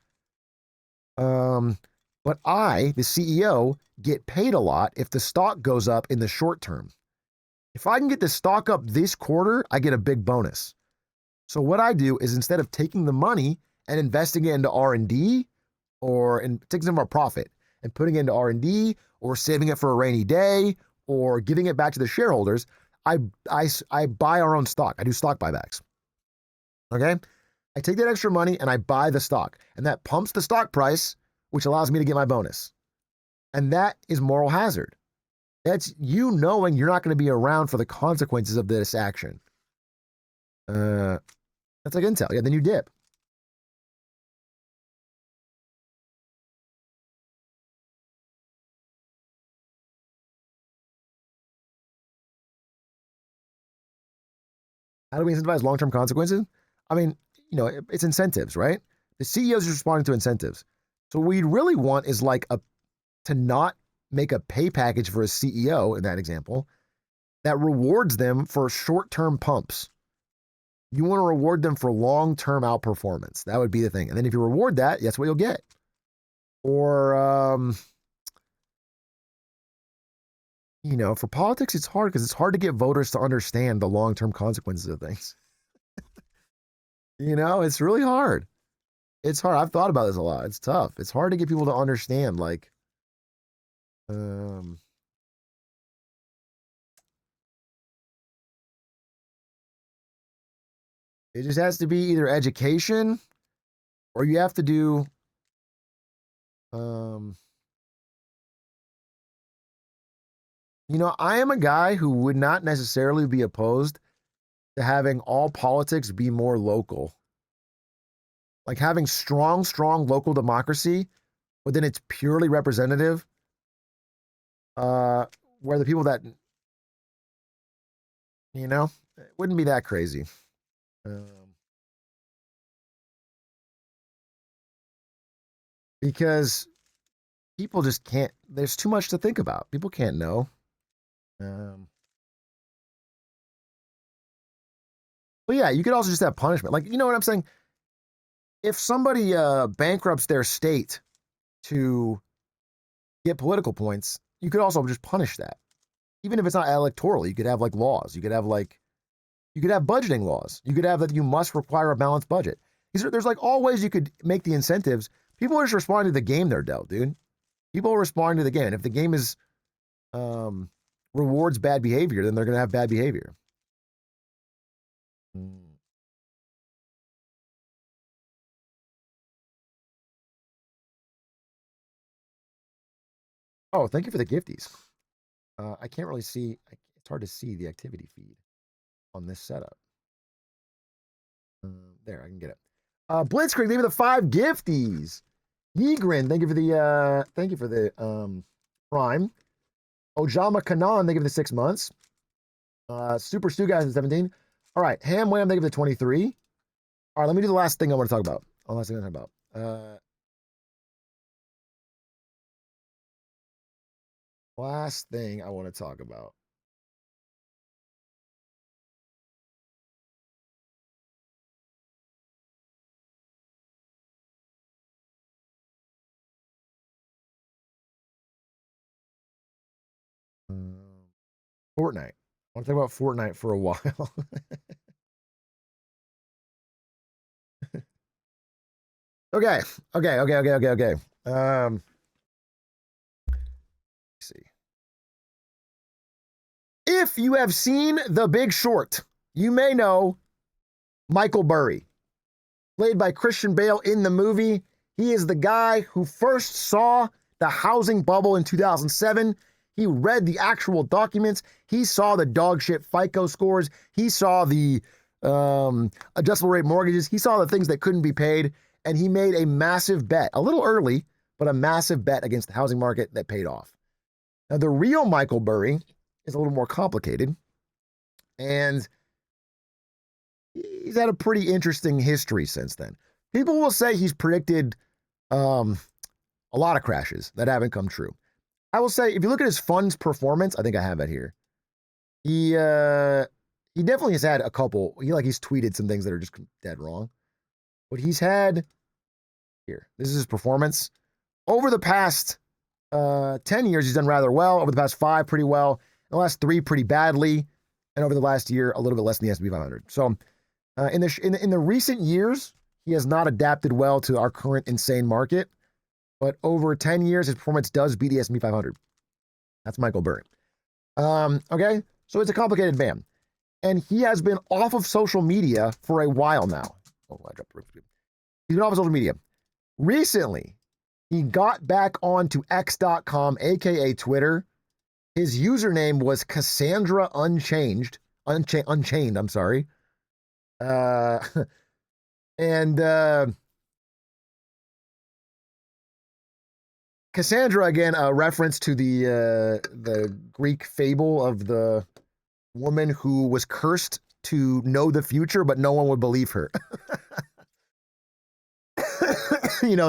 But I, the CEO, get paid a lot if the stock goes up in the short term. If I can get the stock up this quarter, I get a big bonus. So what I do is instead of taking the money and investing it into R&D or taking some of our profit and putting it into R&D or saving it for a rainy day or giving it back to the shareholders, I buy our own stock. I do stock buybacks. Okay? I take that extra money and I buy the stock. And that pumps the stock price, which allows me to get my bonus. And that is moral hazard. That's you knowing you're not going to be around for the consequences of this action. That's like Intel. Yeah, then you dip. How do we incentivize long-term consequences? I mean, it's incentives, right? The CEO is responding to incentives. So what we'd really want is to not make a pay package for a CEO in that example that rewards them for short-term pumps. You want to reward them for long-term outperformance. That would be the thing. And then if you reward that, that's what you'll get. Or, for politics, it's hard because it's hard to get voters to understand the long-term consequences of things. It's really hard. It's hard. I've thought about this a lot. It's tough. It's hard to get people to understand, it just has to be either education or you have to do, I am a guy who would not necessarily be opposed to having all politics be more local. Like having strong local democracy, but then it's purely representative, where the people that, it wouldn't be that crazy. Because people just can't, there's too much to think about. People can't know. But yeah, you could also just have punishment. Like, you know what I'm saying? If somebody bankrupts their state to get political points, you could also just punish that. Even if it's not electoral, you could have laws. You could have budgeting laws. You could have that you must require a balanced budget. There's all ways you could make the incentives. People are just responding to the game they're dealt, dude. People are responding to the game. And if the game is rewards bad behavior, then they're going to have bad behavior. Oh, thank you for the gifties. I can't really see. It's hard to see the activity feed on this setup. There, I can get it. Blitzkrieg, thank you for the 5 gifties. Yegrin, thank you for the Prime. Ojama Kanan, thank you for the 6 months. Super Stu guys, 17. All right, Ham Wham, thank you for the 23. All right, let me do the last thing I want to talk about. Last thing I want to talk about. Fortnite. I want to talk about Fortnite for a while. Okay. Let's see. If you have seen The Big Short, you may know Michael Burry, played by Christian Bale in the movie. He is the guy who first saw the housing bubble in 2007. He read the actual documents. He saw the dog shit FICO scores. He saw the adjustable rate mortgages. He saw the things that couldn't be paid. And he made a massive bet, a little early, but a massive bet against the housing market that paid off. Now, the real Michael Burry is a little more complicated. And he's had a pretty interesting history since then. People will say he's predicted a lot of crashes that haven't come true. I will say, if you look at his fund's performance, I think I have it here. He definitely has had a couple. He's tweeted some things that are just dead wrong. But he's had here. This is his performance over the past 10 years. He's done rather well. Over the past 5, pretty well. In the last 3, pretty badly, and over the last year, a little bit less than the S&P 500. So, in the recent years, he has not adapted well to our current insane market. But over 10 years, his performance does beat the S&P 500. That's Michael Burry. Okay, so it's a complicated man. And he has been off of social media for a while now. Oh, I dropped the roof. He's been off of social media. Recently, he got back onto X.com, aka Twitter. His username was Cassandra Unchained, I'm sorry. Cassandra, again, a reference to the Greek fable of the woman who was cursed to know the future, but no one would believe her.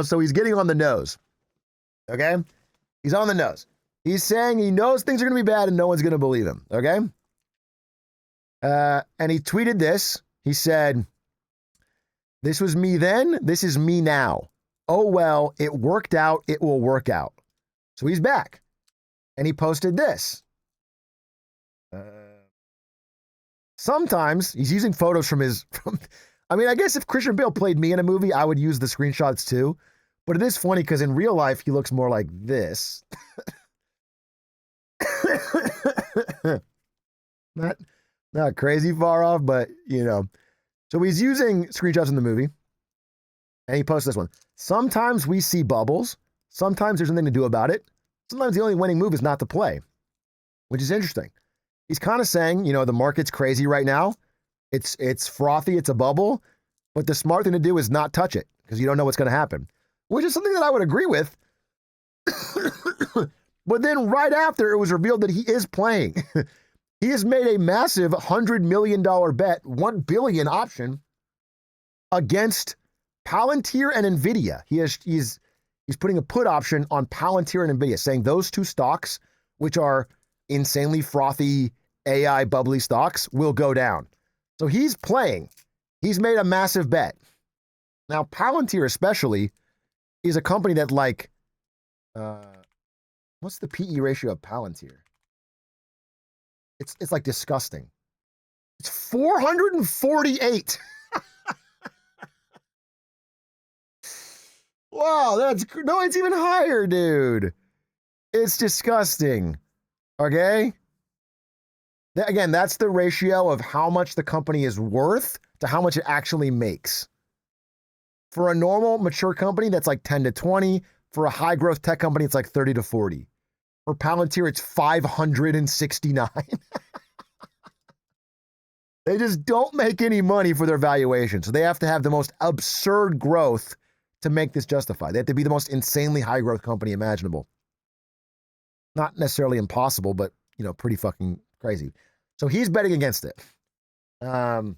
So he's getting on the nose. Okay? He's on the nose. He's saying he knows things are going to be bad and no one's going to believe him. Okay? And he tweeted this. He said, "This was me then. This is me now. Oh, well, it worked out. It will work out." So he's back. And he posted this. Sometimes he's using photos I guess if Christian Bale played me in a movie, I would use the screenshots too. But it is funny because in real life, he looks more like this. Not crazy far off, but So he's using screenshots in the movie. And he posts this one. "Sometimes we see bubbles. Sometimes there's nothing to do about it. Sometimes the only winning move is not to play," which is interesting. He's kind of saying, the market's crazy right now. It's frothy. It's a bubble. But the smart thing to do is not touch it because you don't know what's going to happen, which is something that I would agree with. But then right after, it was revealed that he is playing. He has made a massive $100 million bet, $1 billion option against Palantir and NVIDIA. He's putting a put option on Palantir and NVIDIA, saying those two stocks, which are insanely frothy AI bubbly stocks, will go down. So he's playing. He's made a massive bet. Now, Palantir especially is a company that what's the PE ratio of Palantir? It's like disgusting. It's 448. Wow, it's even higher, dude. It's disgusting. Okay? Again, that's the ratio of how much the company is worth to how much it actually makes. For a normal mature company, that's like 10 to 20. For a high growth tech company, it's like 30 to 40. For Palantir, it's 569. They just don't make any money for their valuation. So they have to have the most absurd growth to make this justified. They have to be the most insanely high growth company imaginable. Not necessarily impossible, but pretty fucking crazy. So he's betting against it. And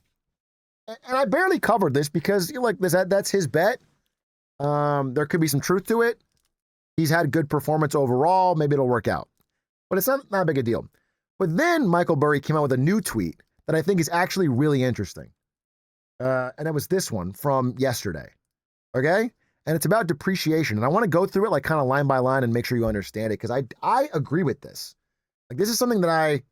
I barely covered this because that's his bet. There could be some truth to it. He's had good performance overall. Maybe it'll work out. But it's not a big a deal. But then Michael Burry came out with a new tweet that I think is actually really interesting. And it was this one from yesterday. Okay? And it's about depreciation. And I want to go through it kind of line by line and make sure you understand it because I agree with this. This is something that I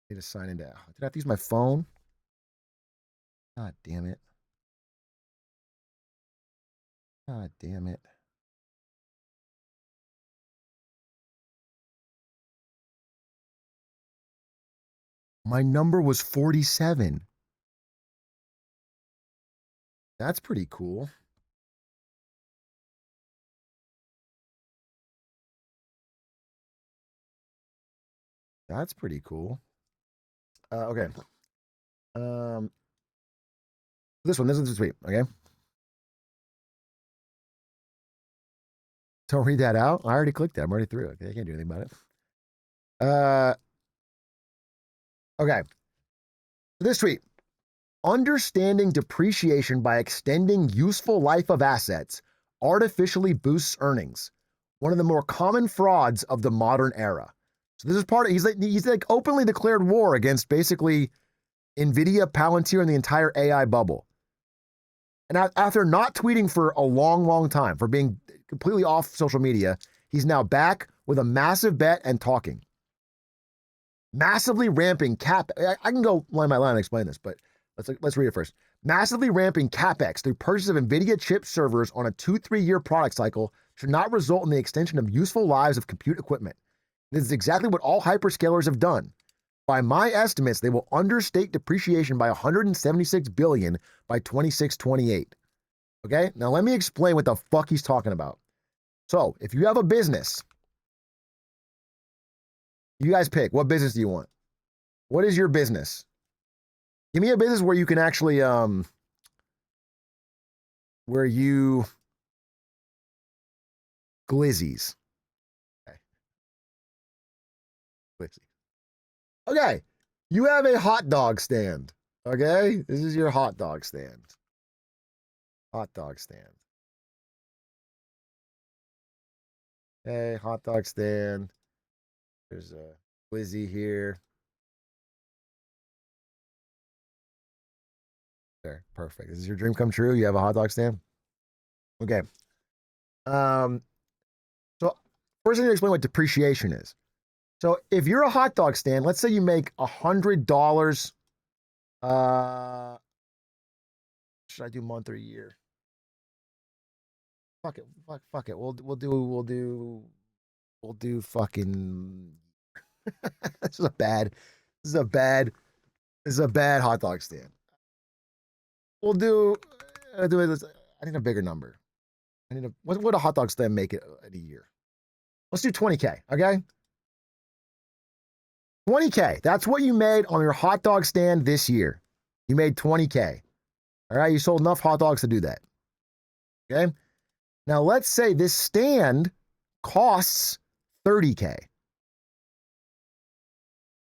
need to sign into. Did I have to use my phone? God damn it. God damn it. My number was 47. That's pretty cool. That's pretty cool. Okay. This is sweet. Okay. Don't read that out. I already clicked that. I'm already through it. Okay, I can't do anything about it. Okay. This tweet. Understanding depreciation by extending useful life of assets artificially boosts earnings. One of the more common frauds of the modern era. So this is part of, he's openly declared war against basically NVIDIA, Palantir, and the entire AI bubble. And after not tweeting for a long, long time, for being completely off social media, he's now back with a massive bet and talking. Massively ramping cap. I can go line by line and explain this, but Let's read it first. Massively ramping capex through purchase of NVIDIA chip servers on a 2-3 year product cycle should not result in the extension of useful lives of compute equipment. This is exactly what all hyperscalers have done. By my estimates, they will understate depreciation by $176 billion by 26-28. Okay, now let me explain what the fuck he's talking about. So, if you have a business, you guys pick. What business do you want? What is your business? Give me a business where you can actually, where you, glizzies. Okay. Glizzy. Okay, you have a hot dog stand. Okay, this is your hot dog stand. Hot dog stand. Okay, hot dog stand. There's a glizzy here. There, perfect. This is your dream come true. You have a hot dog stand. Okay. So first I need to explain what depreciation is. So if you're a hot dog stand, let's say you make $100. Should I do month or year? Fuck it. Fuck it. We'll do fucking. This is a bad hot dog stand. We'll do I need a bigger number. What would a hot dog stand make it in a year? Let's do 20K, okay? 20K. That's what you made on your hot dog stand this year. You made 20K. All right, you sold enough hot dogs to do that. Okay? Now let's say this stand costs 30K.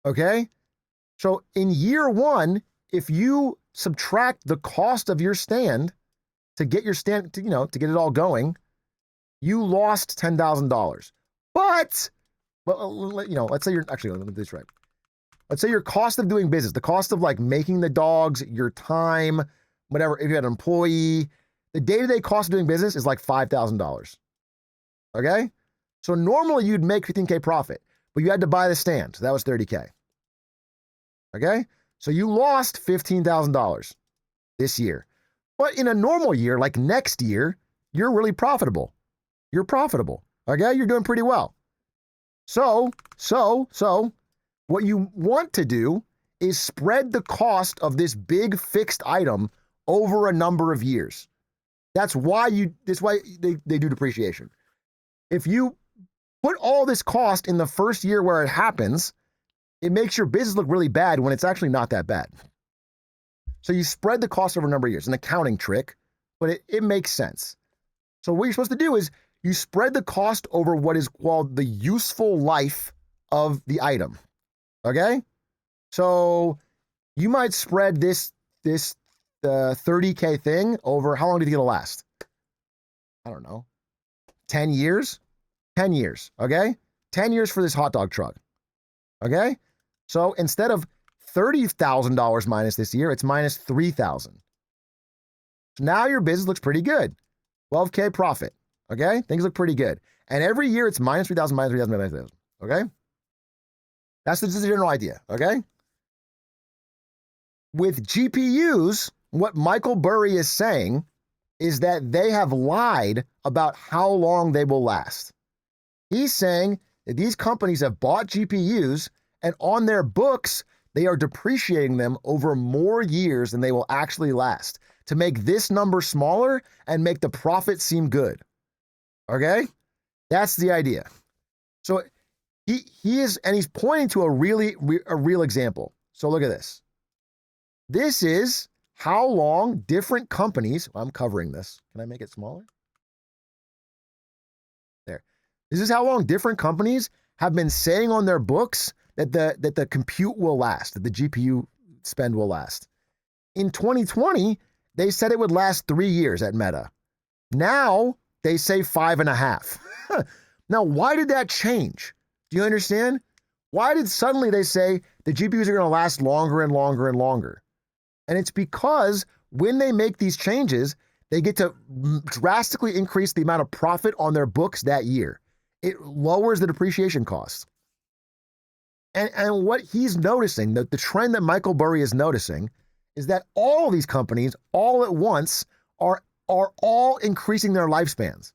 Okay? So in year one, if you subtract the cost of your stand to get your stand, to get it all going, you lost $10,000. But let's say let me do this right. Let's say your cost of doing business, the cost of like making the dogs, your time, whatever, if you had an employee, the day-to-day cost of doing business is like $5,000. Okay? So normally you'd make 15K profit, but you had to buy the stand. So that was 30K. Okay? So you lost $15,000 this year. But in a normal year, like next year, you're really profitable. You're profitable. Okay? You're doing pretty well. So what you want to do is spread the cost of this big fixed item over a number of years. That's why they do depreciation. If you put all this cost in the first year where it happens, it makes your business look really bad when it's actually not that bad. So you spread the cost over a number of years. An accounting trick, but it makes sense. So what you're supposed to do is you spread the cost over what is called the useful life of the item. Okay? So you might spread this 30K thing over, how long do you think it'll last? I don't know. 10 years? 10 years, okay? 10 years for this hot dog truck. Okay? So instead of $30,000 minus this year, it's minus $3,000. So now your business looks pretty good. 12K profit. Okay? Things look pretty good. And every year it's minus 3,000, minus 3,000, minus 3,000. Okay? That's the general idea. Okay? With GPUs, what Michael Burry is saying is that they have lied about how long they will last. He's saying that these companies have bought GPUs and on their books, they are depreciating them over more years than they will actually last to make this number smaller and make the profit seem good. Okay? That's the idea. So he's pointing to a real example. So look at this. This is how long different companies, I'm covering this. Can I make it smaller? There. This is how long different companies have been saying on their books that the compute will last, that the GPU spend will last. In 2020, they said it would last 3 years at Meta. Now they say 5.5. Now, why did that change? Do you understand? Why did suddenly they say the GPUs are going to last longer and longer and longer? And it's because when they make these changes, they get to drastically increase the amount of profit on their books that year. It lowers the depreciation costs. And what he's noticing, the trend that Michael Burry is noticing, is that all these companies, all at once, are all increasing their lifespans.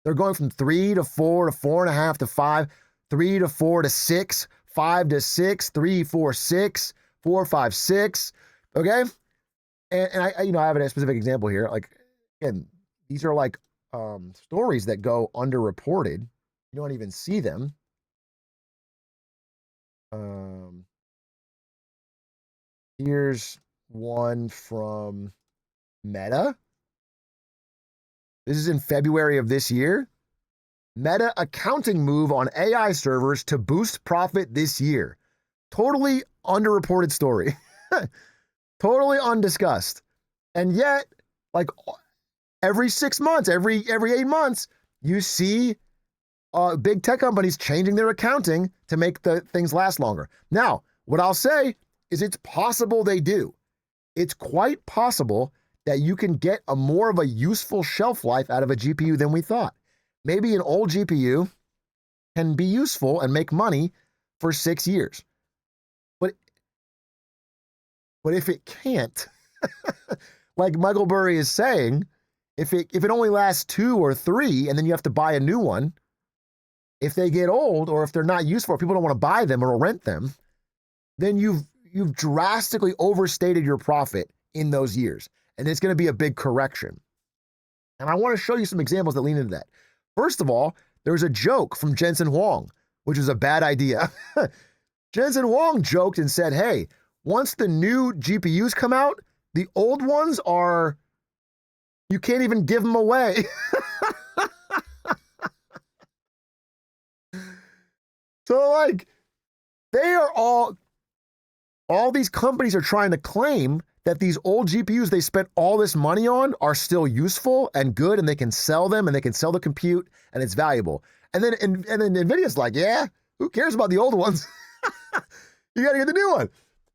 They're going from 3 to 4 to 4.5 to 5, 3 to 4 to 6, 5 to 6, 3, 4, 6, 4, 5, 6. Okay, and I have a specific example here. Like, again, these are like stories that go underreported. You don't even see them. Here's one from Meta. This is in February of this year. Meta accounting move on AI servers to boost profit this year. Totally underreported story. Totally undiscussed. And yet, like every 6 months, every 8 months, you see big tech companies changing their accounting to make the things last longer. Now, what I'll say is it's possible they do. It's quite possible that you can get a more of a useful shelf life out of a GPU than we thought. Maybe an old GPU can be useful and make money for 6 years. But if it can't, like Michael Burry is saying, if it only lasts 2 or 3 and then you have to buy a new one, if they get old or if they're not useful, or people don't want to buy them or rent them, then you've drastically overstated your profit in those years. And it's going to be a big correction. And I want to show you some examples that lean into that. First of all, there's a joke from Jensen Huang, which is a bad idea. Jensen Huang joked and said, hey, once the new GPUs come out, the old ones you can't even give them away. So like, they are all these companies are trying to claim that these old GPUs they spent all this money on are still useful and good, and they can sell them and they can sell the compute and it's valuable. And then NVIDIA's like, yeah, who cares about the old ones? You got to get the new one.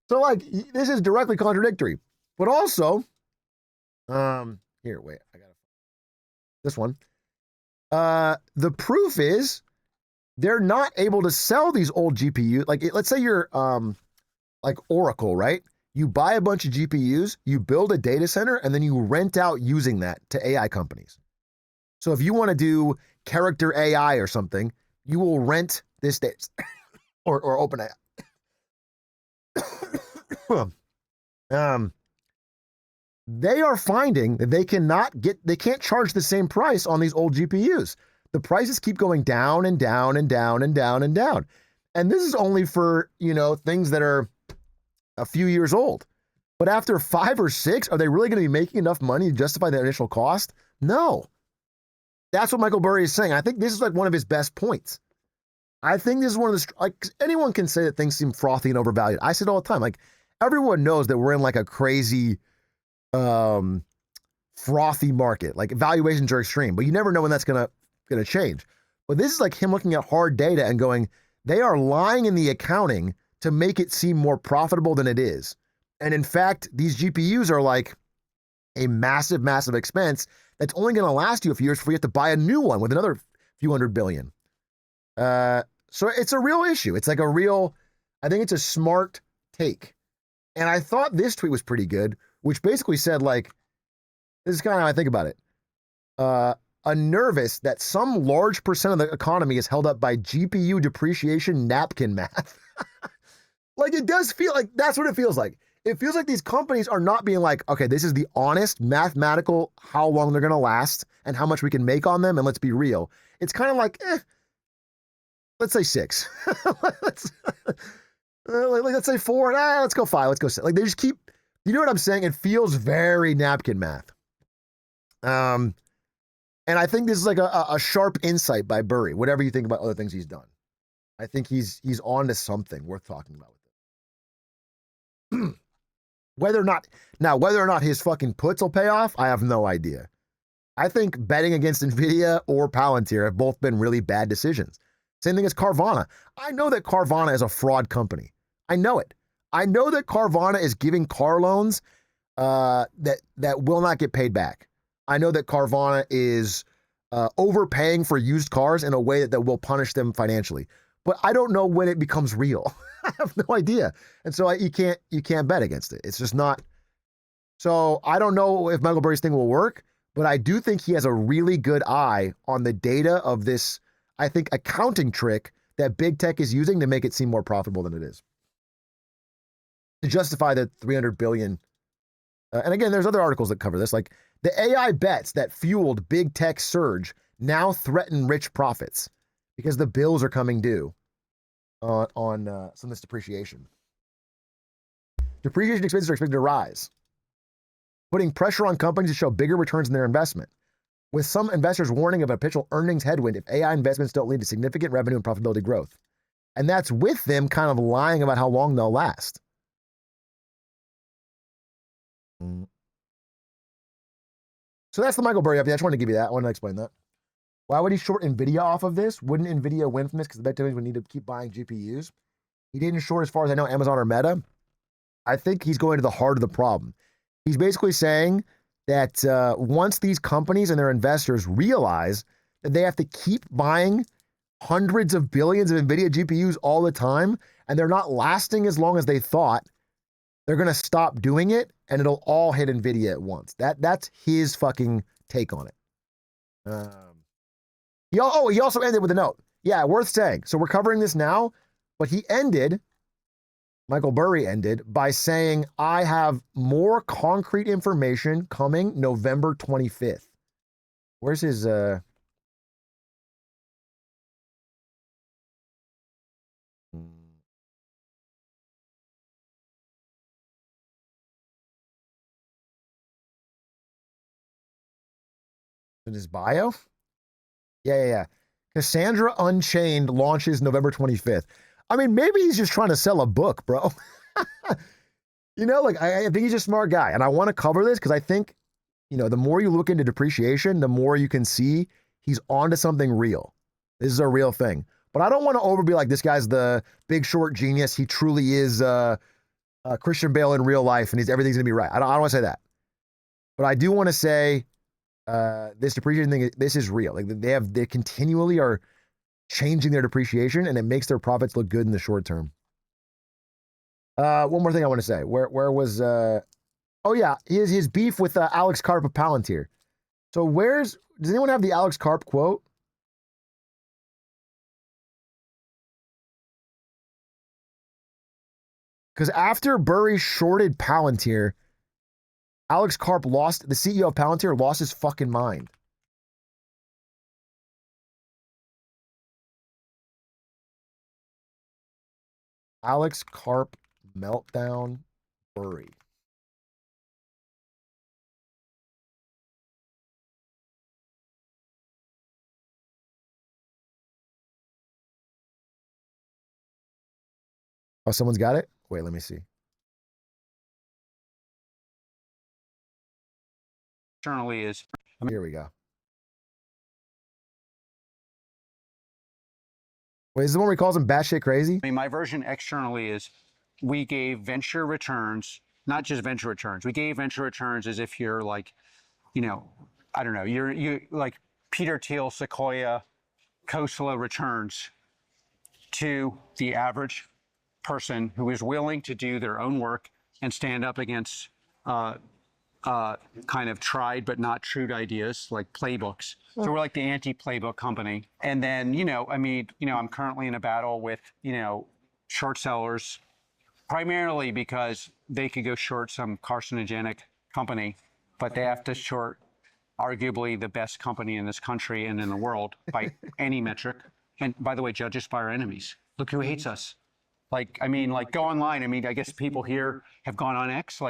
So like, this is directly contradictory. But also, here, wait, I got this one. The proof is they're not able to sell these old GPUs. Like, let's say you're like Oracle, right? You buy a bunch of GPUs, you build a data center, and then you rent out using that to AI companies. So if you want to do character AI or something, you will rent this data or open AI. They are finding that they can't charge the same price on these old GPUs. The prices keep going down and down and down and down and down. And this is only for, things that are a few years old. But after 5 or 6, are they really going to be making enough money to justify the initial cost? No. That's what Michael Burry is saying. I think this is like one of his best points. I think this is one of the, like, anyone can say that things seem frothy and overvalued. I say it all the time. Like, everyone knows that we're in like a crazy, frothy market. Like, valuations are extreme, but you never know when that's gonna change. But this is like him looking at hard data and going, they are lying in the accounting to make it seem more profitable than it is. And in fact, these GPUs are like a massive, massive expense that's only going to last you a few years before you have to buy a new one with another few $100 billion. So it's a real issue. It's like I think it's a smart take. And I thought this tweet was pretty good, which basically said, like, this is kind of how I think about it. Nervous that some large percent of the economy is held up by GPU depreciation napkin math. Like, it does feel like that's what it feels like. It feels like these companies are not being like, okay, this is the honest mathematical how long they're going to last and how much we can make on them, and let's be real. It's kind of like, let's say 6. let's say 4. Let's go 5. Let's go 6. Like, they just keep, you know what I'm saying? It feels very napkin math. And I think this is like a sharp insight by Burry, whatever you think about other things he's done. I think he's on to something worth talking about with it. Whether or not his fucking puts will pay off, I have no idea. I think betting against NVIDIA or Palantir have both been really bad decisions. Same thing as Carvana. I know that Carvana is a fraud company. I know it. I know that Carvana is giving car loans that will not get paid back. I know that Carvana is overpaying for used cars in a way that will punish them financially. But I don't know when it becomes real. I have no idea. And so you can't bet against it. It's just not So I don't know if Michael Burry's thing will work, but I do think he has a really good eye on the data of this, I think, accounting trick that big tech is using to make it seem more profitable than it is. To justify the 300 billion. And again, there's other articles that cover this. Like the AI bets that fueled big tech surge now threaten rich profits because the bills are coming due on some of this depreciation. Depreciation expenses are expected to rise, putting pressure on companies to show bigger returns in their investment, with some investors warning of a potential earnings headwind if AI investments don't lead to significant revenue and profitability growth. And that's with them kind of lying about how long they'll last. So that's the Michael Burry update. I just wanted to give you that. I wanted to explain that. Why would he short NVIDIA off of this? Wouldn't NVIDIA win from this because the big companies would need to keep buying GPUs? He didn't short, as far as I know, Amazon or Meta. I think he's going to the heart of the problem. He's basically saying that once these companies and their investors realize that they have to keep buying hundreds of billions of NVIDIA GPUs all the time, and they're not lasting as long as they thought, they're going to stop doing it, and it'll all hit NVIDIA at once. That's his fucking take on it. He also ended with a note. Yeah, worth saying. So we're covering this now, but Michael Burry ended by saying, I have more concrete information coming November 25th. Where's his, in his bio? Yeah. Cassandra Unchained launches November 25th. I mean, maybe he's just trying to sell a book, bro. You know, like, I think he's a smart guy. And I want to cover this because I think, you know, the more you look into depreciation, the more you can see he's onto something real. This is a real thing. But I don't want to be like, this guy's the Big Short genius. He truly is Christian Bale in real life and everything's going to be right. I don't want to say that. But I do want to say this depreciation thing, this is real. Like they continually are changing their depreciation and it makes their profits look good in the short term. One more thing I want to say. Where was oh yeah, his beef with Alex Karp of Palantir. So does anyone have the Alex Karp quote? Because after Burry shorted Palantir, Alex Karp the CEO of Palantir lost his fucking mind. Alex Karp meltdown Burry. Oh, someone's got it? Wait, let me see. Externally is. Here we go. Wait, is this the one where he calls him batshit crazy? I mean, my version externally is we gave venture returns, not just venture returns. We gave venture returns as if you're like, you know, I don't know, you like Peter Thiel, Sequoia, Khosla returns to the average person who is willing to do their own work and stand up against kind of tried but not true ideas like playbooks. So we're like the anti-playbook company. And then, I'm currently in a battle with, short sellers, primarily because they could go short some carcinogenic company, but they have to short arguably the best company in this country and in the world by any metric. And by the way, judge us by our enemies. Look who hates us. Go online. I guess people here have gone on X.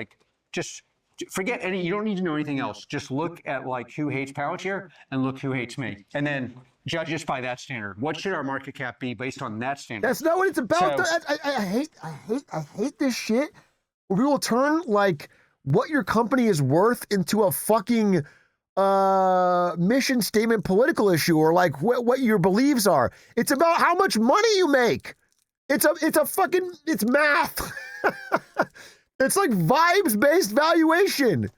Just forget you don't need to know anything else. Just look at who hates Palantir and look who hates me. And then judge us by that standard. What should our market cap be based on that standard? That's not what it's about. I hate this shit where people turn what your company is worth into a fucking mission statement political issue or what your beliefs are. It's about how much money you make. It's math. It's like vibes-based valuation.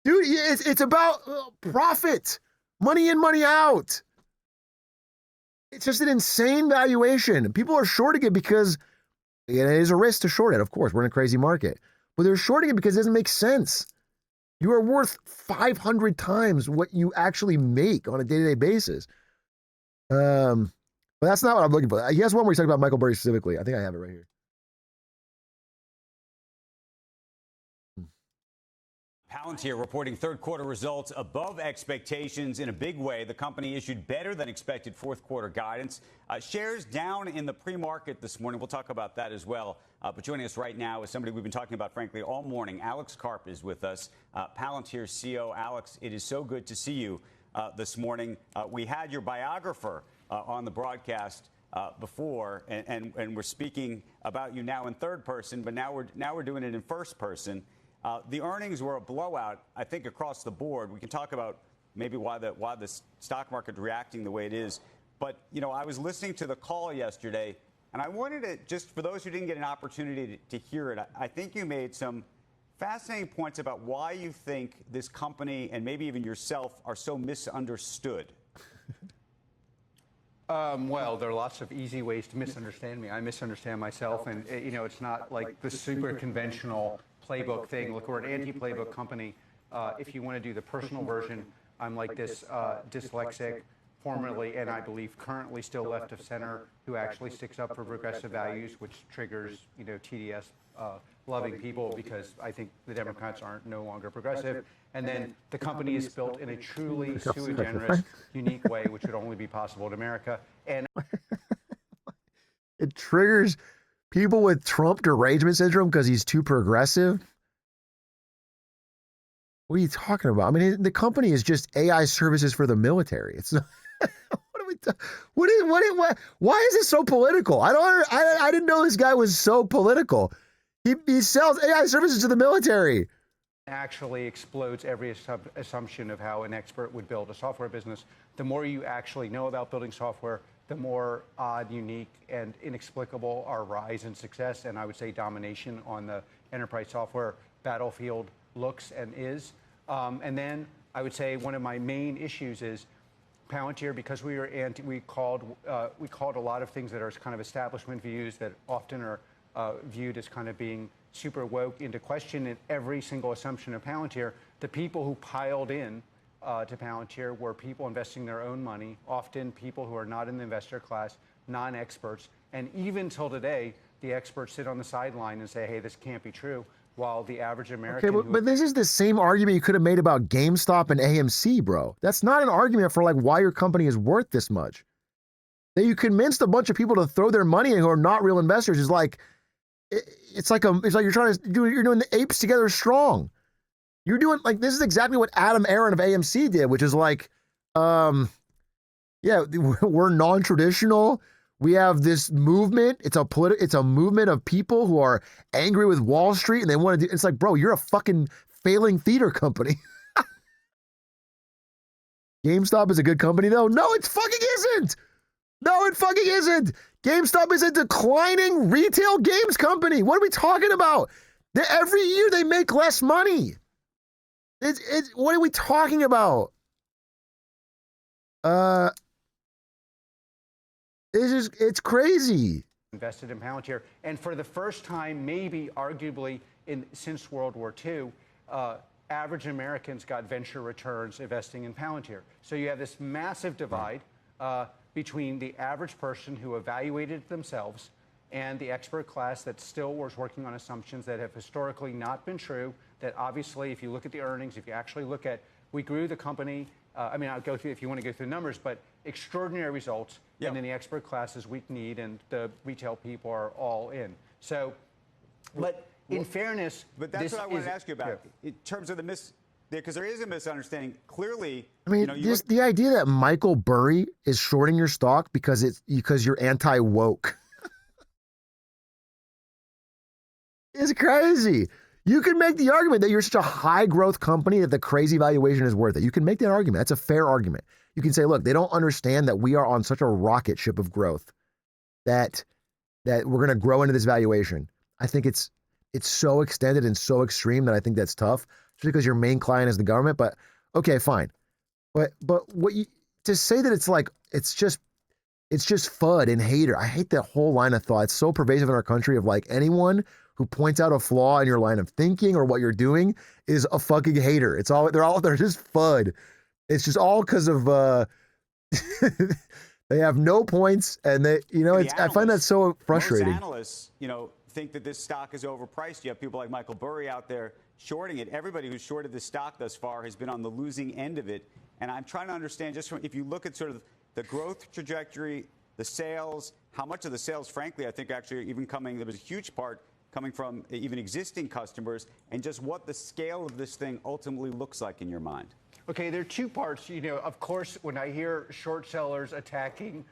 Dude, it's about profit. Money in, money out. It's just an insane valuation. People are shorting it because it is a risk to short it, of course. We're in a crazy market. But they're shorting it because it doesn't make sense. You are worth 500 times what you actually make on a day-to-day basis. But that's not what I'm looking for. He has one where he's talking about Michael Burry specifically. I think I have it right here. Palantir reporting third quarter results above expectations in a big way. The company issued better than expected fourth quarter guidance. Shares down in the pre-market this morning. We'll talk about that as well. But joining us right now is somebody we've been talking about, frankly, all morning. Alex Karp is with us, Palantir's CEO. Alex, it is so good to see you this morning. We had your biographer on the broadcast before, and we're speaking about you now in third person, but now we're doing it in first person. The earnings were a blowout, I think, across the board. We can talk about maybe why the stock market reacting the way it is. But, you know, I was listening to the call yesterday, and I wanted to, just for those who didn't get an opportunity to hear it, I think you made some fascinating points about why you think this company and maybe even yourself are so misunderstood. Well, there are lots of easy ways to misunderstand me. I misunderstand myself, and you know, it's not like the super conventional playbook thing. Look, we're an anti-playbook company. If you want to do the personal version, I'm like this dyslexic, formerly and I believe currently still left of center, who actually sticks up for progressive values, which triggers, you know, TDS loving people, because I think the Democrats aren't no longer progressive. And then the company is built in a truly sui generis, unique way, which would only be possible in America. And it triggers people with Trump derangement syndrome because he's too progressive. What are you talking about? I mean, the company is just AI services for the military. It's not. Why is it so political? I didn't know this guy was so political. He sells AI services to the military. Actually explodes every assumption of how an expert would build a software business. The more you actually know about building software, the more odd, unique, and inexplicable our rise in success, and I would say domination on the enterprise software battlefield looks and is. And then I would say one of my main issues is Palantir, because we called a lot of things that are kind of establishment views that often are viewed as kind of being super woke into question in every single assumption of Palantir. The people who piled in to Palantir were people investing their own money, often people who are not in the investor class, non-experts. And even till today, the experts sit on the sideline and say, hey, this can't be true, while the average American... Okay, but this is the same argument you could have made about GameStop and AMC, bro. That's not an argument for like why your company is worth this much. That you convinced a bunch of people to throw their money in who are not real investors is like... It's like you're doing the apes together strong. You're doing like, this is exactly what Adam Aaron of AMC did, which is like, yeah, we're non-traditional. We have this movement. It's a movement of people who are angry with Wall Street and they want to do, it's like, bro, you're a fucking failing theater company. GameStop is a good company though. No, it fucking isn't. No, it fucking isn't. GameStop is a declining retail games company. What are we talking about? Every year they make less money. What are we talking about? It's crazy. Invested in Palantir, and for the first time, maybe arguably since World War II, average Americans got venture returns investing in Palantir. So you have this massive divide between the average person who evaluated themselves and the expert class that still was working on assumptions that have historically not been true, that obviously, if you look at the earnings, if you actually look at, we grew the company, I mean, I'll go through if you want to go through the numbers, but extraordinary results, yep. And then the expert class is weak need, and the retail people are all in. So, but in fairness... But that's what I wanted to ask you about, in terms of the because there is a misunderstanding. Clearly, I mean, the idea that Michael Burry is shorting your stock because you're anti-woke is crazy. You can make the argument that you're such a high growth company that the crazy valuation is worth it. You can make that argument. That's a fair argument. You can say, look, they don't understand that we are on such a rocket ship of growth that we're going to grow into this valuation. I think it's so extended and so extreme that I think that's tough. Just because your main client is the government, but okay, fine. But what you to say that it's like it's just FUD and hater. I hate that whole line of thought. It's so pervasive in our country of like anyone who points out a flaw in your line of thinking or what you're doing is a fucking hater. They're just FUD. It's just all because of they have no points, and I find that so frustrating. Most analysts, think that this stock is overpriced. You have people like Michael Burry out there shorting it. Everybody who's shorted this stock thus far has been on the losing end of it. And I'm trying to understand, just from, if you look at sort of the growth trajectory, the sales, how much of the sales, frankly, I think actually even there was a huge part coming from even existing customers, and just what the scale of this thing ultimately looks like in your mind. Okay, there are two parts. Of course, when I hear short sellers attacking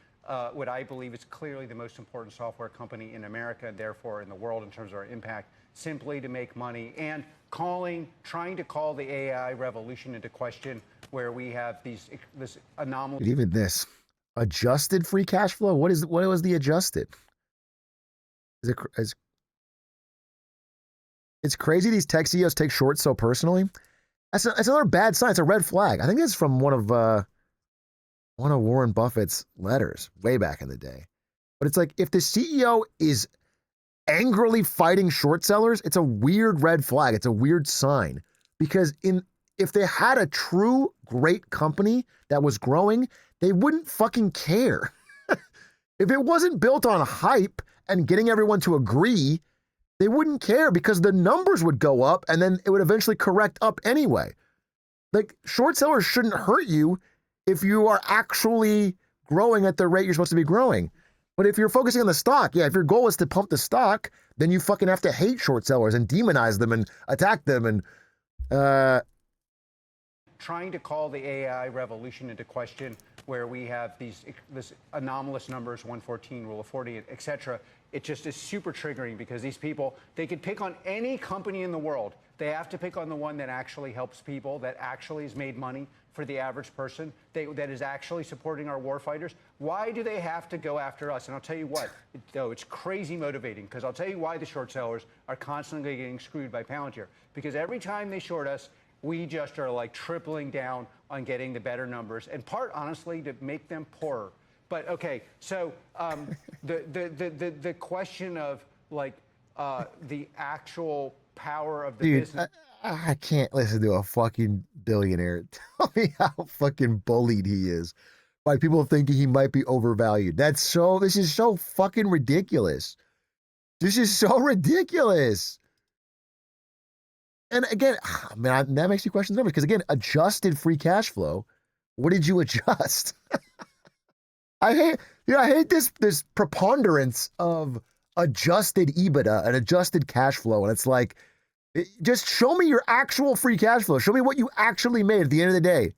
what I believe is clearly the most important software company in America, and therefore in the world in terms of our impact, simply to make money, and trying to call the AI revolution into question, where we have this anomaly. Even this adjusted free cash flow. What was the adjusted? It's crazy these tech CEOs take shorts so personally. That's another bad sign. It's a red flag. I think it's from one of Warren Buffett's letters way back in the day. But it's like, if the CEO is angrily fighting short sellers, it's a weird red flag. It's a weird sign, because if they had a true great company that was growing, they wouldn't fucking care. If it wasn't built on hype and getting everyone to agree, they wouldn't care, because the numbers would go up and then it would eventually correct up anyway. Like, short sellers shouldn't hurt you if you are actually growing at the rate you're supposed to be growing. But if you're focusing on the stock, if your goal is to pump the stock, then you fucking have to hate short sellers and demonize them and attack them and trying to call the AI revolution into question, where we have this anomalous numbers, 114, rule of 40, et cetera. It just is super triggering, because these people, they could pick on any company in the world. They have to pick on the one that actually helps people, that actually has made money for the average person, that is actually supporting our war fighters. Why do they have to go after us? And I'll tell you what, it's crazy motivating, because I'll tell you why the short sellers are constantly getting screwed by Palantir. Because every time they short us, we just are like tripling down on getting the better numbers, and part, honestly, to make them poorer. But okay, so the question of the actual power of the business. I can't listen to a fucking billionaire tell me how fucking bullied he is by people thinking he might be overvalued. This is so fucking ridiculous. This is so ridiculous. And again, man, that makes you question the numbers, because again, adjusted free cash flow. What did you adjust? I hate this preponderance of adjusted EBITDA and adjusted cash flow. And it's like, just show me your actual free cash flow. Show me what you actually made at the end of the day.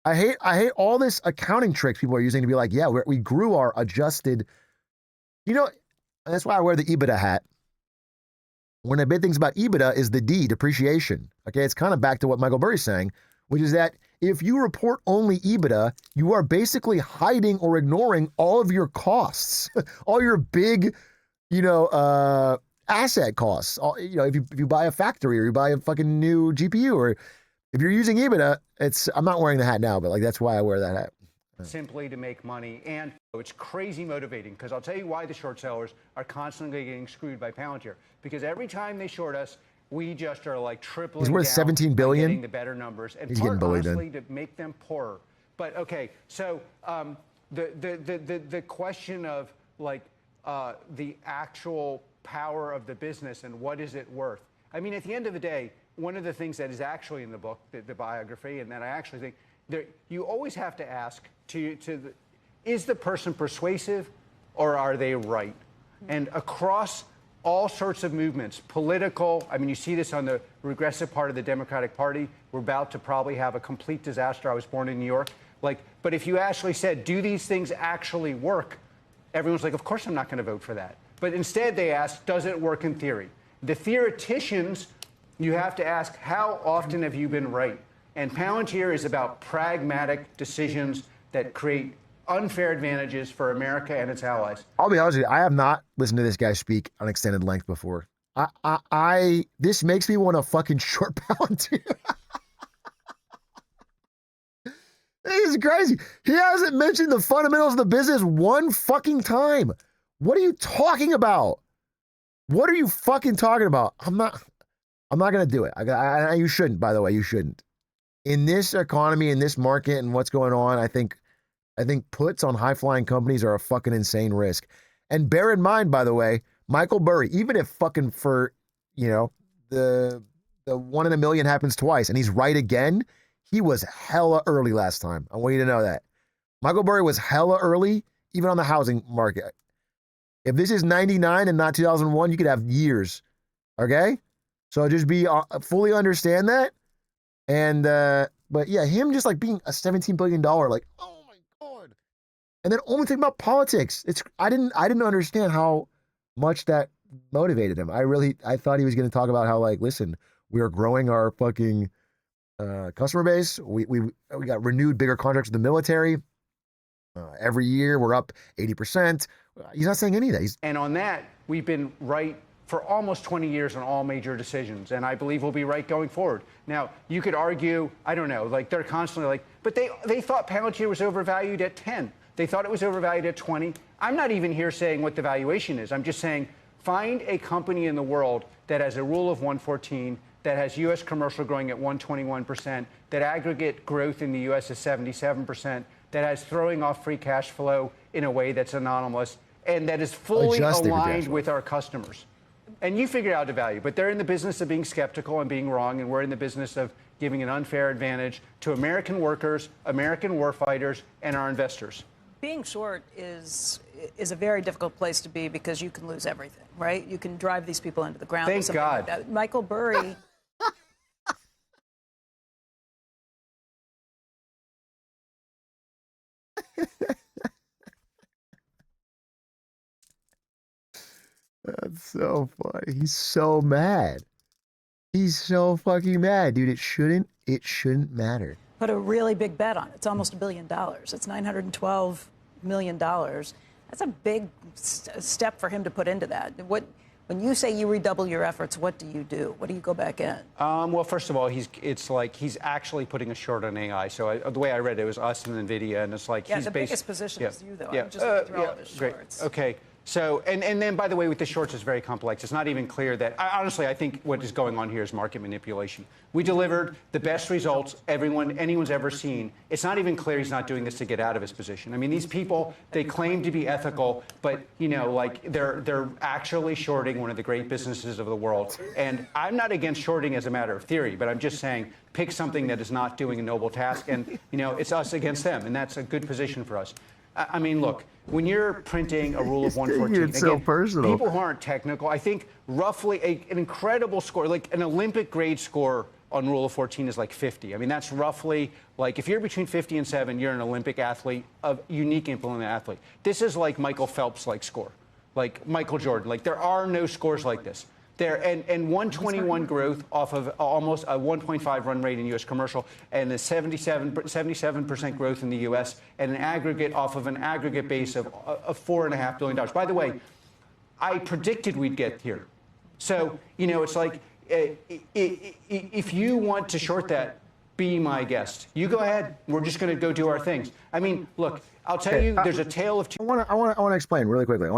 I hate all this accounting tricks people are using to be like, yeah, we grew our adjusted. That's why I wear the EBITDA hat. One of the big things about EBITDA is the D, depreciation. Okay, it's kind of back to what Michael Burry's saying, which is that if you report only EBITDA, you are basically hiding or ignoring all of your costs, all your big, asset costs. If you buy a factory, or you buy a fucking new GPU, or if you're using EBITDA, I'm not wearing the hat now, but that's why I wear that hat. Simply to make money. And it's crazy motivating, because I'll tell you why the short sellers are constantly getting screwed by Palantir. Because every time they short us, we just are like tripling. He's worth down $17 billion. Getting the better numbers, and he's part, getting bullied, honestly, to make them poorer. But okay, so the question of the actual power of the business and what is it worth. I mean, at the end of the day, one of the things that is actually in the book, the biography, and that I actually think you always have to ask is the person persuasive, or are they right? And across all sorts of movements, political, I mean, you see this on the regressive part of the Democratic Party. We're about to probably have a complete disaster. I was born in New York. But if you actually said, do these things actually work? Everyone's like, of course I'm not going to vote for that. But instead they ask, does it work in theory? The theoreticians, you have to ask, how often have you been right? And Palantir is about pragmatic decisions that create unfair advantages for America and its allies. I'll be honest with you, I have not listened to this guy speak on extended length before. This makes me want to fucking short Palantir. This is crazy. He hasn't mentioned the fundamentals of the business one fucking time. What are you talking about? What are you fucking talking about? I'm not going to do it. You shouldn't, by the way. You shouldn't. In this economy, in this market, and what's going on, I think puts on high-flying companies are a fucking insane risk. And bear in mind, by the way, Michael Burry, even if fucking for, you know, the 1 in a million happens twice and he's right again, he was hella early last time. I want you to know that. Michael Burry was hella early, even on the housing market. If this is 99 and not 2001, you could have years. Okay? So just be fully understand that. And, but yeah, him just like being a $17 billion, like, oh my God. And then only think about politics. I didn't understand how much that motivated him. I thought he was going to talk about how, like, listen, we are growing our fucking customer base. We got renewed bigger contracts with the military. Every year we're up 80%. He's not saying any of that. And on that, we've been right for almost 20 years on all major decisions, and I believe we'll be right going forward. Now, you could argue, I don't know, like they're constantly like, but they thought Palantir was overvalued at 10. They thought it was overvalued at 20. I'm not even here saying what the valuation is. I'm just saying find a company in the world that has a rule of 114, that has U.S. commercial growing at 121%, that aggregate growth in the U.S. is 77%, that has throwing off free cash flow in a way that's anomalous, and that is fully aligned with our customers. And you figure out the value, but they're in the business of being skeptical and being wrong, and we're in the business of giving an unfair advantage to American workers, American warfighters, and our investors. Being short is a very difficult place to be because you can lose everything, right? You can drive these people into the ground. Thank God. Like Michael Burry. That's so funny. He's so mad. He's so fucking mad, dude. It shouldn't matter. Put a really big bet on it. It's almost $1 billion. It's $912 million. That's a big step for him to put into that. When you say you redouble your efforts, what do you do? What do you go back in? Well, first of all, it's like he's actually putting a short on AI. So the way I read it was us and NVIDIA, and it's like he's the biggest position is you, though. Yeah. I'm just looking through all of his shorts. Great. Okay. So, and then, by the way, with the shorts, it's very complex. It's not even clear that, honestly, I think what is going on here is market manipulation. We delivered the best results anyone's ever seen. It's not even clear he's not doing this to get out of his position. I mean, these people, they claim to be ethical, but, you know, like, they're actually shorting one of the great businesses of the world. And I'm not against shorting as a matter of theory, but I'm just saying, pick something that is not doing a noble task, and, you know, it's us against them, and that's a good position for us. I mean, look, when you're printing a rule of 114, it's so personal. People who aren't technical, I think roughly an incredible score, like an Olympic grade score on rule of 14 is like 50. I mean, that's roughly like if you're between 50 and 7, you're an Olympic athlete, a unique implement athlete. This is like Michael Phelps like score, like Michael Jordan. Like there are no scores like this. And 121 growth off of almost a 1.5 run rate in U.S. commercial, and the 77% growth in the U.S., and an aggregate off of an aggregate base of $4.5 billion. By the way, I predicted we'd get here. So, you know, it's like if you want to short that, be my guest. You go ahead. We're just going to go do our things. I mean, look, I'll tell you, there's a tale of two. I want to explain really quickly.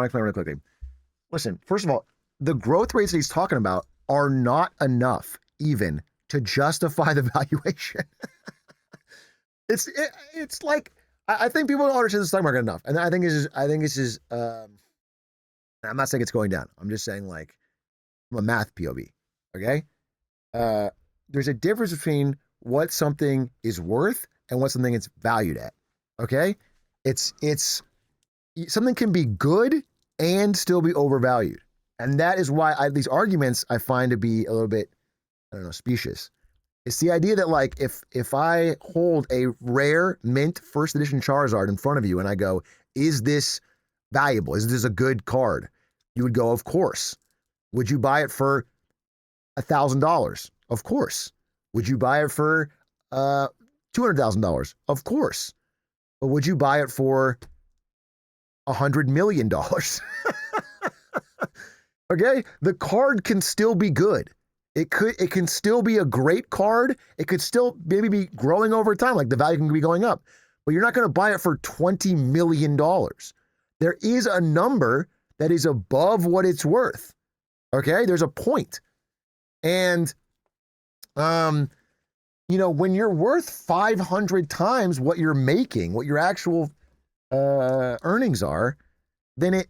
Listen, first of all, the growth rates that he's talking about are not enough even to justify the valuation. It's like I think people don't understand the stock market enough, and I think this is. I'm not saying it's going down. I'm just saying, like, from a math POV. Okay, there's a difference between what something is worth and what something it's valued at. Okay, it's something can be good and still be overvalued. And that is why these arguments I find to be a little bit, I don't know, specious. It's the idea that, like, if I hold a rare mint first edition Charizard in front of you and I go, is this valuable? Is this a good card? You would go, of course. Would you buy it for $1,000? Of course. Would you buy it for $200,000? Of course. But would you buy it for $100 million? Okay, the card can still be good. It can still be a great card. It could still maybe be growing over time, like the value can be going up. But you're not going to buy it for $20 million. There is a number that is above what it's worth. Okay, there's a point. And you know, when you're worth 500 times what you're making, what your actual earnings are, then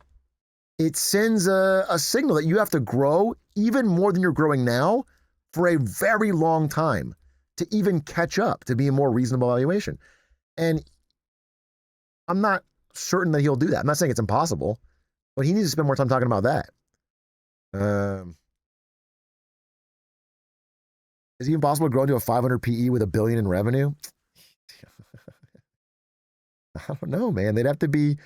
it sends a signal that you have to grow even more than you're growing now for a very long time to even catch up to be a more reasonable valuation. And I'm not certain that he'll do that. I'm not saying it's impossible, but he needs to spend more time talking about that. Is it even possible to grow into a 500 PE with $1 billion in revenue? I don't know, man. They'd have to be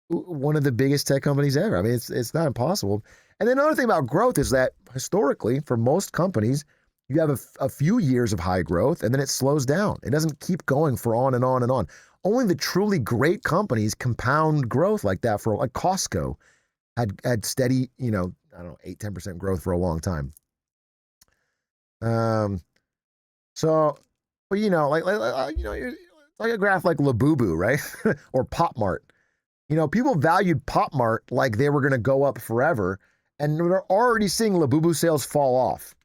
one of the biggest tech companies ever. I mean, it's not impossible. And then another thing about growth is that historically, for most companies, you have a few years of high growth and then it slows down. It doesn't keep going for on and on and on. Only the truly great companies compound growth like that for, like Costco had steady, you know, I don't know, 8-10% growth for a long time. So, but you know, you know, it's like a graph like Labubu, right? Or Pop Mart. You know, people valued Pop Mart like they were going to go up forever, and we're already seeing Labubu sales fall off.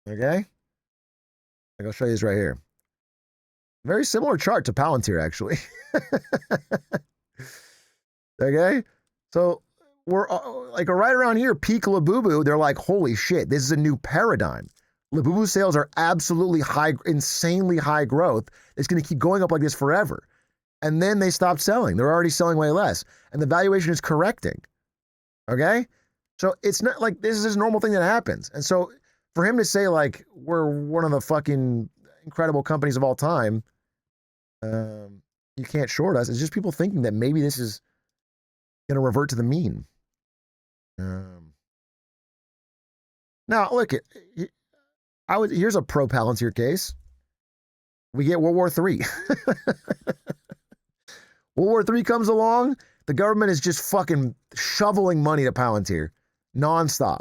Okay, I'll show you this right here. Very similar chart to Palantir, actually. Okay, so we're like right around here, peak Labubu. They're like, holy shit, this is a new paradigm. Labubu sales are absolutely high, insanely high growth. It's going to keep going up like this forever. And then they stopped selling. They're already selling way less. And the valuation is correcting. Okay? So it's not like this is a normal thing that happens. And so for him to say, like, we're one of the fucking incredible companies of all time, you can't short us. It's just people thinking that maybe this is going to revert to the mean. Now, look, here's a pro Palantir case. We get World War III. World War III comes along, the government is just fucking shoveling money to Palantir nonstop.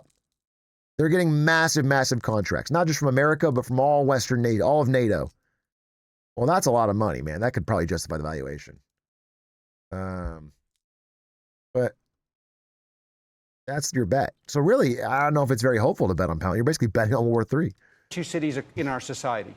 They're getting massive, massive contracts, not just from America, but from all Western NATO, all of NATO. Well, that's a lot of money, man. That could probably justify the valuation. But that's your bet. So really, I don't know if it's very hopeful to bet on Palantir. You're basically betting on World War III. Two cities in our society.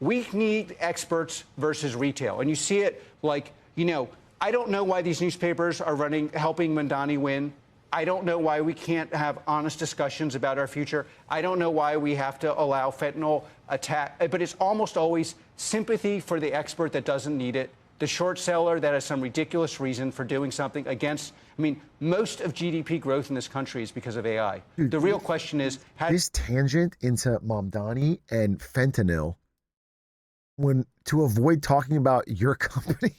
We need experts versus retail. And you see it like, you know, I don't know why these newspapers are helping Mandani win. I don't know why we can't have honest discussions about our future. I don't know why we have to allow fentanyl attack. But it's almost always sympathy for the expert that doesn't need it, the short seller that has some ridiculous reason for doing something against. I mean, most of GDP growth in this country is because of AI. Dude, the real question is, this tangent into Mamdani and fentanyl, when to avoid talking about your company.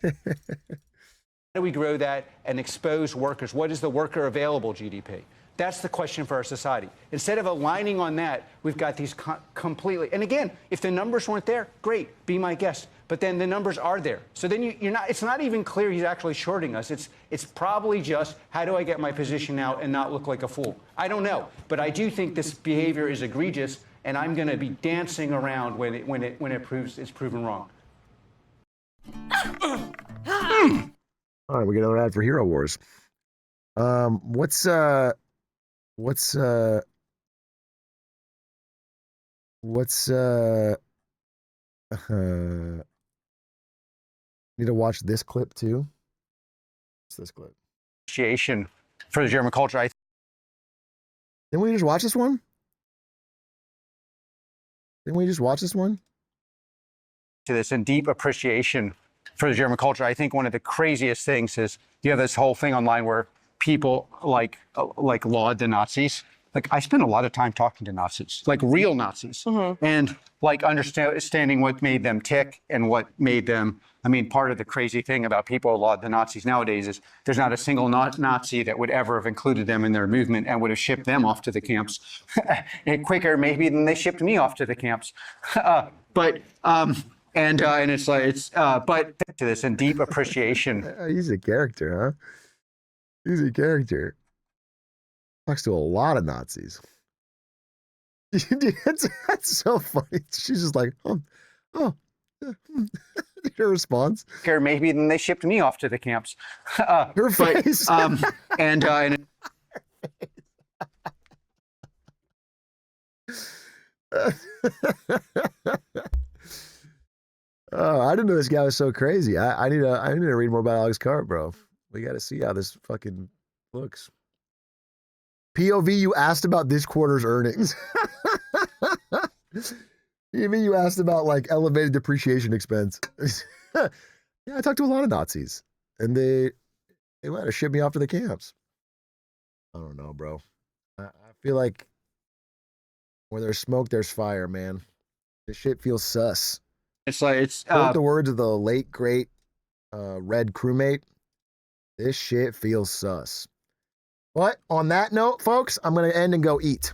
How do we grow that and expose workers? What is the worker available GDP? That's the question for our society. Instead of aligning on that, we've got these completely. And again, if the numbers weren't there, great, be my guest. But then the numbers are there. So then you're not. It's not even clear he's actually shorting us. It's probably just how do I get my position out and not look like a fool? I don't know, but I do think this behavior is egregious, and I'm going to be dancing around when it's proven wrong. All right, we get another ad for Hero Wars. What's need to watch this clip too? What's this clip? Appreciation for the German culture. Didn't we just watch this one? To this and deep appreciation for the German culture. I think one of the craziest things is you have this whole thing online where people like laud the Nazis. Like, I spend a lot of time talking to Nazis, like real Nazis, and like understanding what made them tick and what made them. I mean, part of the crazy thing about people who laud the Nazis nowadays is there's not a single Nazi that would ever have included them in their movement and would have shipped them off to the camps quicker maybe than they shipped me off to the camps. And it's like but to this and deep appreciation. He's a character, huh? He's a character. Talks to a lot of Nazis. That's so funny. She's just like, oh. Her response. Or maybe then they shipped me off to the camps. Her face. And Oh, I didn't know this guy was so crazy. I need to read more about Alex Carp, bro. We got to see how this fucking looks. POV, you asked about this quarter's earnings. Even you asked about like elevated depreciation expense. Yeah, I talked to a lot of Nazis, and they might have shipped me off to the camps. I don't know, bro. I feel like where there's smoke, there's fire, man. This shit feels sus. it's like it's Quote the words of the late great Red crewmate. This shit feels sus. But on that note, folks, I'm gonna end and go eat.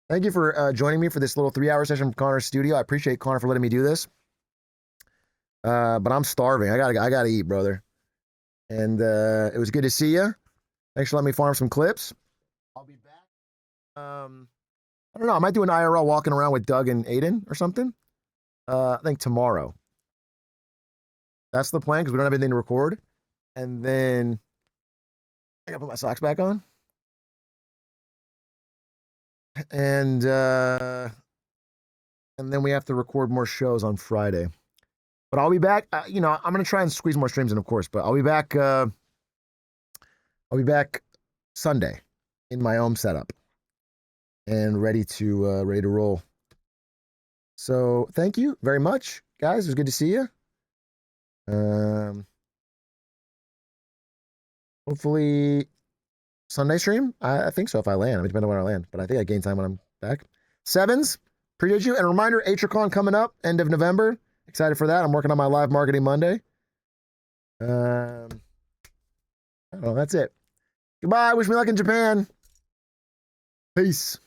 Thank you for joining me for this little 3-hour session from Connor's studio. I appreciate Connor for letting me do this. But I'm starving. I gotta eat, brother. And it was good to see you. Thanks for letting me farm some clips. I'll be back. I don't know. I might do an IRL walking around with Doug and Aiden or something. I think tomorrow. That's the plan because we don't have anything to record. And then I gotta put my socks back on. And then we have to record more shows on Friday. But I'll be back. I'm gonna try and squeeze more streams in, of course. But I'll be back. I'll be back Sunday in my own setup and ready to roll. So thank you very much, guys. It was good to see you. Hopefully Sunday stream. I think so if I land. I mean, depending on where I land. But I think I gain time when I'm back. Sevens, appreciate you. And a reminder, AtriCon coming up end of November. Excited for that. I'm working on my live marketing Monday. I don't know. That's it. Goodbye. Wish me luck in Japan. Peace.